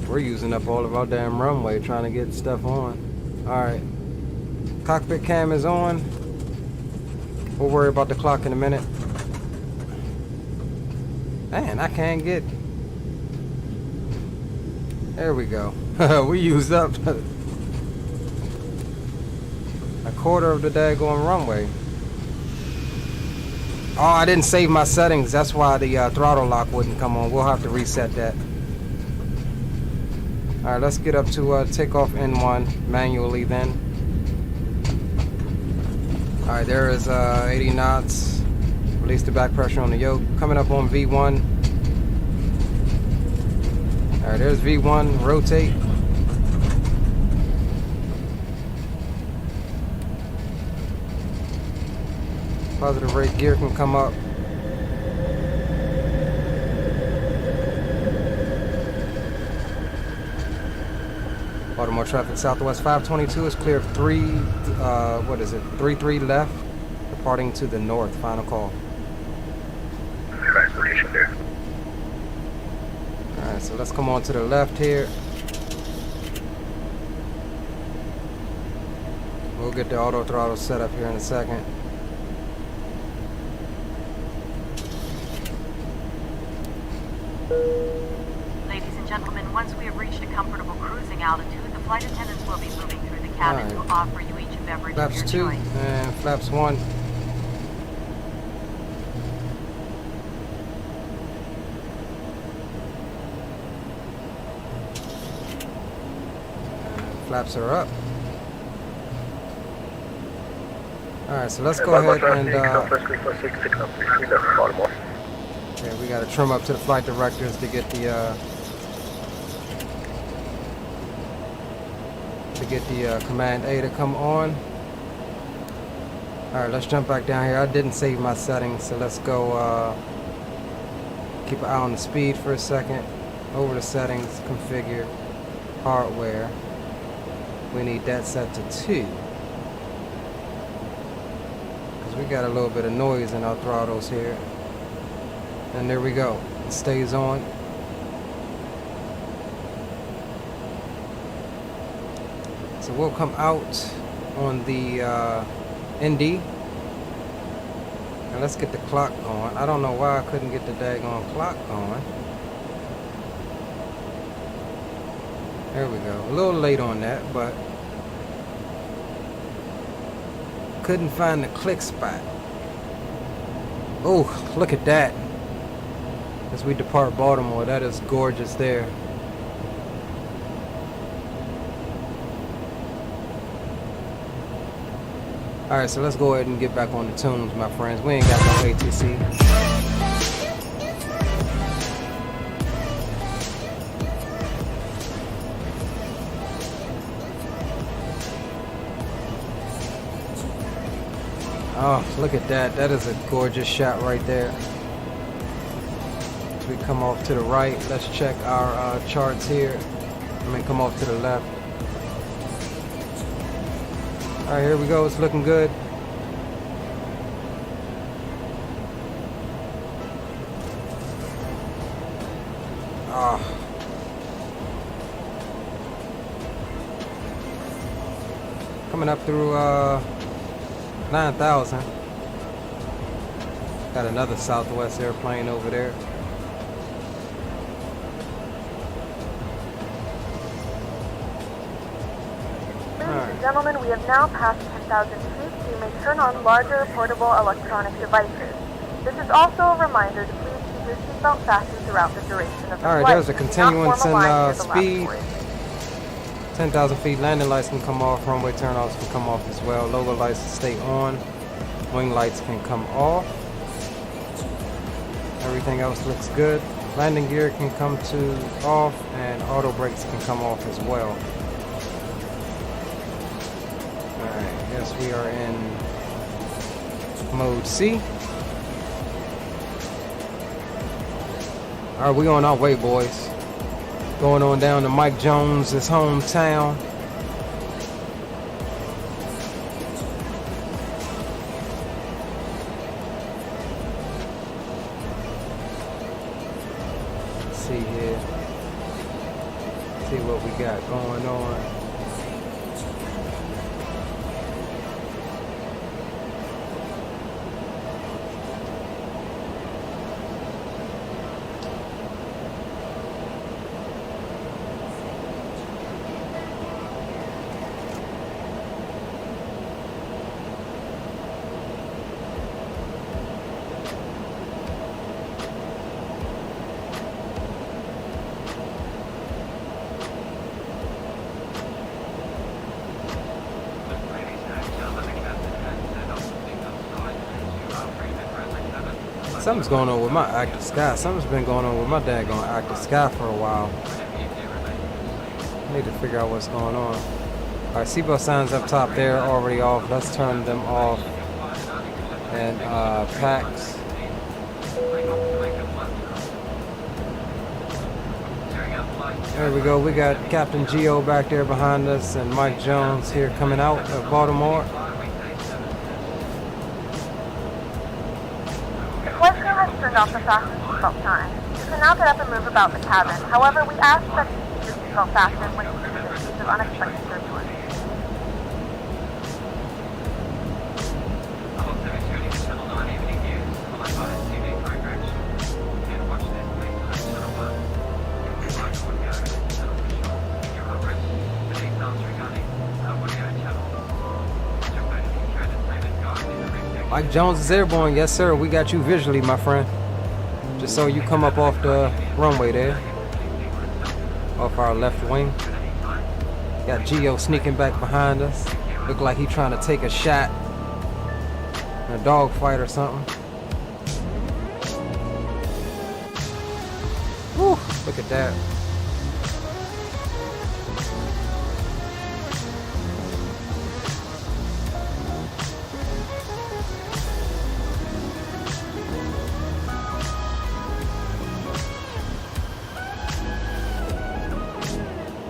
B: We're using up all of our damn runway trying to get stuff on. Alright. Cockpit cam is on. We'll worry about the clock in a minute. Man, I can't get... There we go. We used up a quarter of the daggone runway. Oh, I didn't save my settings. That's why the throttle lock wouldn't come on. We'll have to reset that. Alright, let's get up to takeoff N1 manually then. Alright, there is 80 knots. Release the back pressure on the yoke. Coming up on V1. Alright, there's V1. Rotate. Positive rate gear can come up. Baltimore traffic, Southwest 522 is clear of 33 left, departing to the north. Final call.
I: Nice location there.
B: Alright, so let's come on to the left here. We'll get the auto throttle set up here in a second.
G: Ladies and gentlemen, once we have reached a comfortable cruising altitude, the flight attendants will be moving through the cabin to offer you each a beverage of your
B: Flaps 2
G: choice.
B: and flaps 1. Flaps are up. Alright, so let's go ahead and yeah, we gotta trim up to the flight directors to get the command A to come on. Alright, let's jump back down here. I didn't save my settings, so let's go keep an eye on the speed for a second. Over the settings, configure hardware. We need that set to 2. Because we got a little bit of noise in our throttles here. And there we go. It stays on. So we'll come out on the ND. And let's get the clock going. I don't know why I couldn't get the daggone clock going. There we go. A little late on that, but couldn't find the click spot. Oh, look at that. As we depart Baltimore, that is gorgeous there. Alright, so let's go ahead and get back on the tunes, my friends. We ain't got no ATC. Oh, look at that. That is a gorgeous shot right there. As we come off to the right, let's check our charts here. Come off to the left. Alright, here we go. It's looking good. Oh. Coming up through 9,000. Got another Southwest airplane over there.
E: Gentlemen, we have now passed 10,000 feet, so you may turn on larger portable electronic devices. This is also a reminder to please keep your seatbelt fastened throughout the duration of the flight.
B: Alright, there's a continuance in speed. 10,000 feet, landing lights can come off, runway turn-offs can come off as well. Logo lights stay on, wing lights can come off. Everything else looks good. Landing gear can come to off, and auto brakes can come off as well. Yes, we are in mode C. Alright, we on our way, boys. Going on down to Mike Jones' hometown. Let's see here. See what we got going on. Something's going on with my active sky. Something's been going on with my daggone active sky for a while. I need to figure out what's going on. Alright, seatbelt signs up top there already off. Let's turn them off. And packs. There we go. We got Captain Geo back there behind us and Mike Jones here coming out of Baltimore.
E: Turned off the fasten seatbelt sign. You can now get up and move about the cabin. However, we ask that you keep your seatbelt fastened when you use in case of unexpected turbulence.
B: Mike Jones is airborne. Yes, sir. We got you visually, my friend. Just so you come up off the runway there. Off our left wing. Got Geo sneaking back behind us. Look like he trying to take a shot in a dogfight or something. Whew, look at that.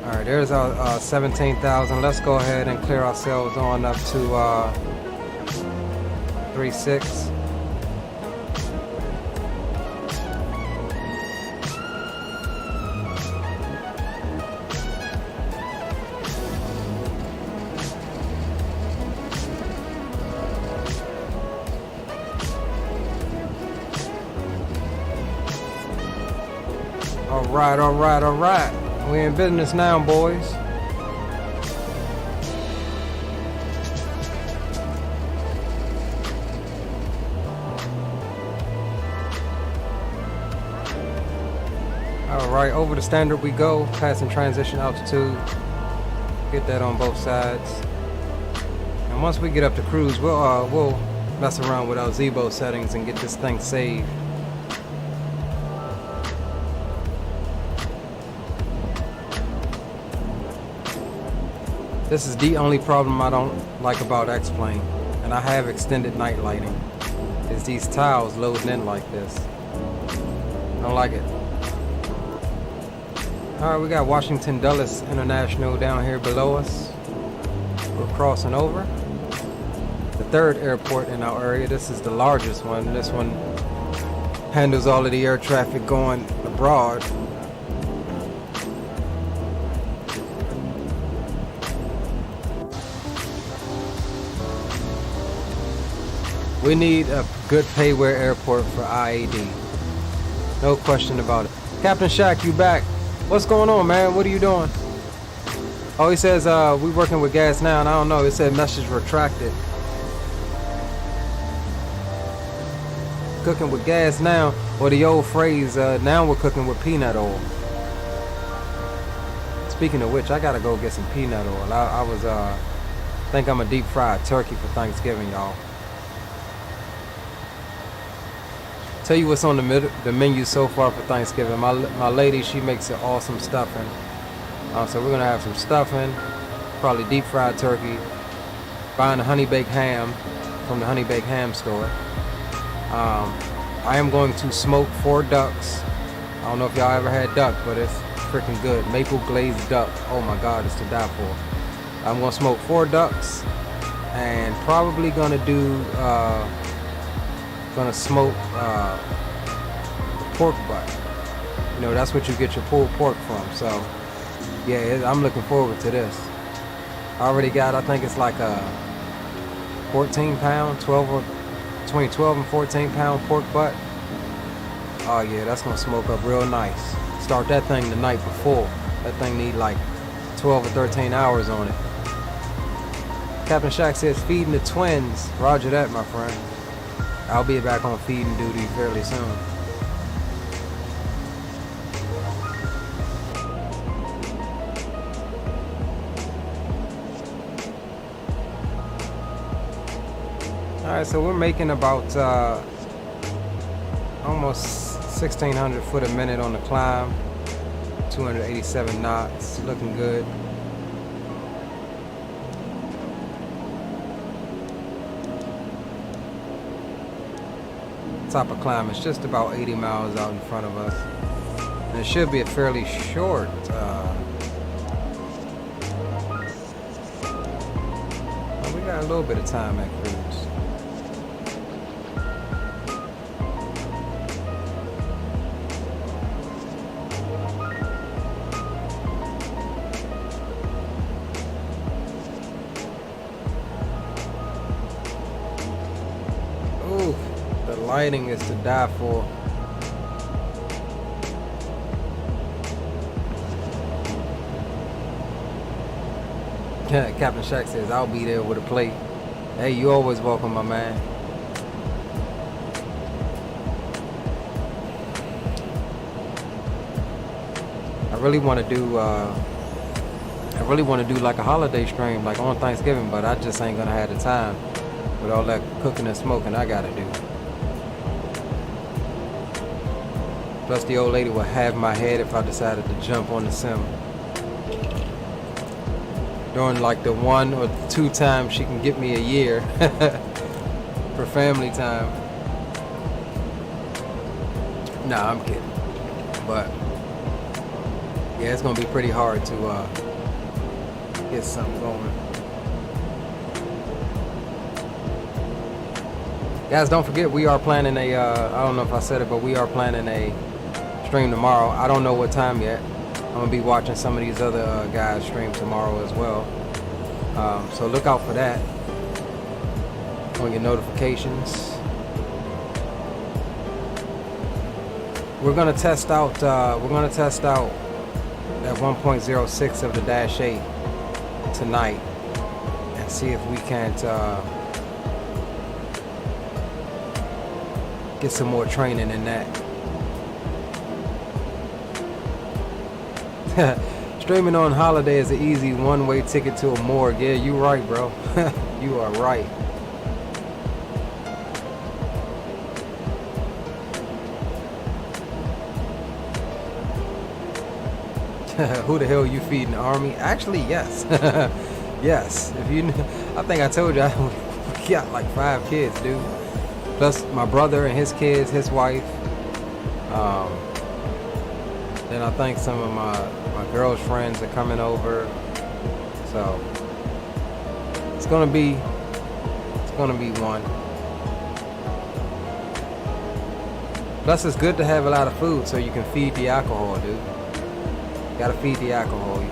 B: Alright, there's our 17,000. Let's go ahead and clear ourselves on up to 3.6. Alright. We in business now, boys. Alright, over the standard we go, passing transition altitude. Get that on both sides. And once we get up to cruise, we'll mess around with our ZBO settings and get this thing saved. This is the only problem I don't like about X-Plane, and I have extended night lighting, is these tiles loading in like this. I don't like it. Alright, we got Washington Dulles International down here below us. We're crossing over. The third airport in our area. This is the largest one. This one handles all of the air traffic going abroad. We need a good payware airport for IAD. No question about it. Captain Shaq, you back? What's going on, man? What are you doing? Oh, he says we working with gas now, and I don't know. It said message retracted. Cooking with gas now, or the old phrase, now we're cooking with peanut oil. Speaking of which, I gotta go get some peanut oil. I think I'm a deep fried turkey for Thanksgiving, y'all. Tell you what's on the menu so far for Thanksgiving. My lady, she makes an awesome stuffing. So we're gonna have some stuffing, probably deep fried turkey, buying a honey baked ham from the honey baked ham store. I am going to smoke 4 ducks. I don't know if y'all ever had duck, but it's freaking good. Maple glazed duck. Oh my God, it's to die for. I'm gonna smoke 4 ducks, and probably gonna do. Gonna smoke pork butt. You know, that's what you get your pulled pork from. So yeah, I'm looking forward to this. I already got, I think it's like a 14 pound, between 12 and 14 pound pork butt. Oh yeah, that's gonna smoke up real nice. Start that thing the night before. That thing need like 12 or 13 hours on it. Captain Shaq says feeding the twins. Roger that, my friend. I'll be back on feeding duty fairly soon. Alright, so we're making about almost 1,600 foot a minute on the climb. 287 knots, looking good. Top of climb is just about 80 miles out in front of us, and it should be a fairly short well, we got a little bit of time at cruise. Lighting is to die for. Captain Shaq says I'll be there with a plate. Hey, you always welcome, my man. I really want to do like a holiday stream, like on Thanksgiving, but I just ain't gonna have the time with all that cooking and smoking I gotta do. Plus the old lady will have my head if I decided to jump on the sim. During like the 1 or 2 times she can get me a year for family time. Nah, I'm kidding. But yeah, it's gonna be pretty hard to get something going. Guys, don't forget we are planning a, I don't know if I said it, but we are planning a stream tomorrow. I don't know what time yet. I'm gonna be watching some of these other guys stream tomorrow as well. So look out for that on your notifications. we're gonna test out that 1.06 of the Dash 8 tonight and see if we can't get some more training in that. Streaming on holiday is an easy one-way ticket to a morgue. Yeah, you right, bro. You are right. Who the hell you feeding, Army? Actually, yes. Yes. If you, I think I told you we got like 5 kids, dude. Plus my brother and his kids, his wife. Then I think some of my girl's friends are coming over. So it's gonna be one. Plus it's good to have a lot of food so you can feed the alcohol, dude. Gotta feed the alcohol. You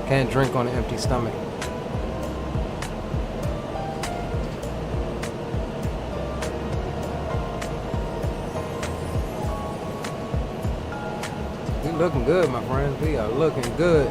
B: can't drink on an empty stomach. We looking good, my friends. We are looking good.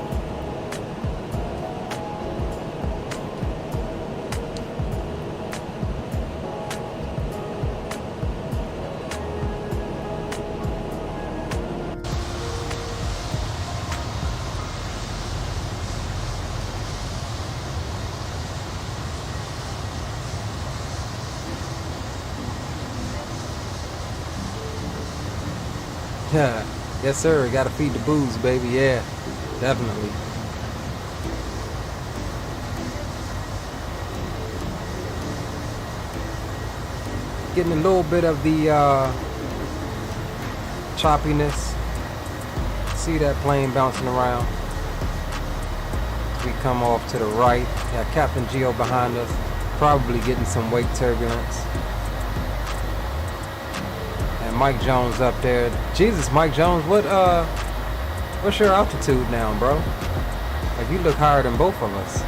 B: Yeah. Yes, sir. Gotta feed the booze, baby. Yeah, definitely. Getting a little bit of the choppiness. See that plane bouncing around. We come off to the right. Got Captain Geo behind us. Probably getting some wake turbulence. Mike Jones up there. Jesus, Mike Jones, what's your altitude now, bro? Like, you look higher than both of us.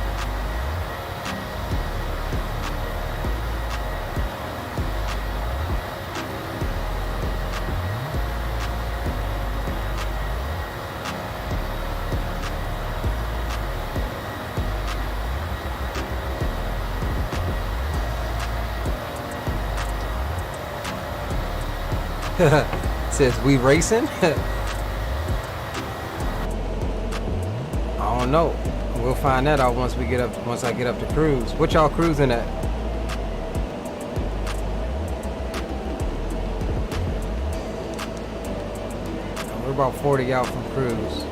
B: Says we racing. I don't know. We'll find that out once I get up to cruise. What y'all cruising at? We're about 40 out from cruise.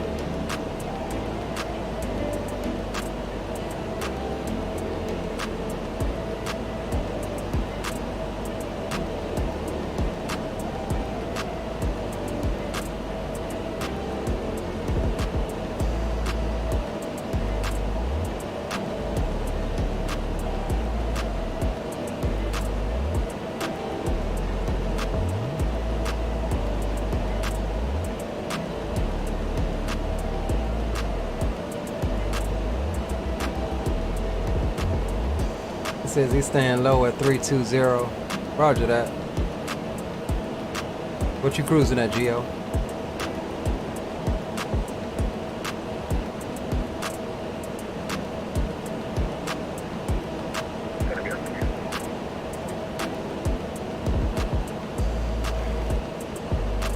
B: Says he's staying low at 320. Roger that. What you cruising at, Geo?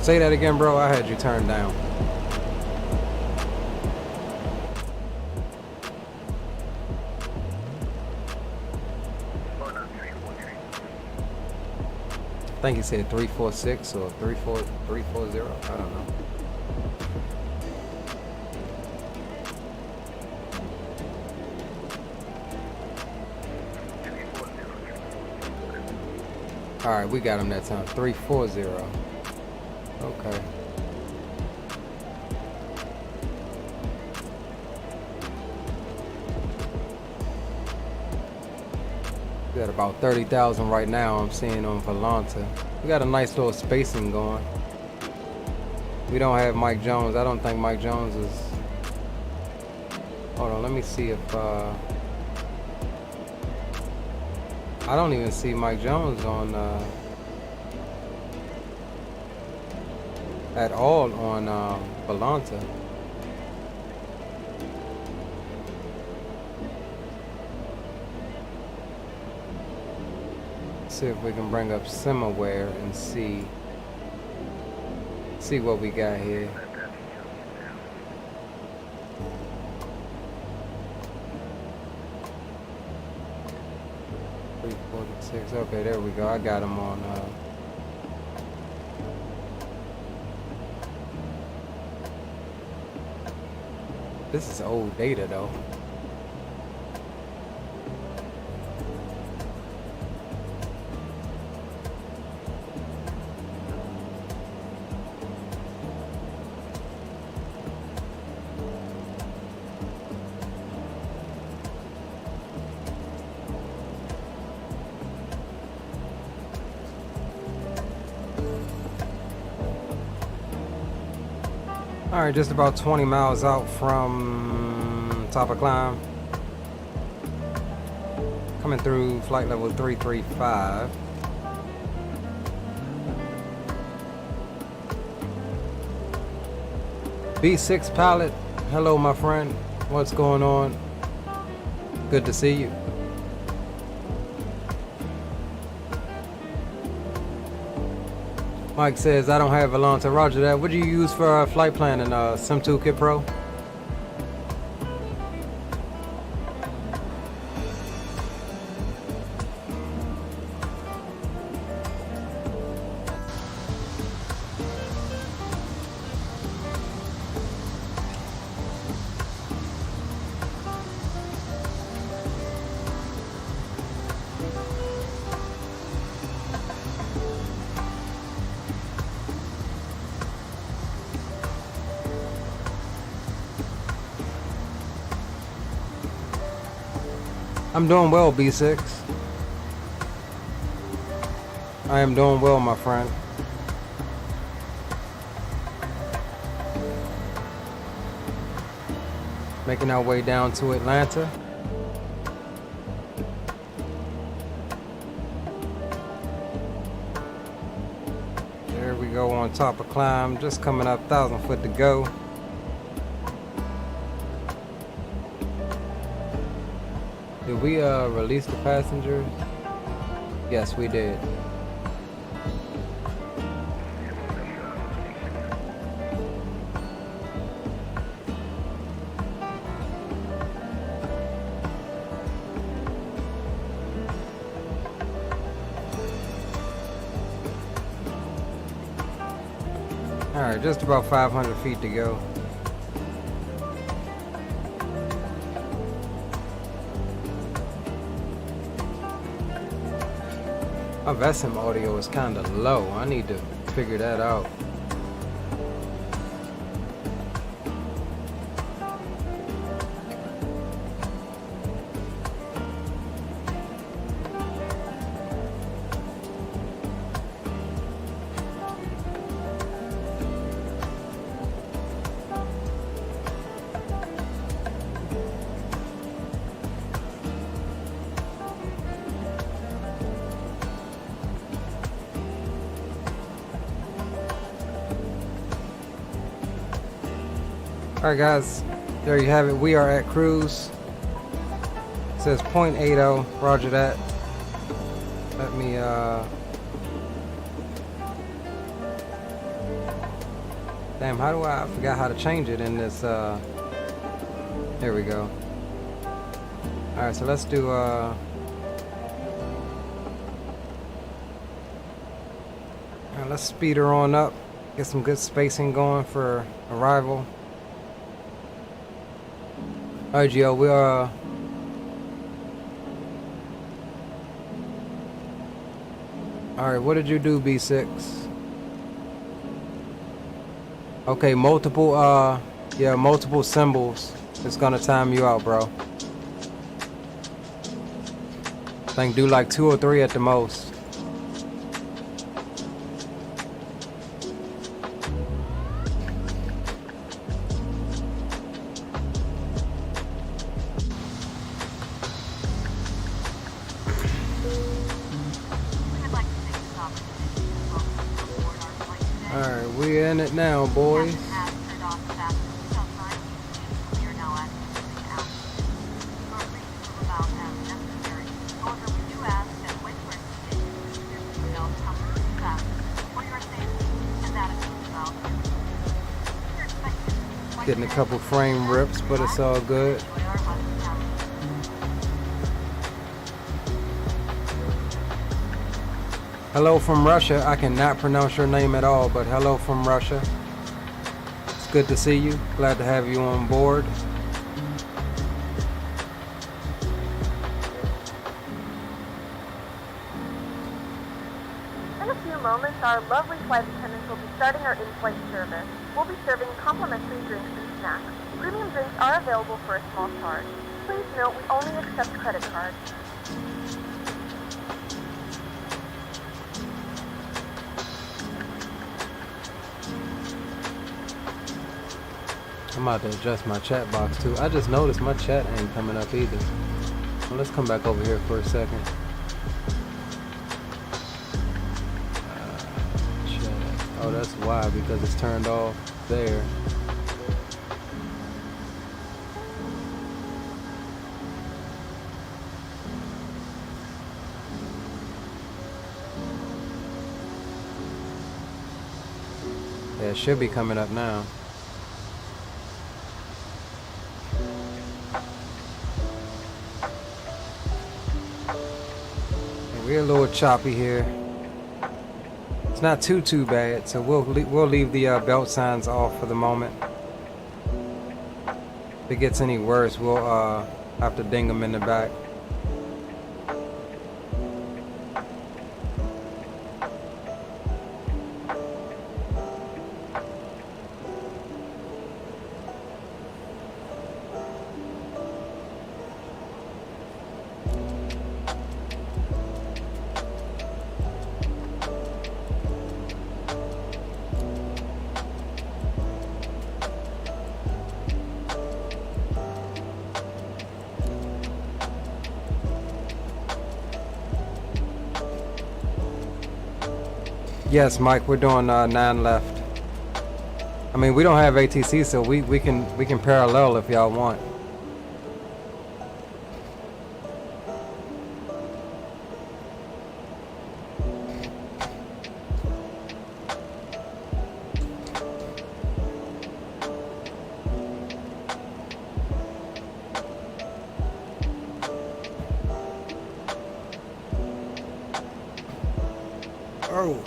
B: Say that again, bro. I had you turned down. I think he said 346 or 340. I don't know. All right, we got him that time. 340. Okay. We got about 30,000 right now. I'm seeing on Volanta. We got a nice little spacing going. We don't have Mike Jones. I don't think Mike Jones is. Hold on, let me see if. I don't even see Mike Jones on. at all on Volanta. See if we can bring up Simaware and see what we got here. Okay, there we go. I got him on. This is old data though. Alright, just about 20 miles out from top of climb. Coming through flight level 335. B6 pilot, hello my friend. What's going on? Good to see you. Mike says, I don't have Volanta. Roger that. What do you use for flight planning? Sim Toolkit Pro? I'm doing well, B6. I am doing well, my friend. Making our way down to Atlanta. There we go on top of climb. Just coming up, 1,000 foot to go. Did we release the passengers? Yes, we did. All right, just about 500 feet to go. My VSM audio is kind of low. I need to figure that out. Alright guys, there you have it. We are at cruise. It says 0.80, roger that. Let me damn, how do I forgot how to change it in this there we go. Alright, so let's do let's speed her on up, get some good spacing going for arrival. Alright, Gio, we are alright, what did you do, B6? Okay, multiple yeah, multiple symbols. It's gonna time you out, bro. I think do like 2 or 3 at the most.
G: I'd like to take this opportunity to welcome you aboard our flight today.
B: Alright, we're in it now, boys. Getting a couple frame rips, but it's all good. Hello from Russia. I cannot pronounce your name at all, but hello from Russia. It's good to see you. Glad to have you on board.
E: In a few moments, our lovely flight attendants will be starting our in-flight service. We'll be serving complimentary drinks and snacks. Premium drinks are available for a small charge. Please note we only accept credit cards.
B: I'm about to adjust my chat box too. I just noticed my chat ain't coming up either. Well, let's come back over here for a second. Chat. Oh, that's why, because it's turned off there. Yeah, it should be coming up now. We're a little choppy here. It's not too bad, so we'll leave the belt signs off for the moment. If it gets any worse, we'll have to ding them in the back. Yes, Mike, we're doing 9 left. I mean, we don't have ATC, so we can parallel if y'all want. Oh.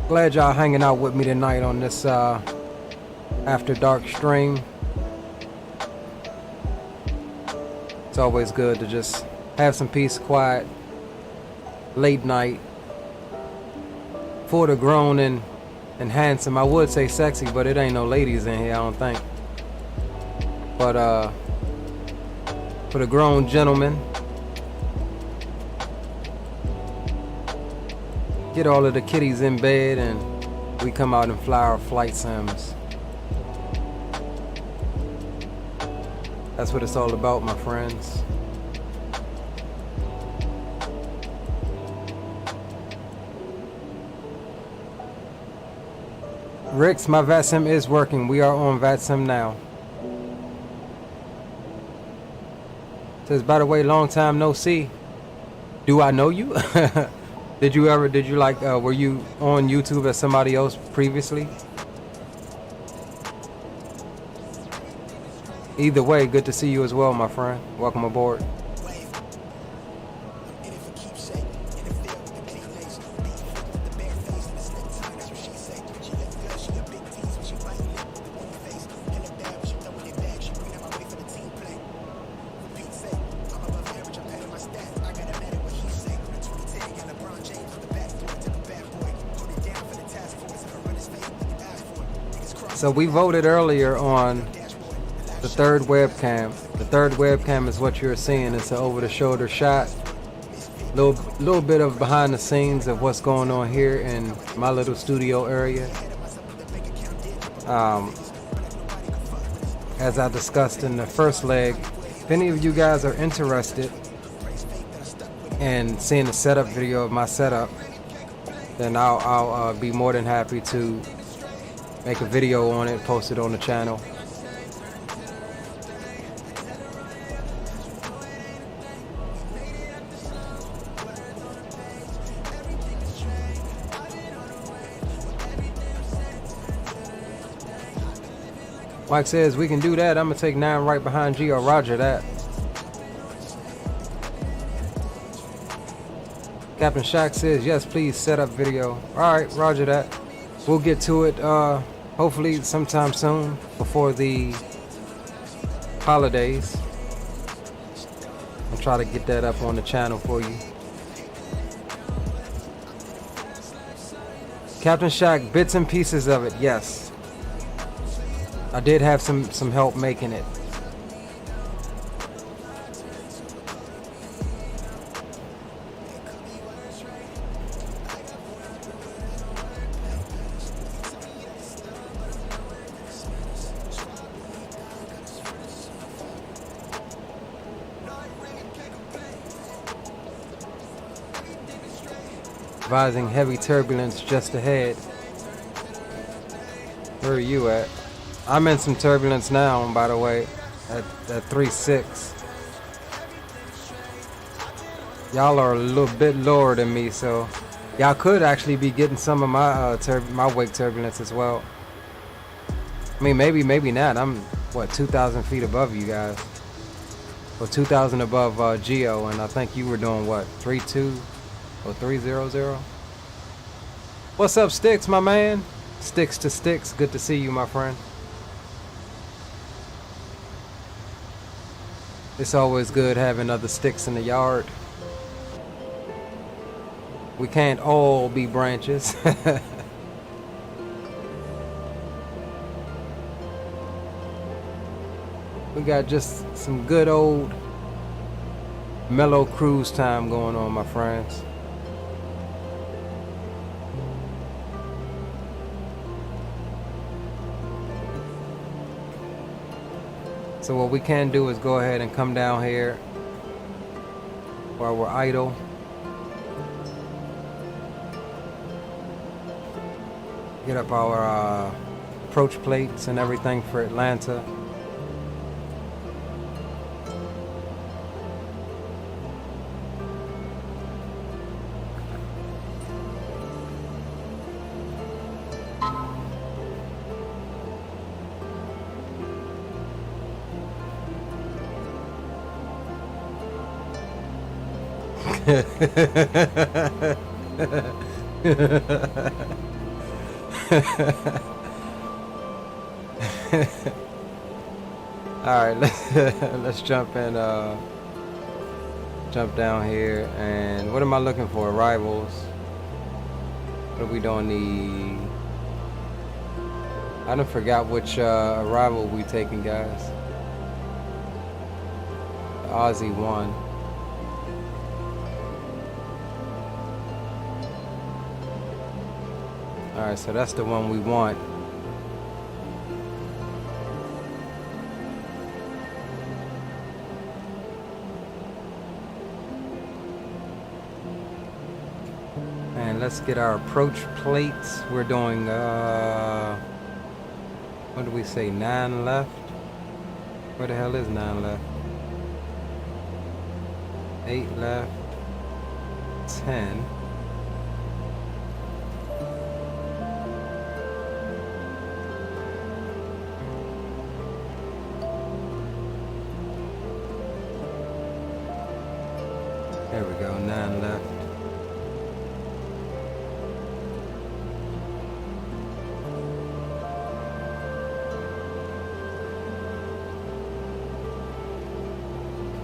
B: Glad y'all hanging out with me tonight on this after dark stream. It's always good to just have some peace, quiet, late night, for the grown and handsome. I would say sexy, but it ain't no ladies in here, I don't think. But for the grown gentlemen, get all of the kiddies in bed and we come out and fly our flight sims. That's what it's all about, my friends. Rix, my VATSIM is working. We are on VATSIM now. Says, by the way, long time no see. Do I know you? Did you like, were you on YouTube as somebody else previously? Either way, good to see you as well, my friend. Welcome aboard. So we voted earlier on the third webcam. The third webcam is what you're seeing. It's an over-the-shoulder shot. Little bit of behind the scenes of what's going on here in my little studio area. As I discussed in the first leg, if any of you guys are interested in seeing a setup video of my setup, then I'll be more than happy to make a video on it, post it on the channel. Mike says we can do that. I'm gonna take 9 right behind G. Or roger that. Captain Shaq says yes, please set up video. Alright, roger that. We'll get to it hopefully sometime soon before the holidays. I'll try to get that up on the channel for you. Captain Shaq, bits and pieces of it, yes. I did have some help making it. Advising heavy turbulence just ahead. Where are you at? I'm in some turbulence now, by the way, at 3.6. Y'all are a little bit lower than me, so y'all could actually be getting some of my my wake turbulence as well. I mean, maybe not. I'm what, 2,000 feet above you guys, or 2,000 above Geo, and I think you were doing what, 3.2 or 3.00. What's up, Sticks, my man? Sticks to Sticks. Good to see you, my friend. It's always good having other sticks in the yard. We can't all be branches. We got just some good old mellow cruise time going on, my friends. So what we can do is go ahead and come down here while we're idle. Get up our approach plates and everything for Atlanta. Alright, let's jump in, jump down here. And what am I looking for? Arrivals. What are we doing? I done forgot which arrival we taking, guys. The Aussie 1. Alright, so that's the one we want. And let's get our approach plates. We're doing, what do we say, 9 left? Where the hell is 9 left? 8 left. 10. There we go, 9 left.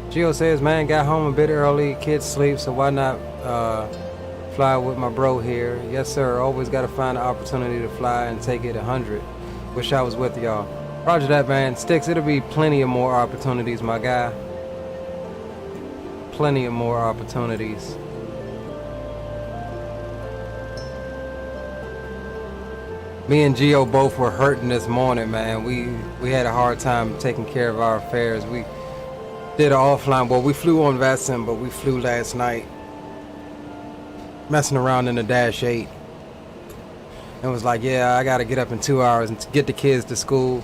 B: Gio says, man, got home a bit early, kids sleep, so why not fly with my bro here? Yes, sir, always got to find an opportunity to fly and take it 100. Wish I was with y'all. Roger that, man. Sticks, it'll be plenty of more opportunities, my guy. Plenty of more opportunities. Me and Gio both were hurting this morning, man. We had a hard time taking care of our affairs. We did an offline. Well, we flew on Vesson, but we flew last night, messing around in the Dash 8. and was like, yeah, I gotta get up in 2 hours and get the kids to school.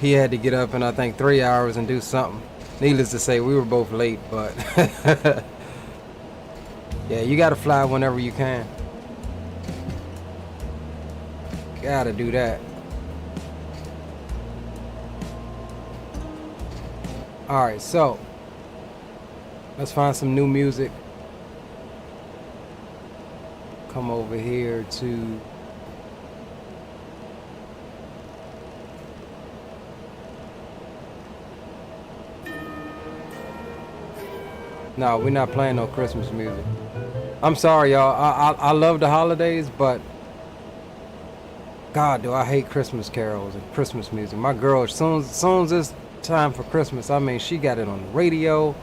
B: He had to get up in I think 3 hours and do something. Needless to say, we were both late, but yeah, you gotta fly whenever you can. Gotta do that. Alright, so let's find some new music. Come over here to no, we're not playing no Christmas music. I'm sorry, y'all. I love the holidays, but God, do I hate Christmas carols and Christmas music. My girl, as soon as it's time for Christmas, I mean, she got it on the radio.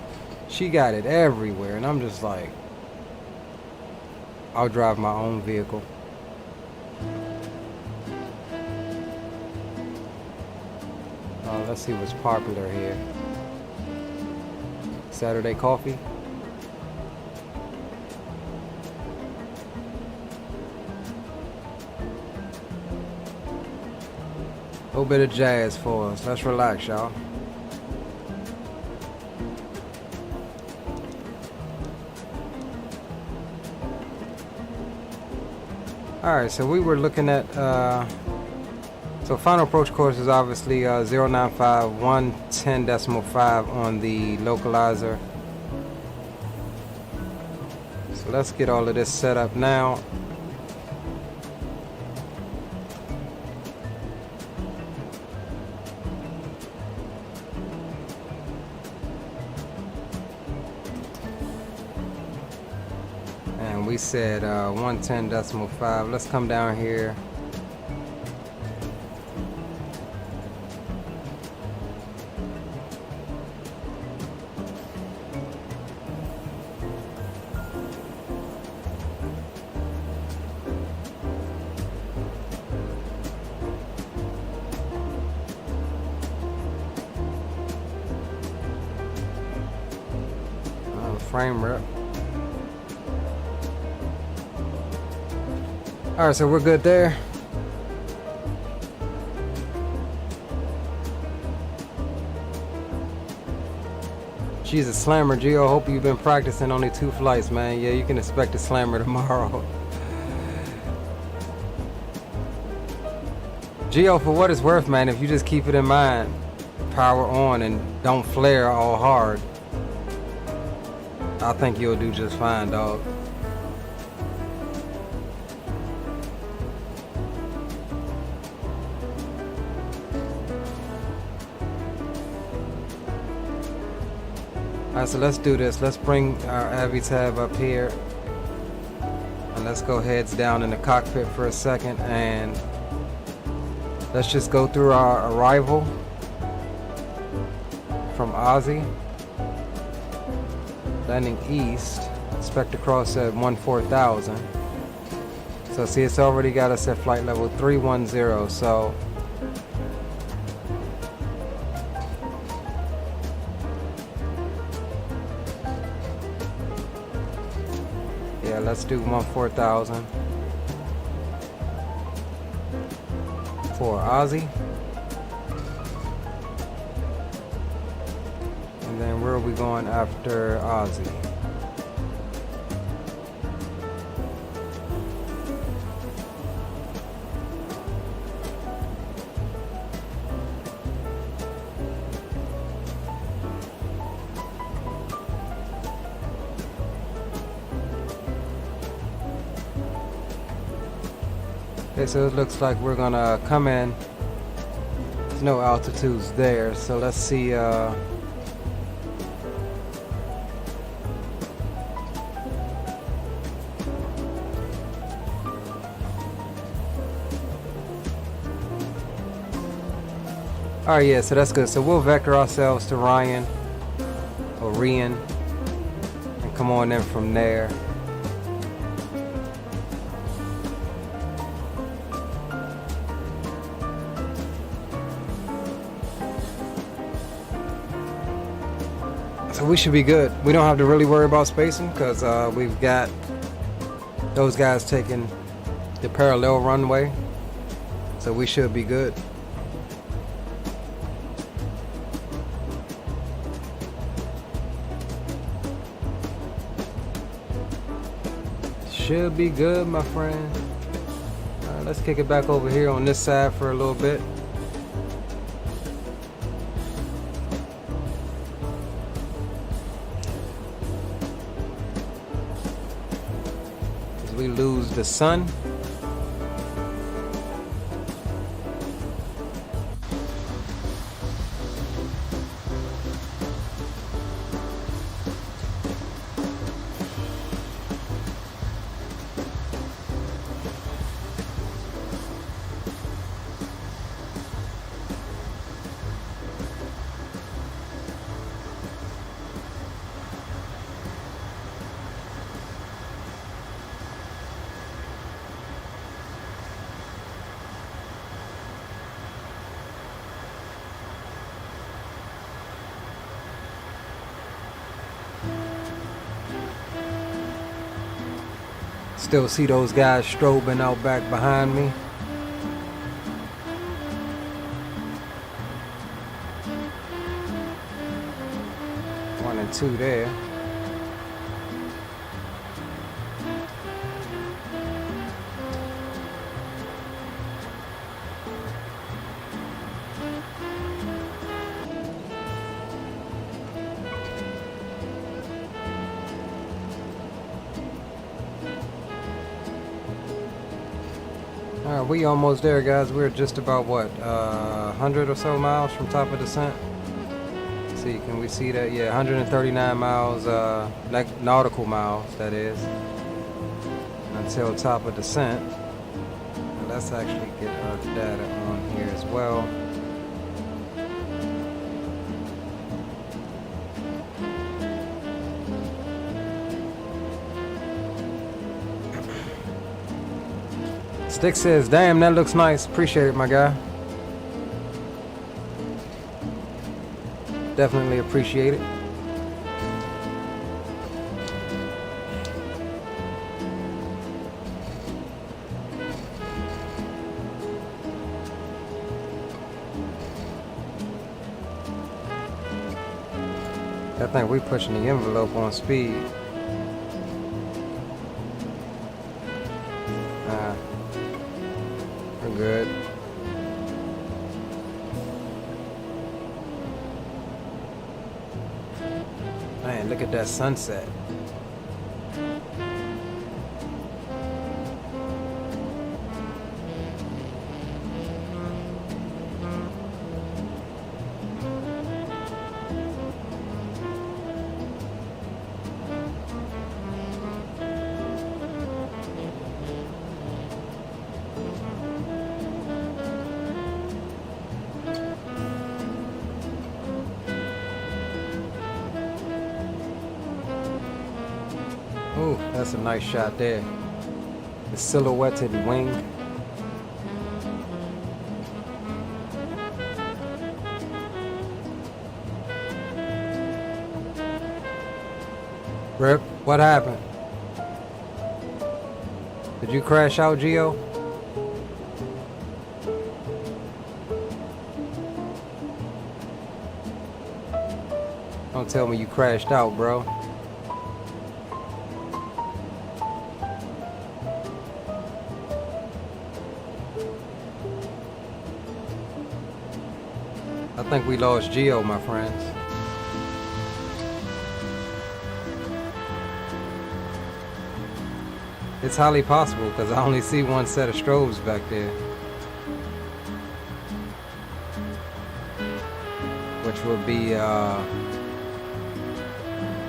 B: She got it everywhere. And I'm just like, I'll drive my own vehicle. Let's see what's popular here. Saturday coffee. A little bit of jazz for us. Let's relax, y'all. Alright, so we were looking at so final approach course is obviously 095 110.5 on the localizer. So let's get all of this set up now. And we said 110.5. Let's come down here. Frame rep. Alright, so we're good there. Jesus, Slammer Geo, hope you've been practicing only 2 flights, man. Yeah, you can expect a Slammer tomorrow. Geo, for what it's worth, man, if you just keep it in mind, power on and don't flare all hard, I think you'll do just fine, dog. Alright, so let's do this. Let's bring our Avi tab up here. And let's go heads down in the cockpit for a second. And let's just go through our arrival from Ozzy. Landing east, expect to cross at 14,000. So see, it's already got us at flight level 310. So yeah, let's do 14,000 for Ozzy. And then where are we going after Ozzy? Okay, so it looks like we're gonna come in. There's no altitudes there, so let's see. Alright, yeah, so that's good. So we'll vector ourselves to Ryan or Rian and come on in from there. So we should be good. We don't have to really worry about spacing because we've got those guys taking the parallel runway, so we should be good. Should be good, my friend. Let's kick it back over here on this side for a little bit. As we lose the sun. Still see those guys strobing out back behind me. One and two there. Alright, we almost there, guys. We're just about what, 100 or so miles from top of descent. Let's see, can we see that? Yeah, 139 miles, nautical miles, that is, until top of descent. And let's actually get our data on here as well. Stick says, damn, that looks nice. Appreciate it, my guy. Definitely appreciate it. I think we pushing the envelope on speed. Good. Man, look at that sunset. Ooh, that's a nice shot there. The silhouetted wing. Rip, what happened? Did you crash out, Gio? Don't tell me you crashed out, bro. I think we lost Geo, my friends. It's highly possible because I only see one set of strobes back there, which would be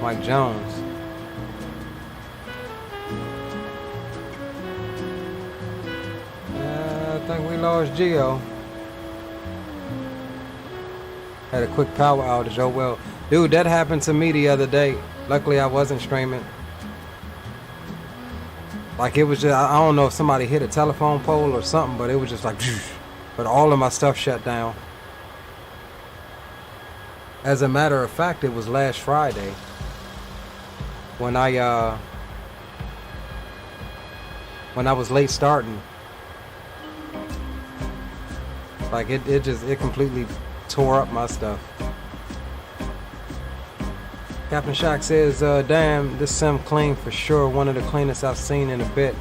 B: Mike Jones. I think we lost Geo. Had a quick power outage. Oh well. Dude, that happened to me the other day. Luckily I wasn't streaming. Like it was just, I don't know if somebody hit a telephone pole or something, but it was just like, but all of my stuff shut down. As a matter of fact, it was last Friday when I when I was late starting. Like it completely tore up my stuff. Captain Shock says, damn, this sim clean for sure. One of the cleanest I've seen in a bit.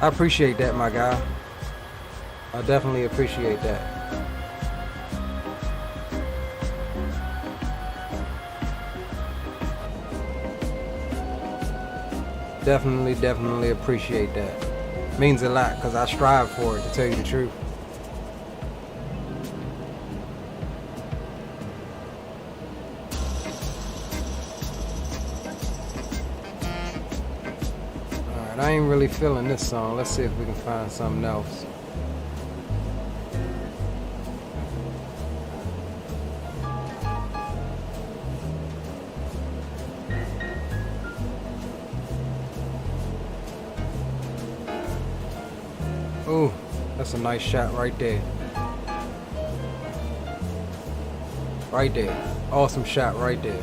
B: I appreciate that, my guy. I definitely appreciate that. Definitely appreciate that. Means a lot because I strive for it, to tell you the truth. Alright, I ain't really feeling this song. Let's see if we can find something else. Ooh, that's a nice shot right there. Right there. Awesome shot right there.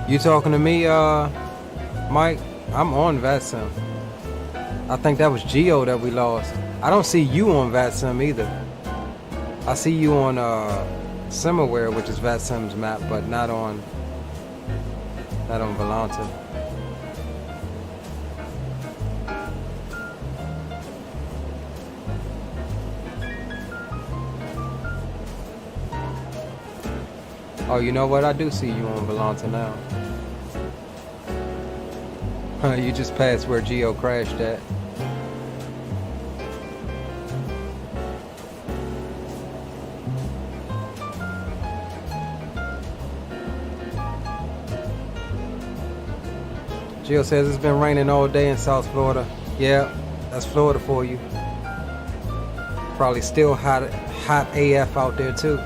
B: You talking to me, Mike? I'm on VATSIM. I think that was Geo that we lost. I don't see you on VATSIM either. I see you on Simaware, which is VATSIM's map, but not on Volanta. Oh, you know what? I do see you on Volanta now. You just passed where Geo crashed at. Geo says it's been raining all day in South Florida. Yeah, that's Florida for you. Probably still hot AF out there too.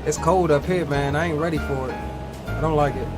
B: It's cold up here, man. I ain't ready for it. I don't like it.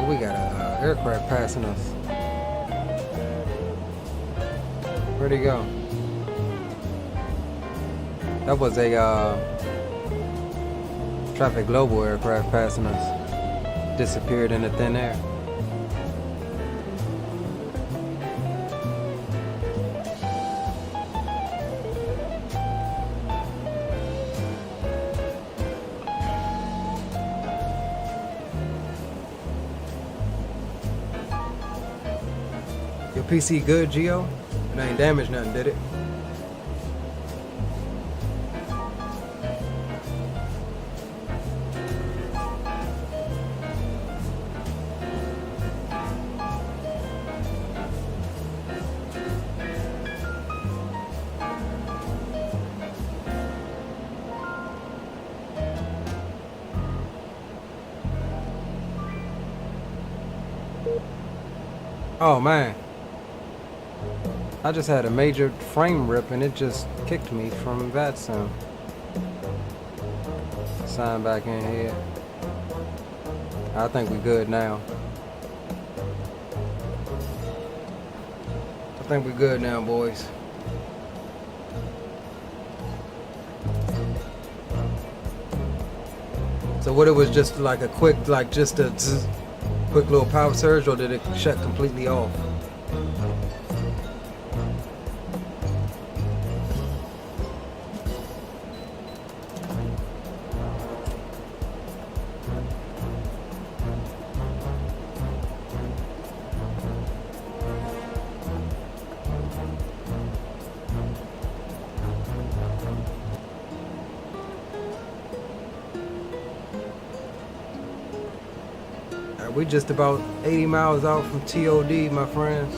B: We got an aircraft passing us. Where'd he go? That was a Traffic Global aircraft passing us. Disappeared in the thin air. Your PC good, Geo? It ain't damaged nothing, did it? Oh man. I just had a major frame rip and it just kicked me from VATSIM. Sign back in here. I think we good now. I think we good now, boys. So what, it was just like a quick, like just a quick little power surge, or did it shut completely off? We just about 80 miles out from TOD, my friends.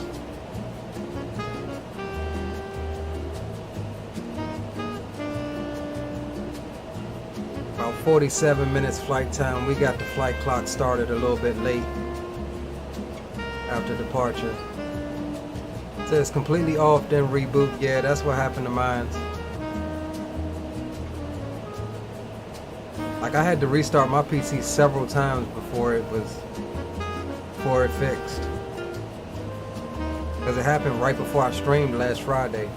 B: About 47 minutes flight time. We got the flight clock started a little bit late after departure. It says completely off, then reboot. Yeah, that's what happened to mine. Like I had to restart my PC several times before it fixed. Because it happened right before I streamed last Friday.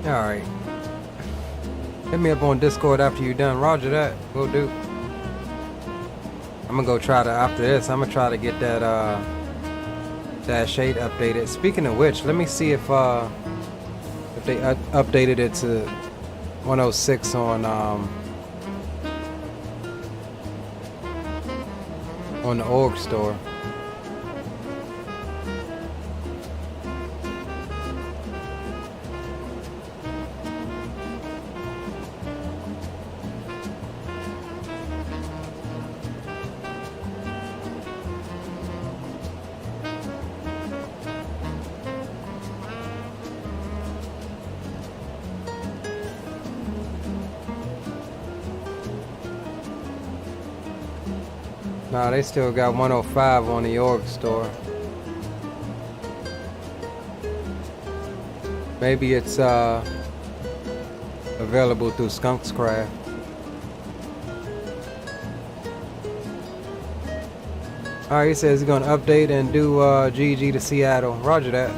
B: Alright. Hit me up on Discord after you're done. Roger that. Will do. I'm gonna go try to, after this, I'm gonna try to get that Dash 8 updated. Speaking of which, let me see if they updated it to 106 on the org store. Nah, they still got 105 on the org store. Maybe it's available through Skunkscraft. Alright, he says he's gonna update and do GG to Seattle. Roger that.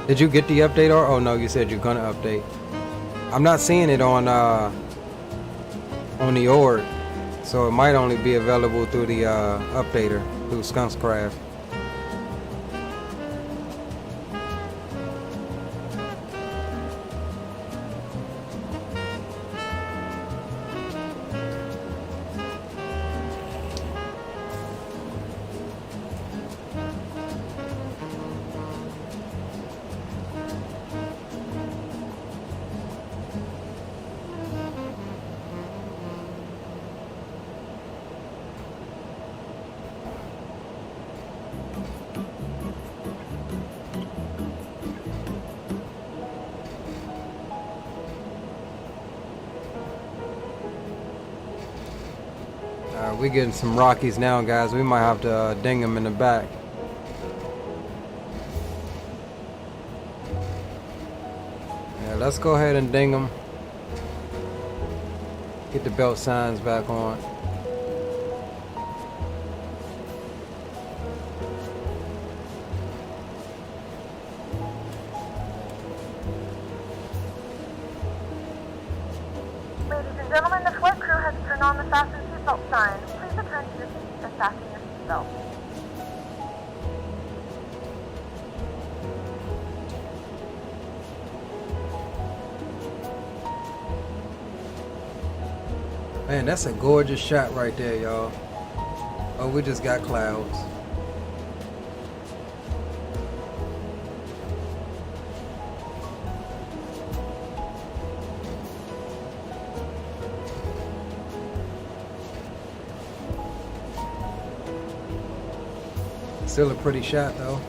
B: Did you get the update, or oh no, you said you're gonna update. I'm not seeing it on the org, so it might only be available through the updater, through Skunkscraft. We getting some Rockies now, guys. We might have to ding them in the back. Yeah, let's go ahead and ding them. Get the belt signs back on.
E: Ladies and gentlemen, the flight crew has turned on the fasten seatbelt sign. Please return to your seats and fasten your seatbelt.
B: Man, that's a gorgeous shot right there, y'all. Oh, we just got clouds. Still a pretty shot though.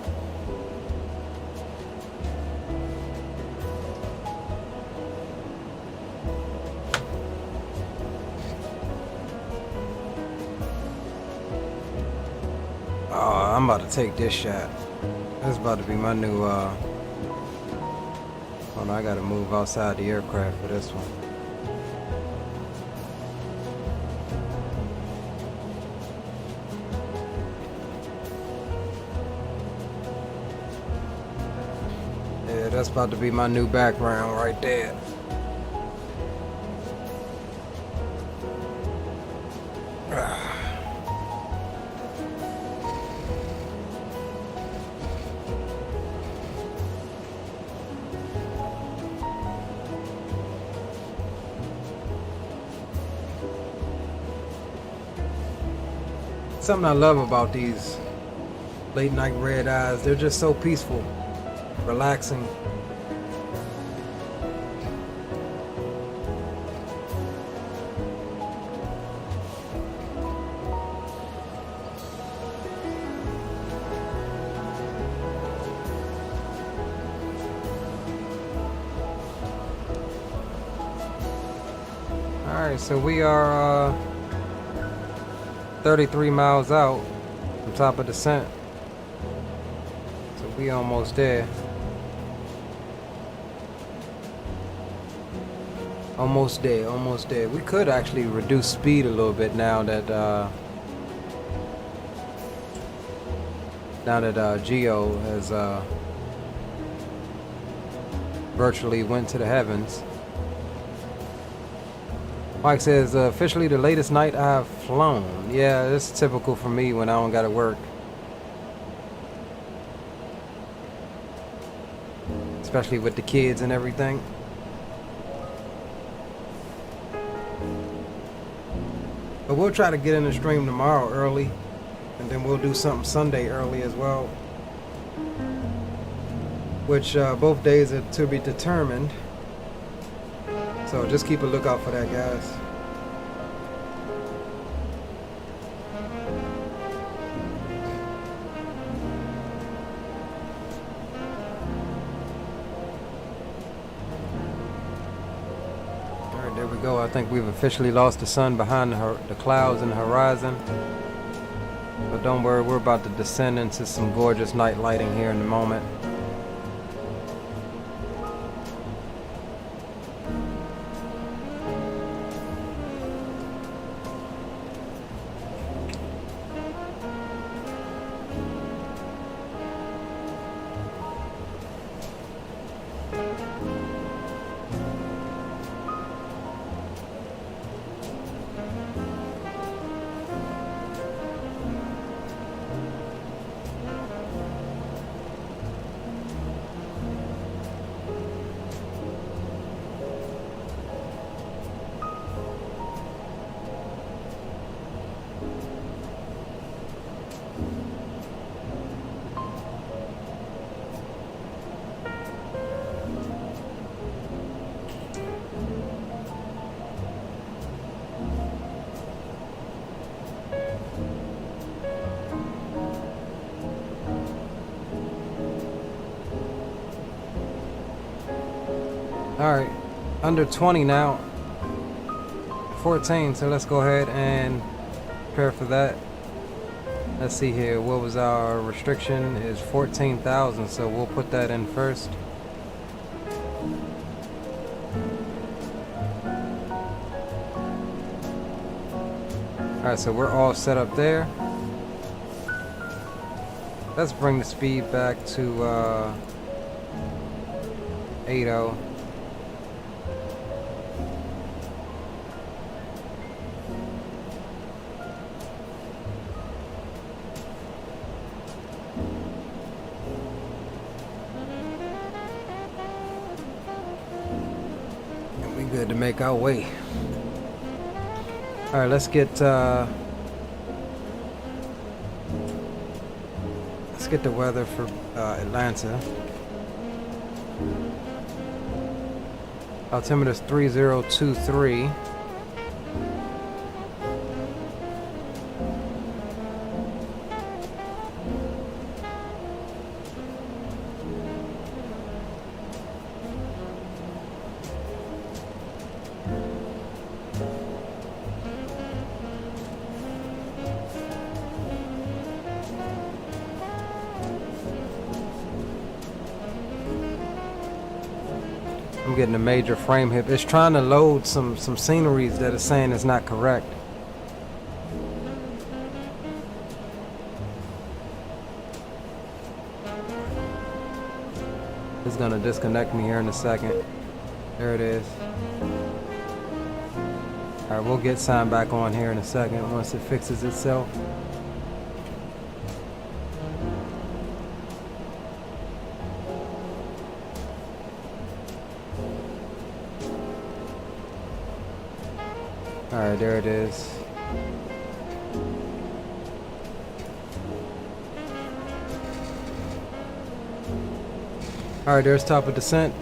B: Oh, I'm about to take this shot. This is about to be my new oh no, I gotta move outside the aircraft for this one. That's about to be my new background right there. Something I love about these late night red eyes, they're just so peaceful, relaxing. Alright, so we are 33 miles out from top of descent. So we almost there. Almost there, almost there. We could actually reduce speed a little bit now that Geo has virtually went to the heavens. Mike says, officially the latest night I've flown. Yeah, it's typical for me when I don't gotta work. Especially with the kids and everything. But we'll try to get in the stream tomorrow early. And then we'll do something Sunday early as well. Which both days are to be determined. So just keep a lookout for that, guys. Alright, there we go. I think we've officially lost the sun behind the clouds and the horizon. But don't worry, we're about to descend into some gorgeous night lighting here in a moment. Alright, under 20 now, 14, so let's go ahead and prepare for that. Let's see here, what was our restriction? Is 14,000, so we'll put that in first. Alright, so we're all set up there. Let's bring the speed back to 80. Good to make our way. All right, let's get the weather for Atlanta. Altimeter is 3023. I'm getting a major frame hit. It's trying to load some sceneries that is saying it's not correct. It's gonna disconnect me here in a second. There it is. Alright, we'll get sign back on here in a second once it fixes itself. Alright, there it is. Alright, there's top of descent.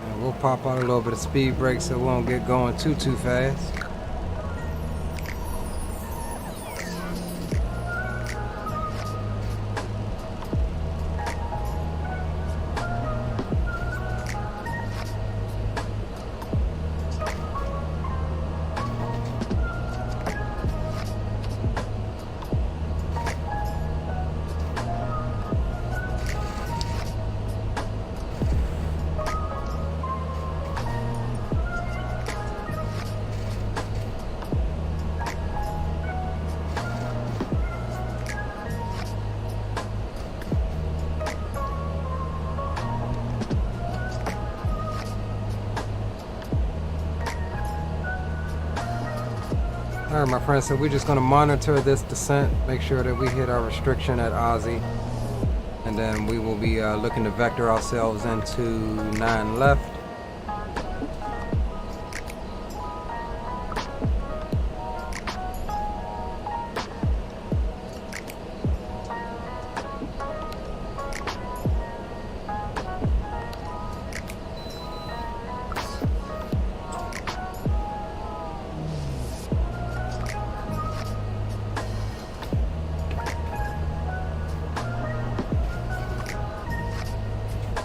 B: And we'll pop out a little bit of speed brake so we won't get going too fast. Alright, my friends, so we're just going to monitor this descent, make sure that we hit our restriction at Aussie, and then we will be looking to vector ourselves into 9 left.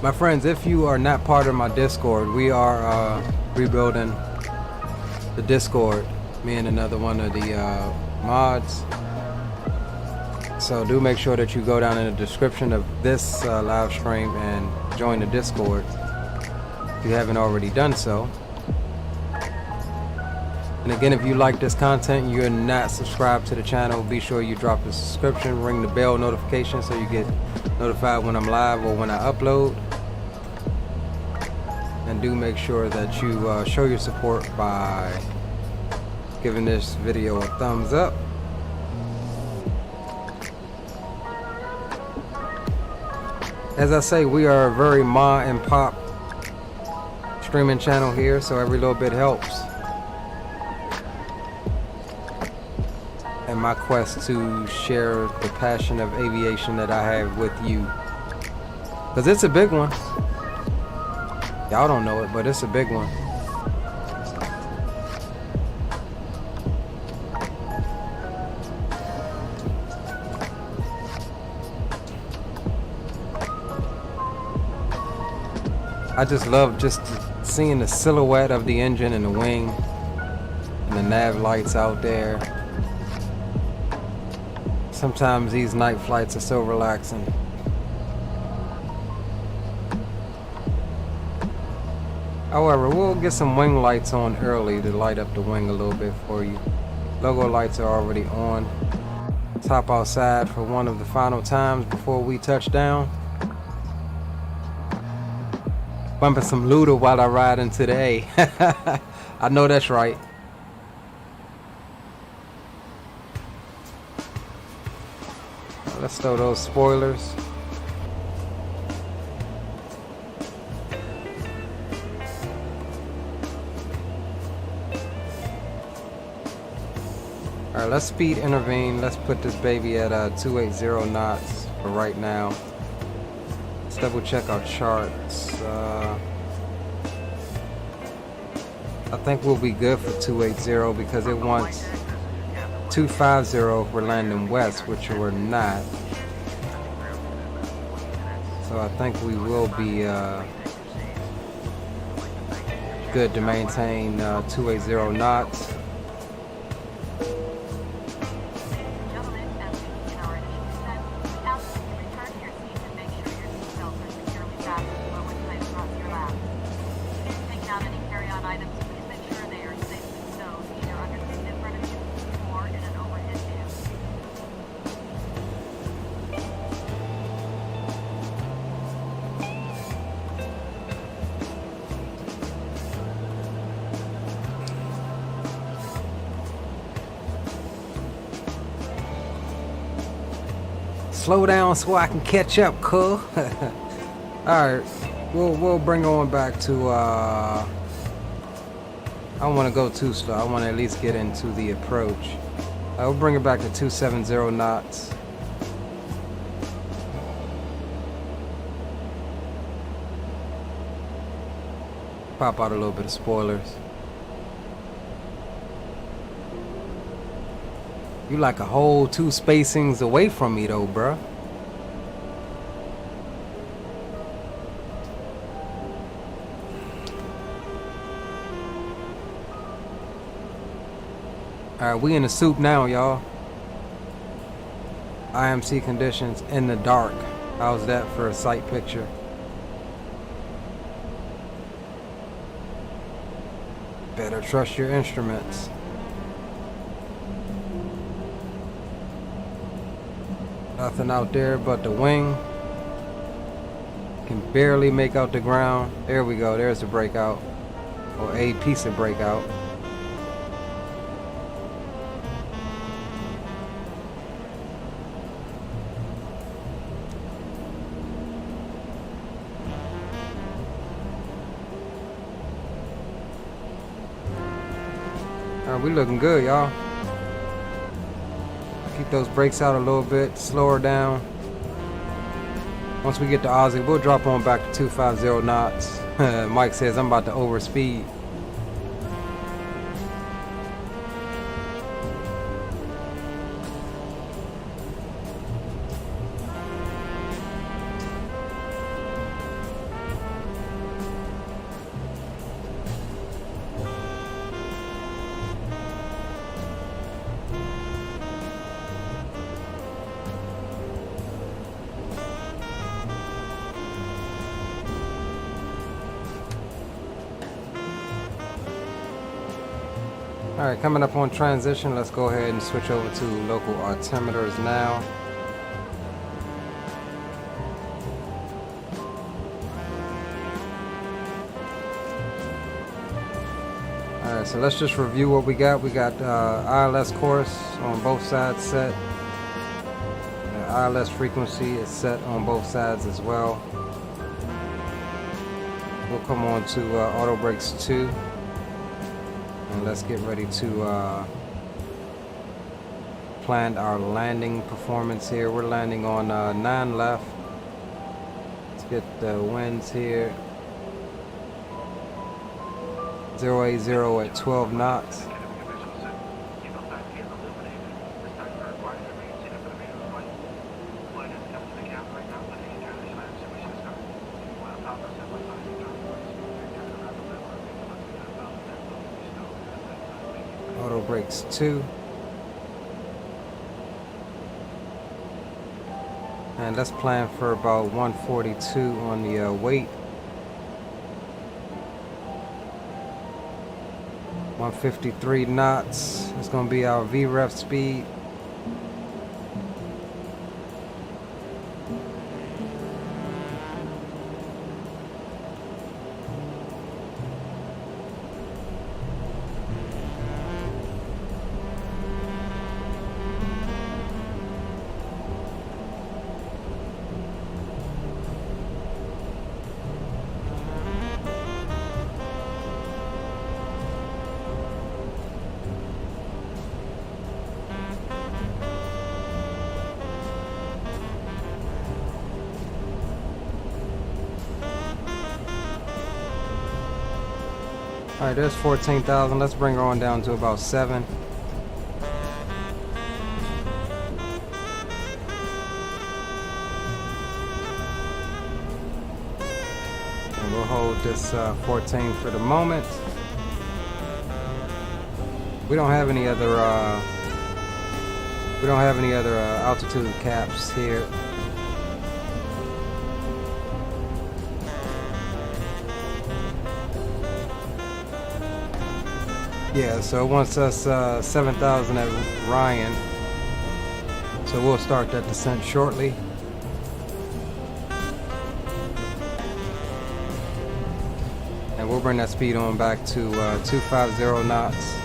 B: My friends, if you are not part of my Discord, we are rebuilding the Discord, me and another one of the mods. So do make sure that you go down in the description of this live stream and join the Discord if you haven't already done so. And again, if you like this content and you're not subscribed to the channel, be sure you drop a subscription, ring the bell notification so you get notified when I'm live or when I upload. And do make sure that you show your support by giving this video a thumbs up. As I say, we are a very ma and pop streaming channel here, so every little bit helps. And my quest to share the passion of aviation that I have with you, because it's a big one. Y'all don't know it, but it's a big one. I just love just seeing the silhouette of the engine and the wing and the nav lights out there. Sometimes these night flights are so relaxing. However, we'll get some wing lights on early to light up the wing a little bit for you. Logo lights are already on. Let's hop outside for one of the final times before we touch down. Bumping some Luda while I ride into the A. I know that's right. Let's throw those spoilers. Alright, let's speed intervene. Let's put this baby at 280 knots for right now. Let's double check our charts. I think we'll be good for 280 because it wants 250 if we're landing west, which we're not. So I think we will be good to maintain 280 knots. Slow down so I can catch up, cool. Alright. We'll bring on back to I don't want to go too slow. I want to at least get into the approach. We'll bring it back to 270 knots. Pop out a little bit of spoilers. You like a whole 2 spacings away from me though, bruh. Alright, we in the soup now, y'all. IMC conditions in the dark. How's that for a sight picture? Better trust your instruments. Nothing out there but the wing. Can barely make out the ground. There we go. There's the breakout. Or a piece of breakout. We looking good, y'all. Keep those brakes out a little bit, slow her down. Once we get to Aussie, we'll drop on back to 250 knots. Mike says I'm about to overspeed. Alright, coming up on transition, let's go ahead and switch over to local altimeters now. Alright, so let's just review what we got. We got ILS course on both sides set. The ILS frequency is set on both sides as well. We'll come on to auto brakes 2. And let's get ready to plan our landing performance here. We're landing on 9 left. Let's get the winds here. 080 at 12 knots. Auto brakes 2. And let's plan for about 142 on the weight. 153 knots. It's going to be our VREF speed. Alright, there's 14,000. Let's bring her on down to about 7. And we'll hold this 14 for the moment. We don't have any other altitude caps here. Yeah, so it wants us 7,000 at Ryan. So we'll start that descent shortly. And we'll bring that speed on back to 250 knots.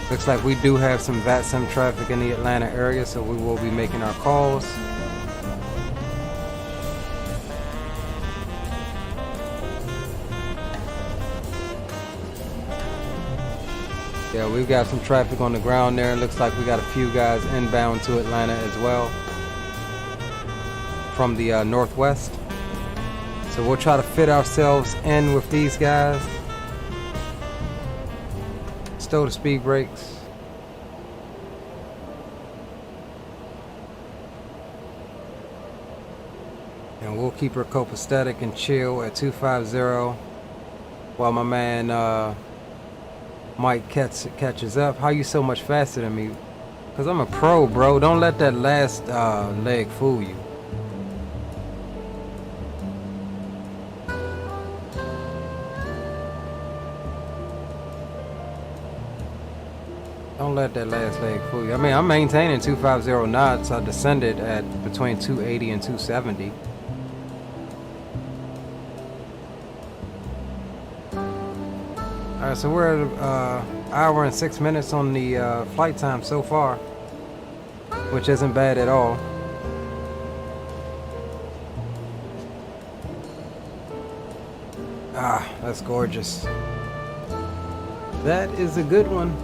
B: Looks like we do have some VATSIM traffic in the Atlanta area, so we will be making our calls. Yeah, we've got some traffic on the ground there. It looks like we got a few guys inbound to Atlanta as well from the northwest. So we'll try to fit ourselves in with these guys. Stow the speed brakes. And we'll keep her copacetic and chill at 250 while my man Mike catches up. How you so much faster than me? Because I'm a pro, bro. Don't let that last leg fool you. Don't let that last leg fool you. I mean, I'm maintaining 250 knots. I descended at between 280 and 270. Alright, so we're at hour and 6 minutes on the flight time so far, which isn't bad at all. Ah, that's gorgeous. That is a good one.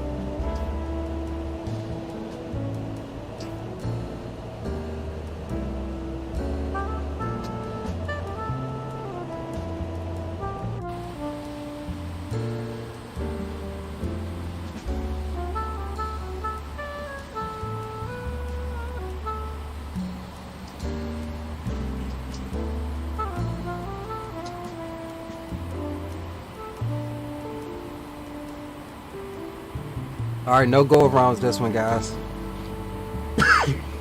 B: Alright, no go-arounds this one, guys.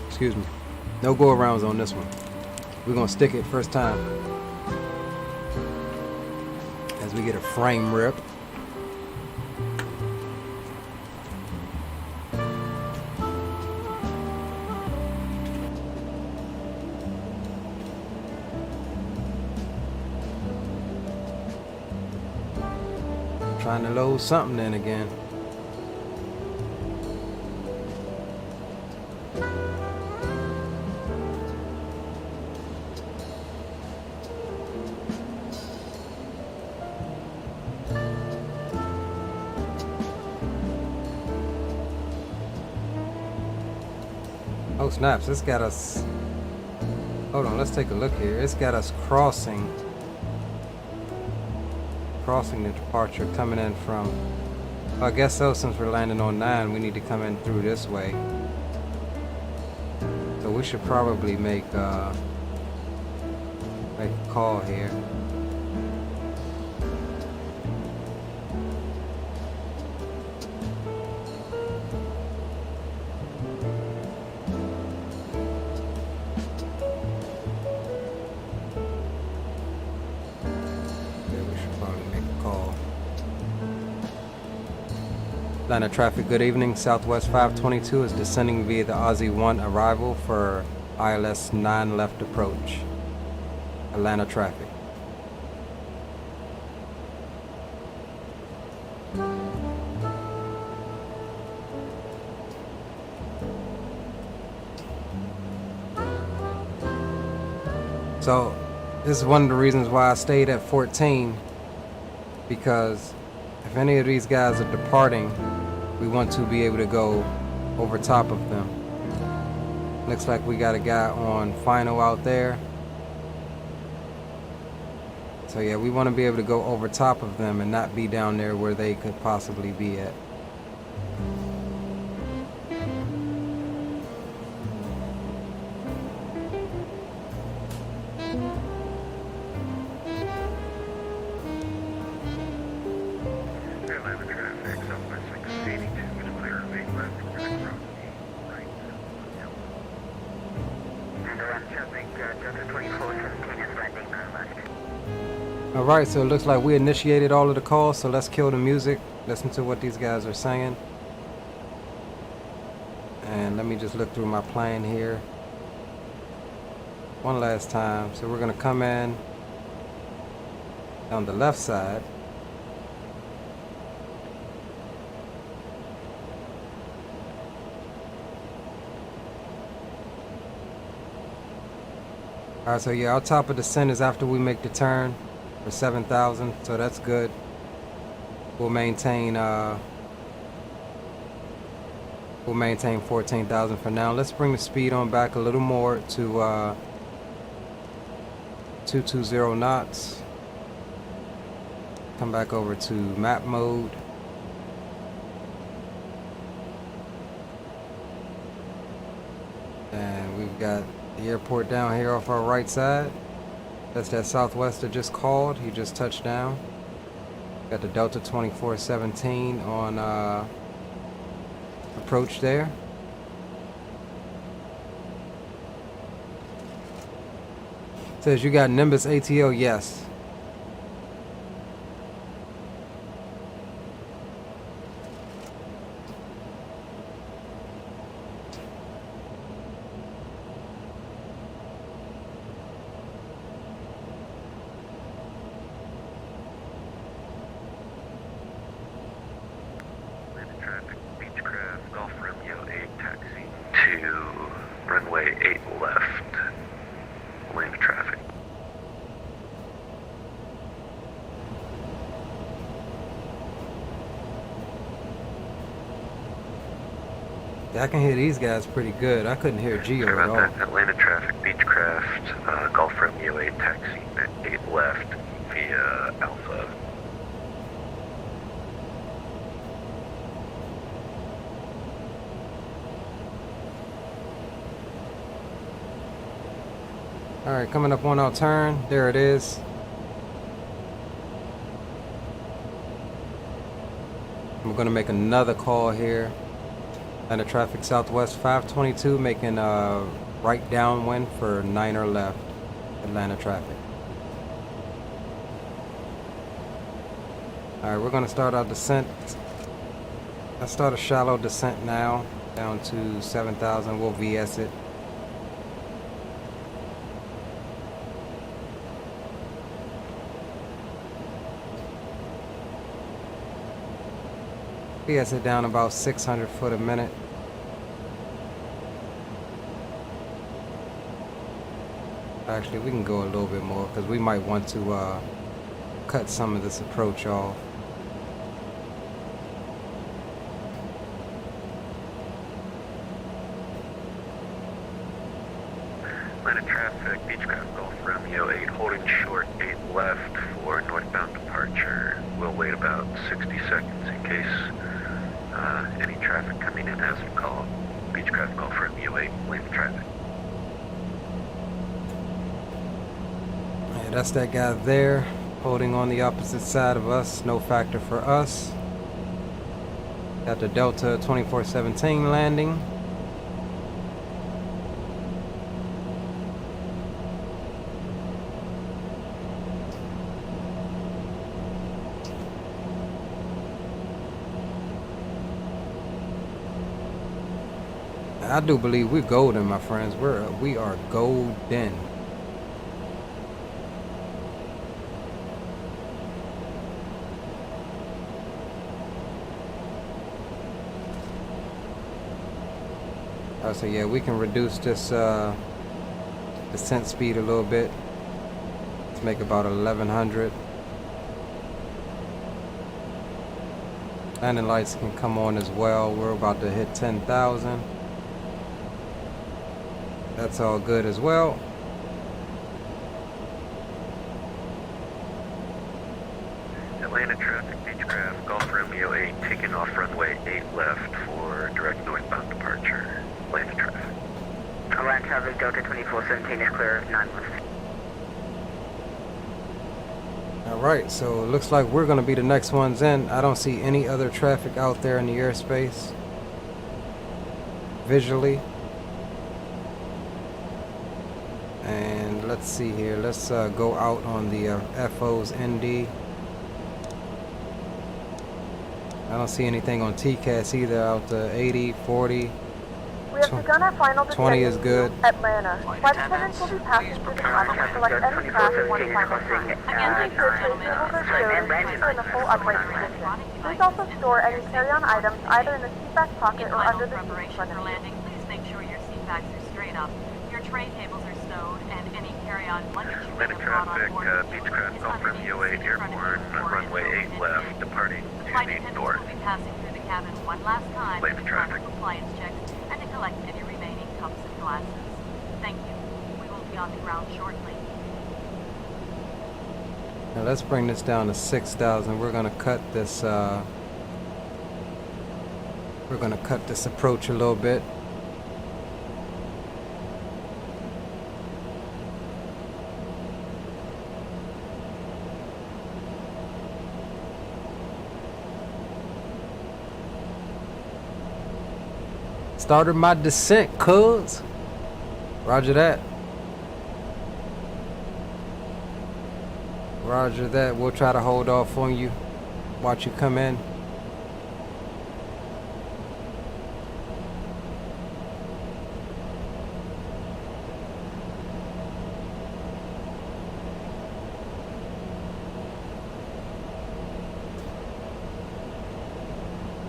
B: Excuse me. No go-arounds on this one. We're going to stick it first time. As we get a frame rip. Trying to load something in again. Oh snaps, it's got us, hold on, let's take a look here. It's got us crossing the departure, coming in from, well, I guess so, since we're landing on 9, we need to come in through this way. So we should probably make a call here. Atlanta traffic, good evening. Southwest 522 is descending via the Aussie 1 arrival for ILS 9 left approach. Atlanta traffic. So this is one of the reasons why I stayed at 14, because if any of these guys are departing, we want to be able to go over top of them. Looks like we got a guy on final out there. So yeah, we want to be able to go over top of them and not be down there where they could possibly be at. Alright, so it looks like we initiated all of the calls, so let's kill the music, listen to what these guys are saying. And let me just look through my plane here one last time. So we're going to come in on the left side. Alright, so yeah, our top of descent is after we make the turn for 7,000, so that's good. We'll maintain We'll maintain 14,000 for now. Let's bring the speed on back a little more to 220 knots. Come back over to map mode. And we've got the airport down here off our right side. That's that Southwester just called. He just touched down. Got the Delta 2417 on approach there. Says you got Nimbus ATO. Yes. I can hear these guys pretty good. I couldn't hear Geo at all.
I: Atlanta traffic, Beechcraft, Gulf Romeo 8 taxi at 8 left via Alpha.
B: Alright, coming up on our turn. There it is. We're going to make another call here. Atlanta traffic Southwest 522 making a right downwind for 9er left. Atlanta traffic. Alright, we're going to start our descent. Let's start a shallow descent now down to 7,000. We'll VS it. VS it down about 600 foot a minute. Actually, we can go a little bit more because we might want to cut some of this approach off.
I: Atlanta traffic, Beechcraft Gulf Romeo 8 holding short 8 left for northbound departure. We'll wait about 60 seconds in case any traffic coming in has to call. Beechcraft Gulf Romeo 8, Atlanta traffic.
B: Yeah, that's that guy there, holding on the opposite side of us. No factor for us. Got the Delta 2417 landing. I do believe we're golden, my friends. We are golden. So yeah, we can reduce this descent speed a little bit. Let's make about 1100. Landing lights can come on as well. We're about to hit 10,000. That's all good as well.
I: Atlanta traffic, Beechcraft Gulf Romeo 8 taking off runway 8 left for direct northbound departure. Atlanta traffic.
C: Atlanta traffic, Delta 2417 is clear of 9 left.
B: Alright, so it looks like we're going to be the next ones in. I don't see any other traffic out there in the airspace visually. And let's see here. Let's go out on the FO's ND. I don't see anything on TCAS either out to 80, 40.
E: We have begun our final
B: 20 is good.
E: Atlanta. Flight attendants will be passing through the tunnel to select any craft one final time.
G: Again, thank you, gentlemen.
E: In a full upright position. Please also store any carry-on items either in the seat back pocket or under the seat in
G: preparation
E: front
G: for
E: of you.
G: landing, please make sure your seat backs are straight up, your tray tables are stowed, and any carry-on luggage you may
I: Atlanta
G: have brought on
I: traffic,
G: board
I: Beechcraft
G: is
I: Gulf
G: underneath
I: Romeo 8
G: the seat in front of
I: airborne,
G: you or
I: runway
G: in the
I: 8 left, departing
G: Flight
I: to the
G: attendants
I: north.
G: will be passing through the cabin one last time
I: Atlanta
G: to
I: traffic.
G: final compliance checks and to collect any remaining cups and glasses. Thank you. We will be on the ground shortly.
B: Now let's bring this down to 6,000. We're gonna cut this approach a little bit. Started my descent, cuz. Roger that. Roger that. We'll try to hold off on you. Watch you come in.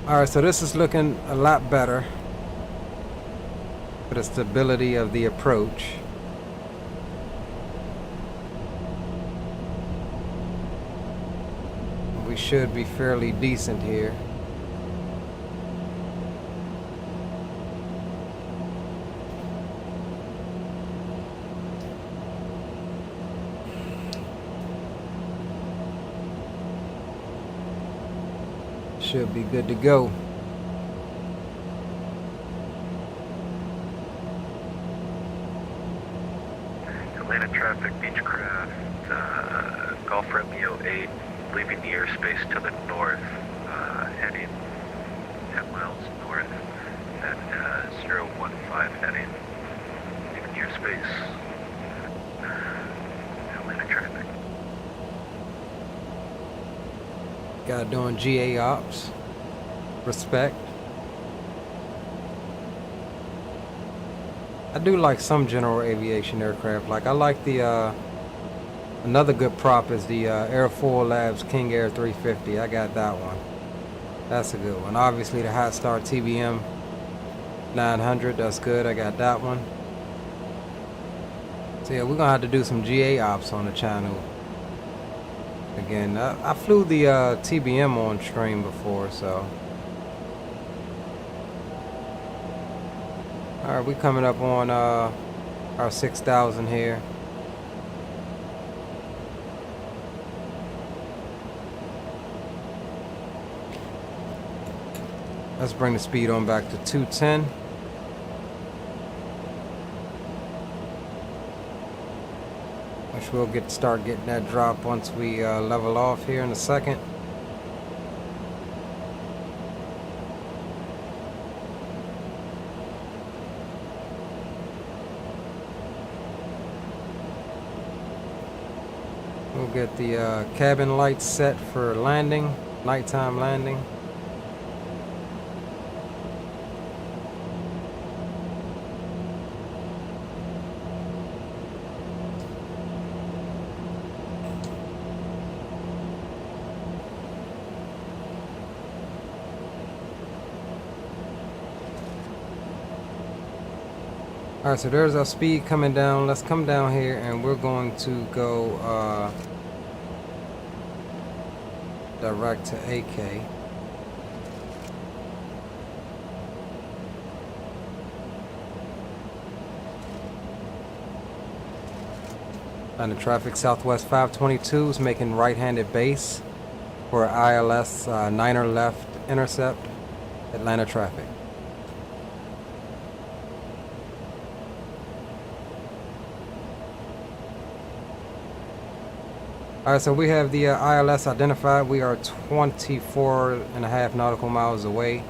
B: Alright, so this is looking a lot better for the stability of the approach. We should be fairly decent here. Should be good to go.
I: Atlanta traffic, Beechcraft, Golf Romeo 8, leaving the airspace to the north, heading 10 miles north, and 015 heading, leaving the airspace, Atlanta traffic.
B: Got doing GA ops. Respect. I do like some general aviation aircraft. Like I like the another good prop is the Air 4 Labs King Air 350. I got that one. That's a good one. Obviously the Hot Star TBM 900. That's good. I got that one. So yeah, we're gonna have to do some GA ops on the channel. Again, I flew the TBM on stream before, so. Alright, we coming up on our 6,000 here. Let's bring the speed on back to 210. Which we'll start getting that drop once we level off here in a second. We'll get the cabin lights set for landing, nighttime landing. Alright, so there's our speed coming down. Let's come down here and we're going to go direct to AK. On the traffic, Southwest 522 is making right-handed base for ILS 9er left intercept, Atlanta traffic. Alright, so we have the ILS identified. We are 24.5 nautical miles away.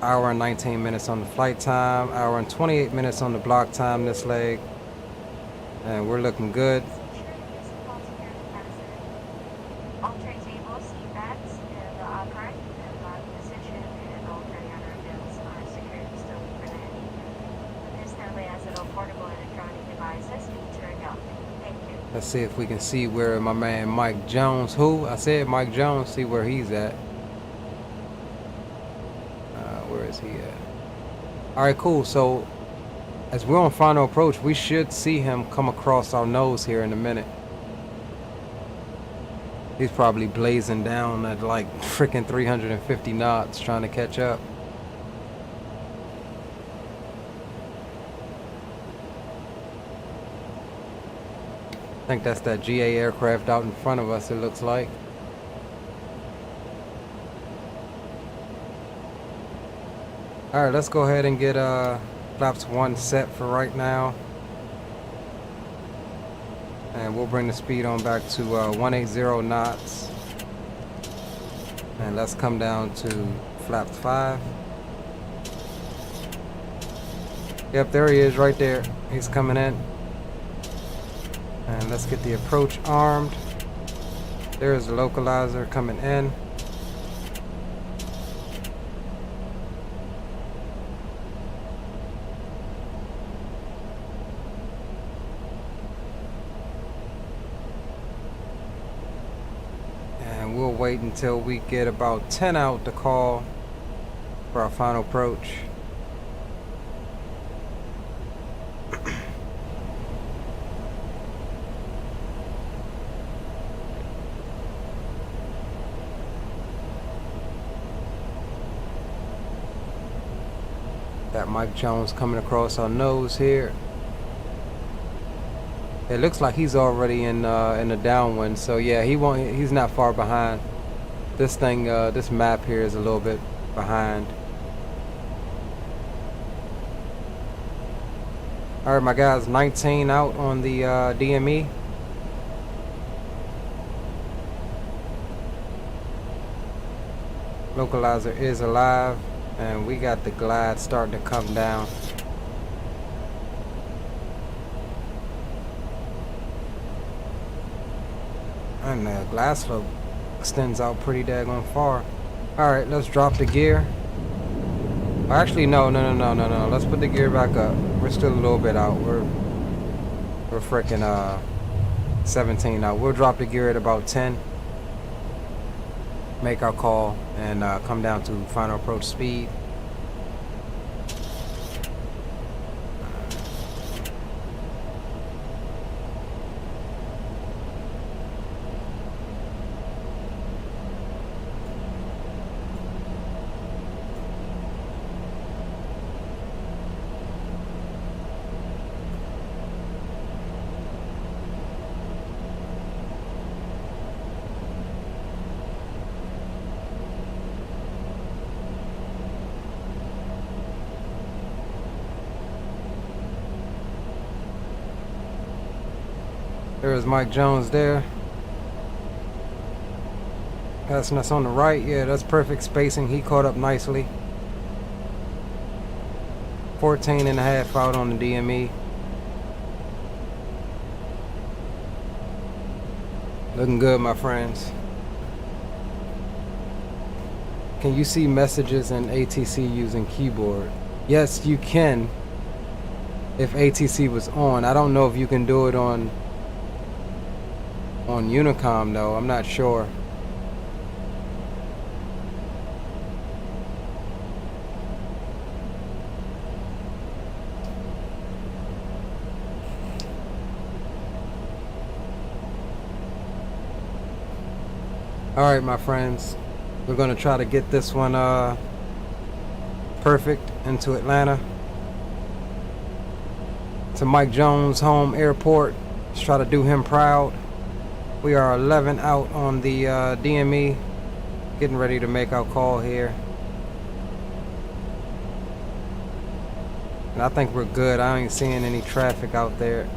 B: Hour and 19 minutes on the flight time. Hour and 28 minutes on the block time this leg. And we're looking good. Let's see if we can see where my man Mike Jones, I said Mike Jones, see where he's at. Where is he at? Alright, cool. So, as we're on final approach, we should see him come across our nose here in a minute. He's probably blazing down at like freaking 350 knots trying to catch up. think that's that GA aircraft out in front of us, it looks like. Alright, let's go ahead and get flaps 1 set for right now. And we'll bring the speed on back to 180 knots. And let's come down to flaps 5. Yep, there he is right there. He's coming in. And let's get the approach armed. There's the localizer coming in. And we'll wait until we get about 10 out to call for our final approach. Got Mike Jones coming across our nose here. It looks like he's already in the downwind, so yeah, he's not far behind. This thing, this map here is a little bit behind. All right, my guys, 19 out on the DME. Localizer is alive. And we got the glide starting to come down. And the glide slope extends out pretty daggone far. Alright, let's drop the gear. Actually, no. Let's put the gear back up. We're still a little bit out. We're freaking 17 out. We'll drop the gear at about 10. Make our call and come down to final approach speed. There's Mike Jones there. Passing us on the right. Yeah, that's perfect spacing. He caught up nicely. 14.5 out on the DME. Looking good, my friends. Can you see messages in ATC using keyboard? Yes, you can. If ATC was on. I don't know if you can do it on Unicom though. I'm not sure. Alright, my friends, we're gonna try to get this one perfect into Atlanta, to Mike Jones' home airport. Let's try to do him proud. We are 11 out on the DME, getting ready to make our call here. And I think we're good. I ain't seeing any traffic out there.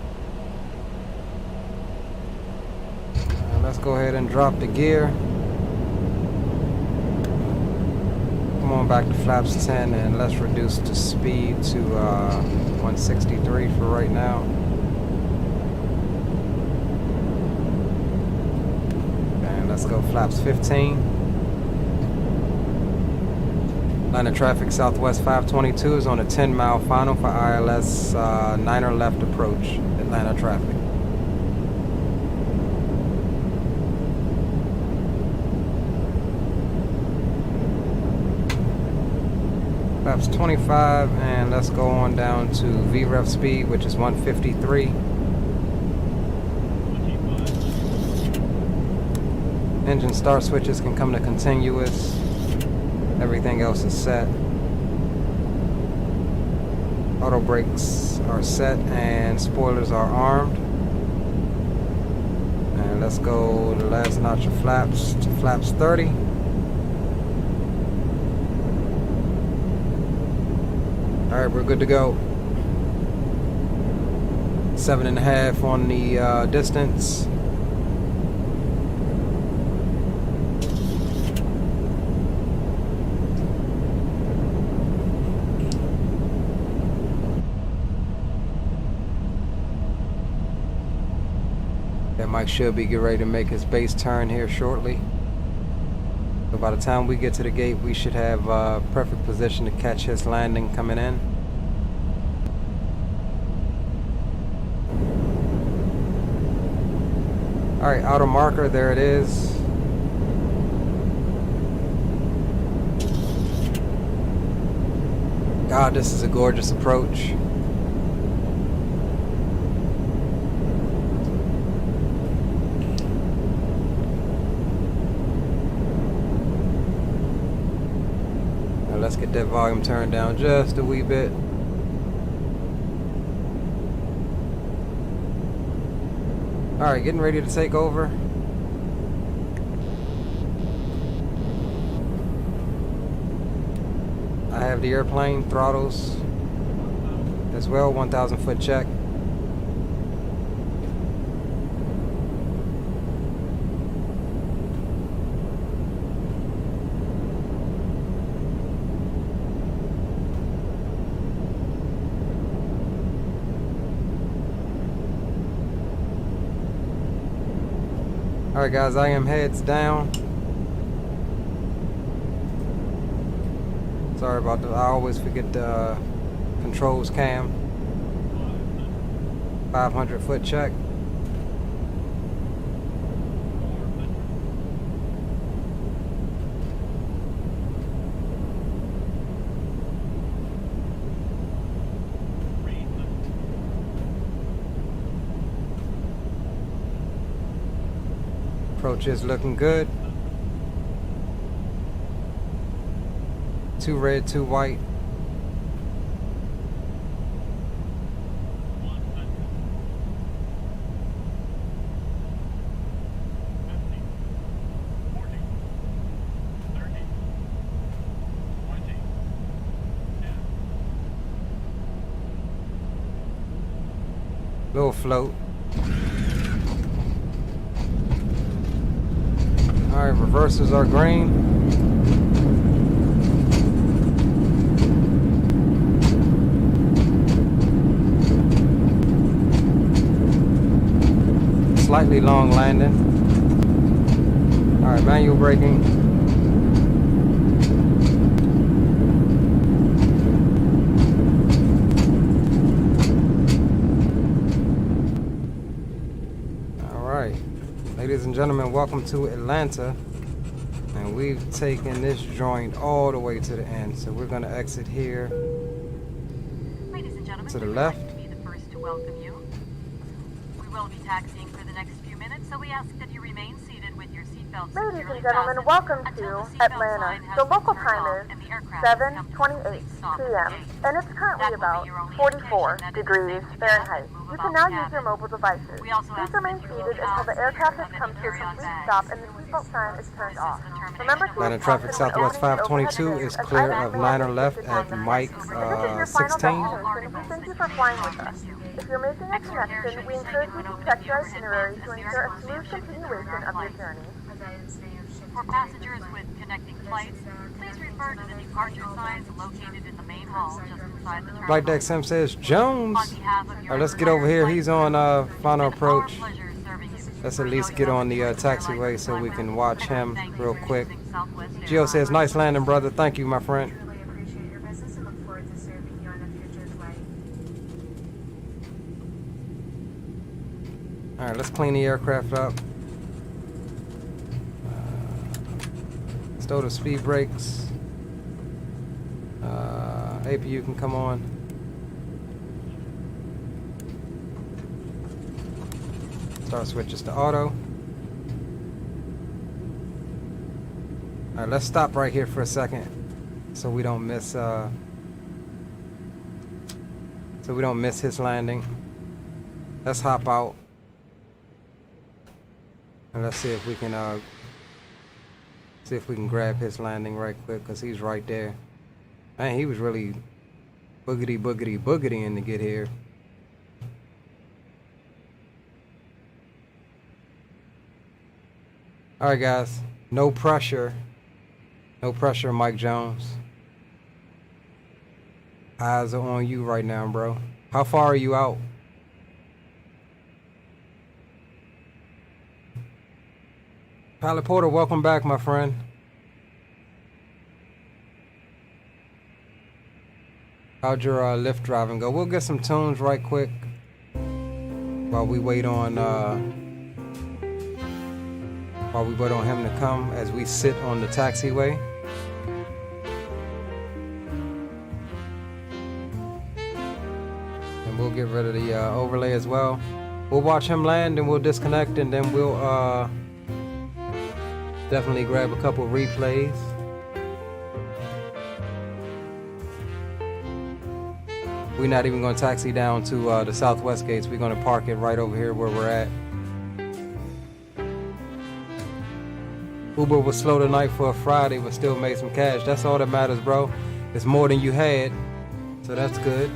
B: Let's go ahead and drop the gear. Come on back to flaps 10 and let's reduce the speed to 163 for right now. Let's go flaps 15. Line of traffic Southwest 522 is on a 10-mile final for ILS 9er left approach, Atlanta traffic. Flaps 25, and let's go on down to VREF speed, which is 153. Engine start switches can come to continuous. Everything else is set. Auto brakes are set and spoilers are armed. let's go the last notch of flaps to flaps 30. Alright, we're good to go. 7.5 on the distance. That Mike should be getting ready to make his base turn here shortly. So by the time we get to the gate, we should have perfect position to catch his landing coming in. Alright, outer marker, there it is. God, this is a gorgeous approach. Let's get that volume turned down just a wee bit. Alright, getting ready to take over. I have the airplane throttles as well, 1,000 foot check. Alright guys, I am heads down. Sorry about that, I always forget the controls cam. 500 foot check. Approach is looking good. 2 red, 2 white. Little float. Alright, reversers are green. Slightly long landing. Alright, manual braking. Alright, ladies and gentlemen, welcome to Atlanta. And we've taken this joint all the way to the end. So we're going to exit here.
G: Ladies and gentlemen,
B: to the
G: we'd
B: left.
G: like to be the first to welcome you. We will be taxiing for the next few minutes, so we ask that you remain seated with your seatbelts
E: Ladies
G: securely
E: and gentlemen,
G: fastened
E: welcome
G: until
E: to
G: the seatbelt
E: Atlanta.
G: sign has
E: The
G: been
E: local
G: turned
E: time
G: off
E: is
G: and the aircraft has come to a
E: 7:28
G: complete stop at the
E: p.m.
G: gate.
E: and it's currently
G: That will
E: about
G: be your only
E: 44
G: indication that it is
E: degrees
G: safe to
E: Fahrenheit.
G: move
E: You
G: about
E: can now
G: the
E: use your
G: cabin.
E: mobile devices.
G: We also
E: Please
G: ask that
E: remain
G: you
E: seated
G: look
E: until the
G: out
E: aircraft
G: for
E: has
G: your
E: come to a
G: carry-on
E: complete
G: bags.
E: stop and the seatbelt sign is turned
G: This is
E: off.
G: the termination
E: Remember
G: of
E: to
B: Atlanta
E: use
B: traffic
E: caution when
B: Southwest
E: opening and
B: 522
E: overhead
B: is
E: bins, as
B: clear
E: items
B: of
E: may have
B: 9er
E: been
B: left
E: listed on
B: at
E: the
B: Mike
E: If this is your final
B: 16.
E: destination, we thank you for flying with us. If you're making a connection, we encourage you to check your itinerary to ensure a smooth continuation of your journey.
G: For passengers with connecting flights, please refer to the departure signs located in the main hall just inside the terminal.
B: Flight deck sim says Jones.
G: On behalf of your
B: Alright, let's get over here.
G: entire
B: He's
G: flight
B: on
G: crew,
B: final
G: it's been our
B: approach.
G: pleasure serving you.
B: Let's at
G: For
B: least
G: no
B: get on the
G: Southwest
B: taxiway
G: Airlines
B: so we
G: flight
B: can
G: with
B: watch
G: us.
B: him
G: Thank you
B: real
G: for
B: quick.
G: using Southwest
B: Gio says,
G: Airlines.
B: nice landing, brother. Thank you, my friend.
J: Truly appreciate your business and look forward to serving you on a future flight.
B: Alright, let's clean the aircraft up. Stow the speed brakes. APU can come on. Start switches to auto. Alright, let's stop right here for a second so we don't miss his landing. Let's hop out. And let's see if we can grab his landing right quick, because he's right there. Man, he was really boogity in to get here. Alright guys, no pressure. No pressure, Mike Jones. Eyes are on you right now, bro. How far are you out? Pilot Porter, welcome back, my friend. How'd your lift driving go? We'll get some tunes right quick while we wait on him to come as we sit on the taxiway. And we'll get rid of the overlay as well. We'll watch him land and we'll disconnect, and then we'll definitely grab a couple replays. We're not even going to taxi down to the southwest gates. We're going to park it right over here where we're at. Uber was slow tonight for a Friday, but still made some cash. That's all that matters, bro. It's more than you had, so that's good.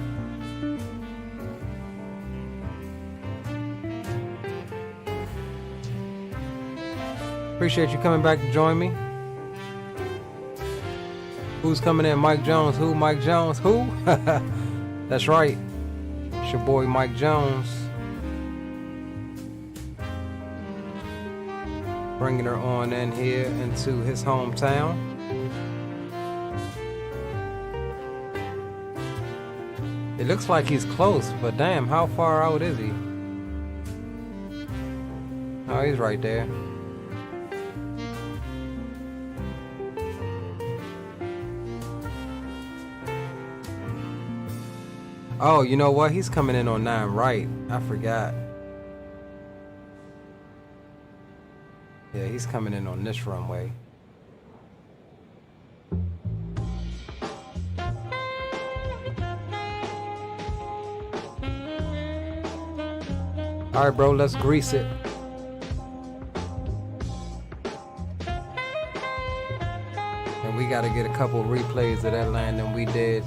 B: Appreciate you coming back to join me. Who's coming in? Mike Jones. Who? Mike Jones. Who? That's right. It's your boy Mike Jones. Bringing her on in here into his hometown. It looks like he's close, but damn, how far out is he? Oh, he's right there. Oh, you know what? He's coming in on 9 right. I forgot. Yeah, he's coming in on this runway. All right, bro, let's grease it. And we got to get a couple replays of that landing we did.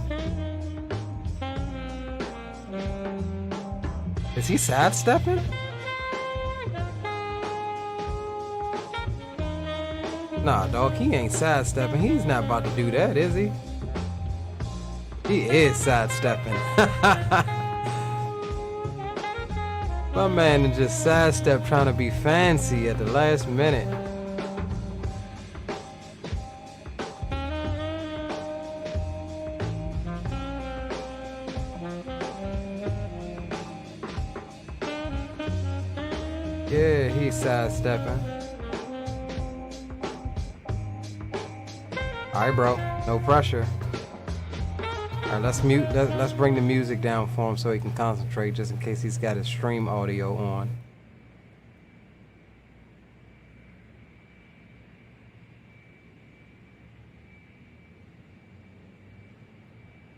B: Is he sidestepping? Nah, dog, he ain't sidestepping. He's not about to do that, is he? He is sidestepping. My man just sidestepped trying to be fancy at the last minute. Yeah, he's sidestepping. Alright, bro, no pressure. Alright, let's bring the music down for him so he can concentrate, just in case he's got his stream audio on.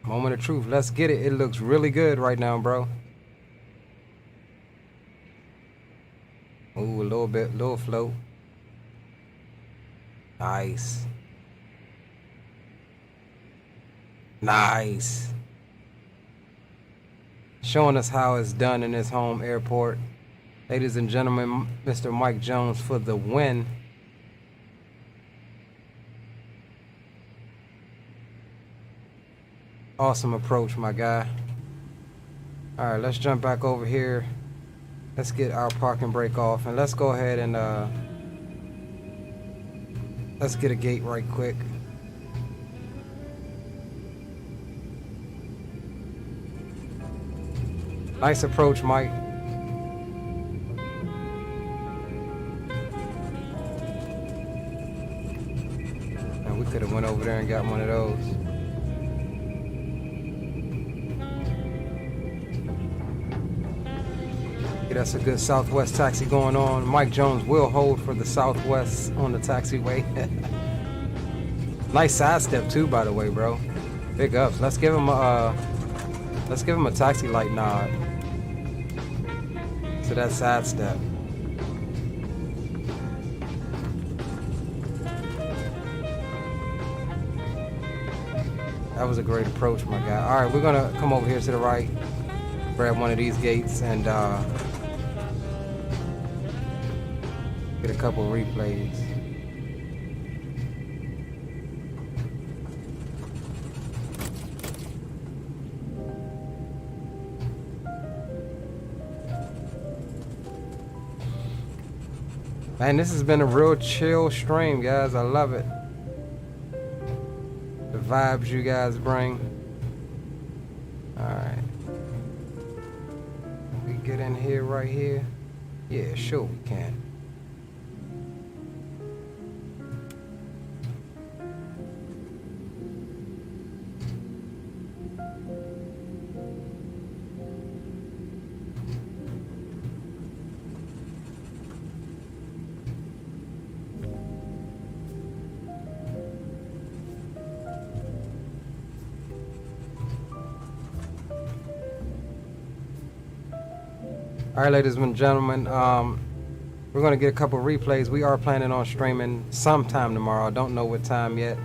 B: Moment of truth, let's get it. It looks really good right now, bro. Ooh, a little float. Nice. Nice. Showing us how it's done in his home airport. Ladies and gentlemen, Mr. Mike Jones for the win. Awesome approach, my guy. All right, let's jump back over here. Let's get our parking brake off, and let's go ahead and let's get a gate right quick. Nice approach, Mike. And we could have went over there and got one of those. Yeah, that's a good Southwest taxi going on. Mike Jones will hold for the Southwest on the taxiway. Nice sidestep too, by the way, bro. Big ups. Let's give him a taxi light nod to that sidestep. That was a great approach, my guy. All right, we're gonna come over here to the right, grab one of these gates, and get a couple replays. Man, this has been a real chill stream, guys. I love it. The vibes you guys bring. Alright. We get in here right here. Yeah, sure we can. Alright, ladies and gentlemen, we're going to get a couple replays. We are planning on streaming sometime tomorrow. I don't know what time yet.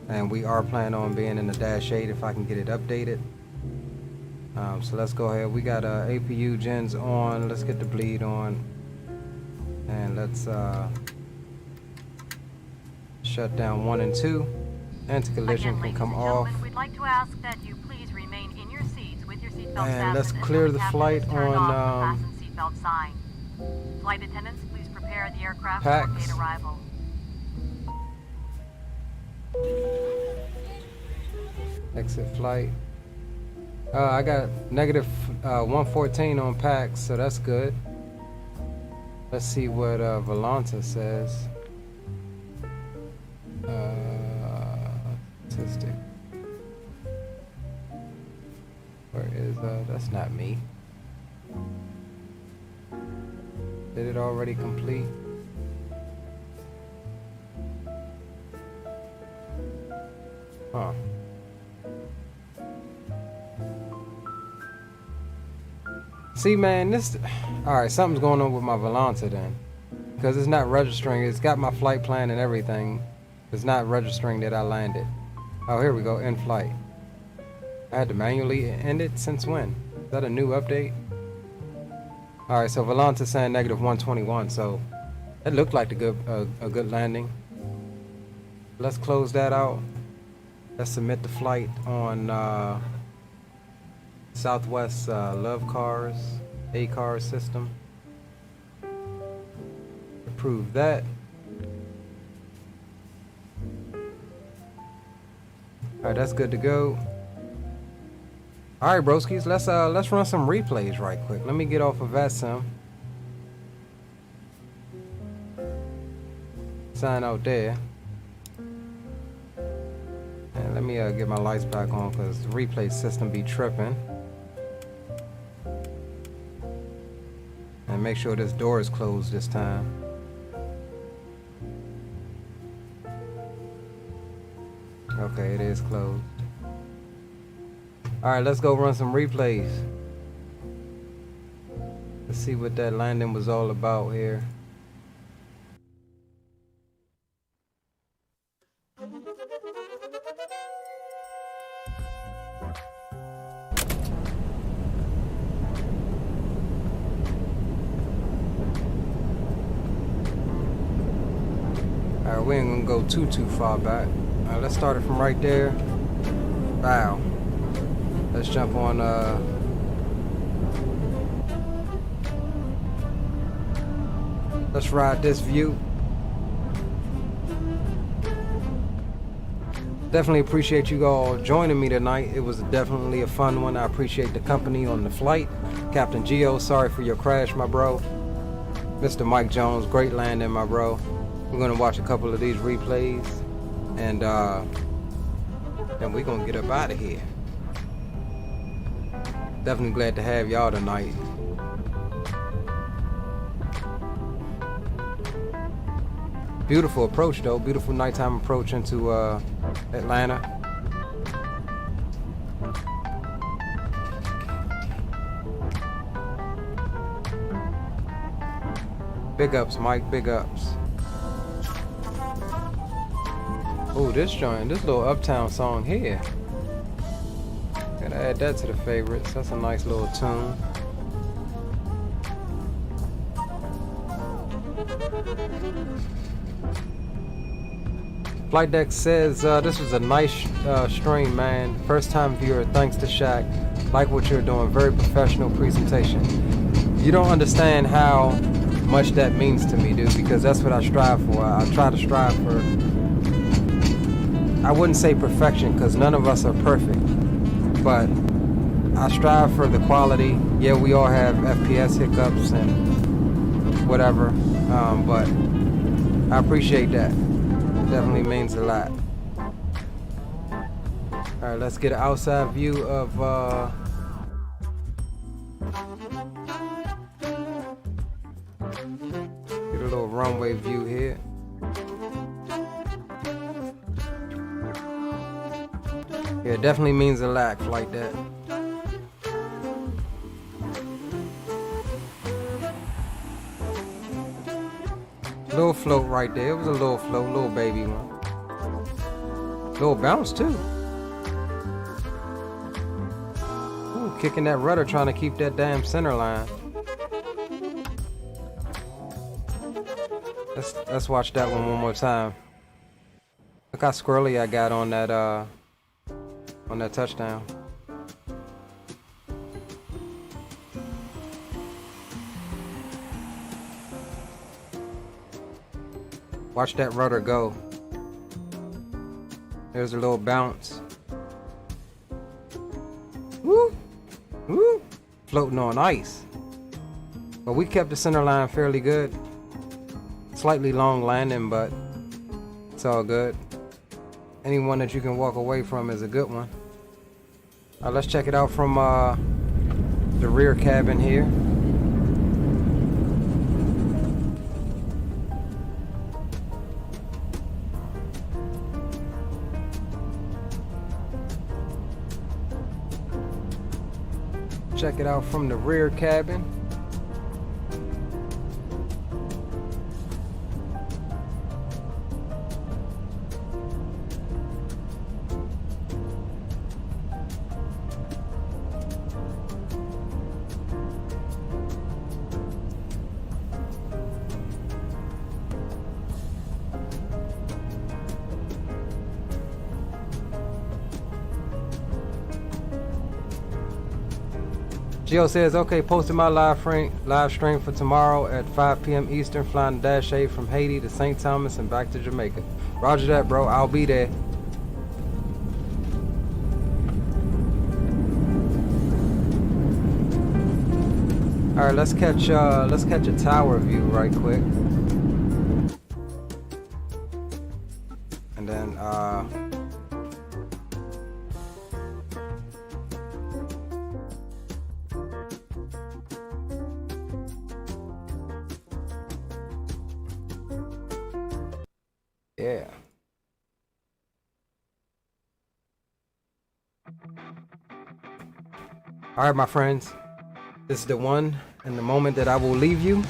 B: And we are planning on being in the Dash 8 if I can get it updated. So let's go ahead. We got APU gens on. Let's get the bleed on. And let's shut down 1 and 2. Anti-collision can come off.
G: We'd like to ask that you please remain in your seats with your seatbelt
B: And let's clear the flight on
G: seatbelt sign. Flight attendants, please prepare the aircraft
B: PAX.
G: for gate arrival.
B: Exit flight. I got negative 114 on PAX, so that's good. Let's see what Volanta says. Statistic. Where is that's not me. Did it already complete? Huh. See, man, this... Alright, something's going on with my Volanta then. Because it's not registering. It's got my flight plan and everything. It's not registering that I landed. Oh, here we go. In flight. I had to manually end it since when? Is that a new update? Alright, so Volanta's saying negative 121. So that looked like a good landing. Let's close that out. Let's submit the flight on... Southwest Love Cars, A-Car system. Approve that. Alright, that's good to go. Alright, broskies, let's run some replays right quick. Let me get off of VATSIM. Sign out there. And let me get my lights back on because the replay system be tripping. And make sure this door is closed this time. Okay, it is closed. Alright, let's go run some replays. Let's see what that landing was all about here. Alright, we ain't gonna go too far back. Alright, let's start it from right there. Wow. Let's jump on let's ride this view. Definitely appreciate you all joining me tonight. It was definitely a fun one. I appreciate the company on the flight. Captain Geo, sorry for your crash, my bro. Mr. Mike Jones, great landing, my bro. We're gonna watch a couple of these replays, and then we're gonna get up out of here. Definitely glad to have y'all tonight. Beautiful approach though, beautiful nighttime approach into Atlanta. Big ups, Mike, big ups. Oh, this joint, this little uptown song here. Add that to the favorites. That's a nice little tune. Flight Deck says this was a nice stream, man. First time viewer, thanks to Shaq. Like what you're doing, very professional presentation. You don't understand how much that means to me, dude, because that's what I strive for. I try to strive for, I wouldn't say perfection, because none of us are perfect, but I strive for the quality. Yeah, we all have FPS hiccups and whatever, but I appreciate that. Definitely means a lot. Alright, let's get an outside view of get a little runway view here. Yeah, it definitely means a lot like that. Little float right there. It was a little float, little baby one. Little bounce too. Ooh, kicking that rudder, trying to keep that damn center line. Let's watch that one more time. Look how squirrely I got on that touchdown. Watch that rudder go. There's a little bounce. Woo! Woo! Floating on ice. But we kept the center line fairly good. Slightly long landing, but it's all good. Any one that you can walk away from is a good one. Let's check it out from the rear cabin here. Check it out from the rear cabin. Gio says, okay, posted my live stream for tomorrow at 5 p.m. Eastern, flying the Dash 8 from Haiti to St. Thomas and back to Jamaica. Roger that, bro. I'll be there. All right, let's catch a tower view right quick, and then yeah. All right, my friends. This is the one and the moment that I will leave you.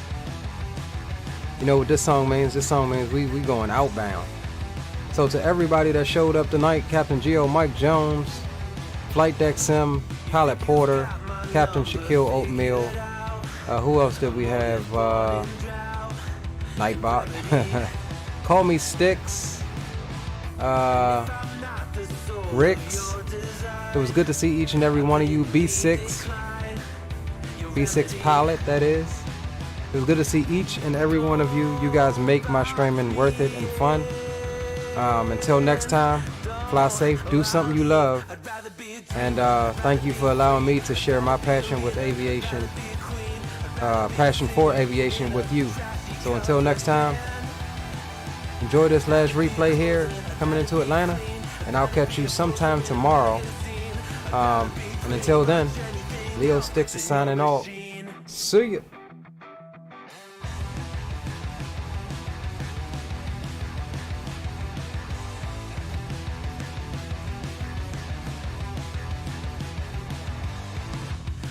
B: You know what this song means? This song means we going outbound. So to everybody that showed up tonight, Captain Geo, Mike Jones, Flight Deck Sim, Pilot Porter, Captain Shaquille Oatmeal. Who else did we have? Nightbot. Call Me Sticks. Ricks. It was good to see each and every one of you. B6 Pilot, that is. It was good to see each and every one of you. You guys make my streaming worth it and fun. Until next time, fly safe, do something you love, and thank you for allowing me to share my passion with aviation, passion for aviation with you. So until next time, enjoy this last replay here coming into Atlanta, and I'll catch you sometime tomorrow. And until then, Leo Sticks is signing off. See ya.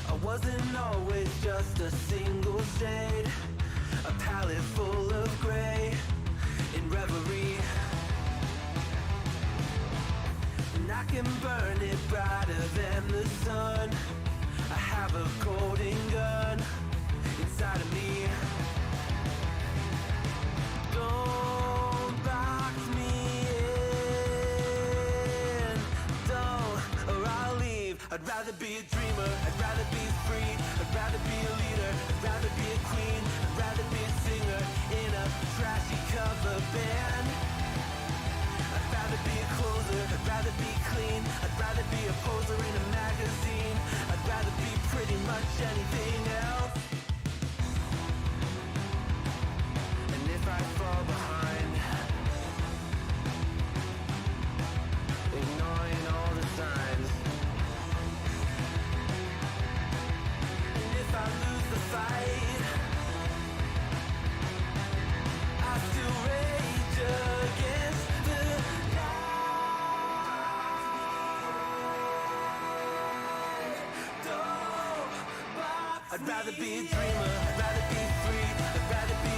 A: I wasn't always just a single shade, a palette full of gray in reverie.
K: and I can burn it brighter than the sun. I have a golden gun inside of me. Don't box me in, don't, or I'll leave. I'd rather be a dreamer, I'd rather be free, I'd rather be a leader, I'd rather be a queen, I'd rather be a singer in a trashy cover band. I'd rather be a closer, I'd rather be clean, I'd rather be a poser in a magazine, I'd rather be pretty much anything else. And if I fall behind, ignoring all the signs, and if I lose the fight, I still rage against the I'd rather be a dreamer, I'd rather be free, I'd rather be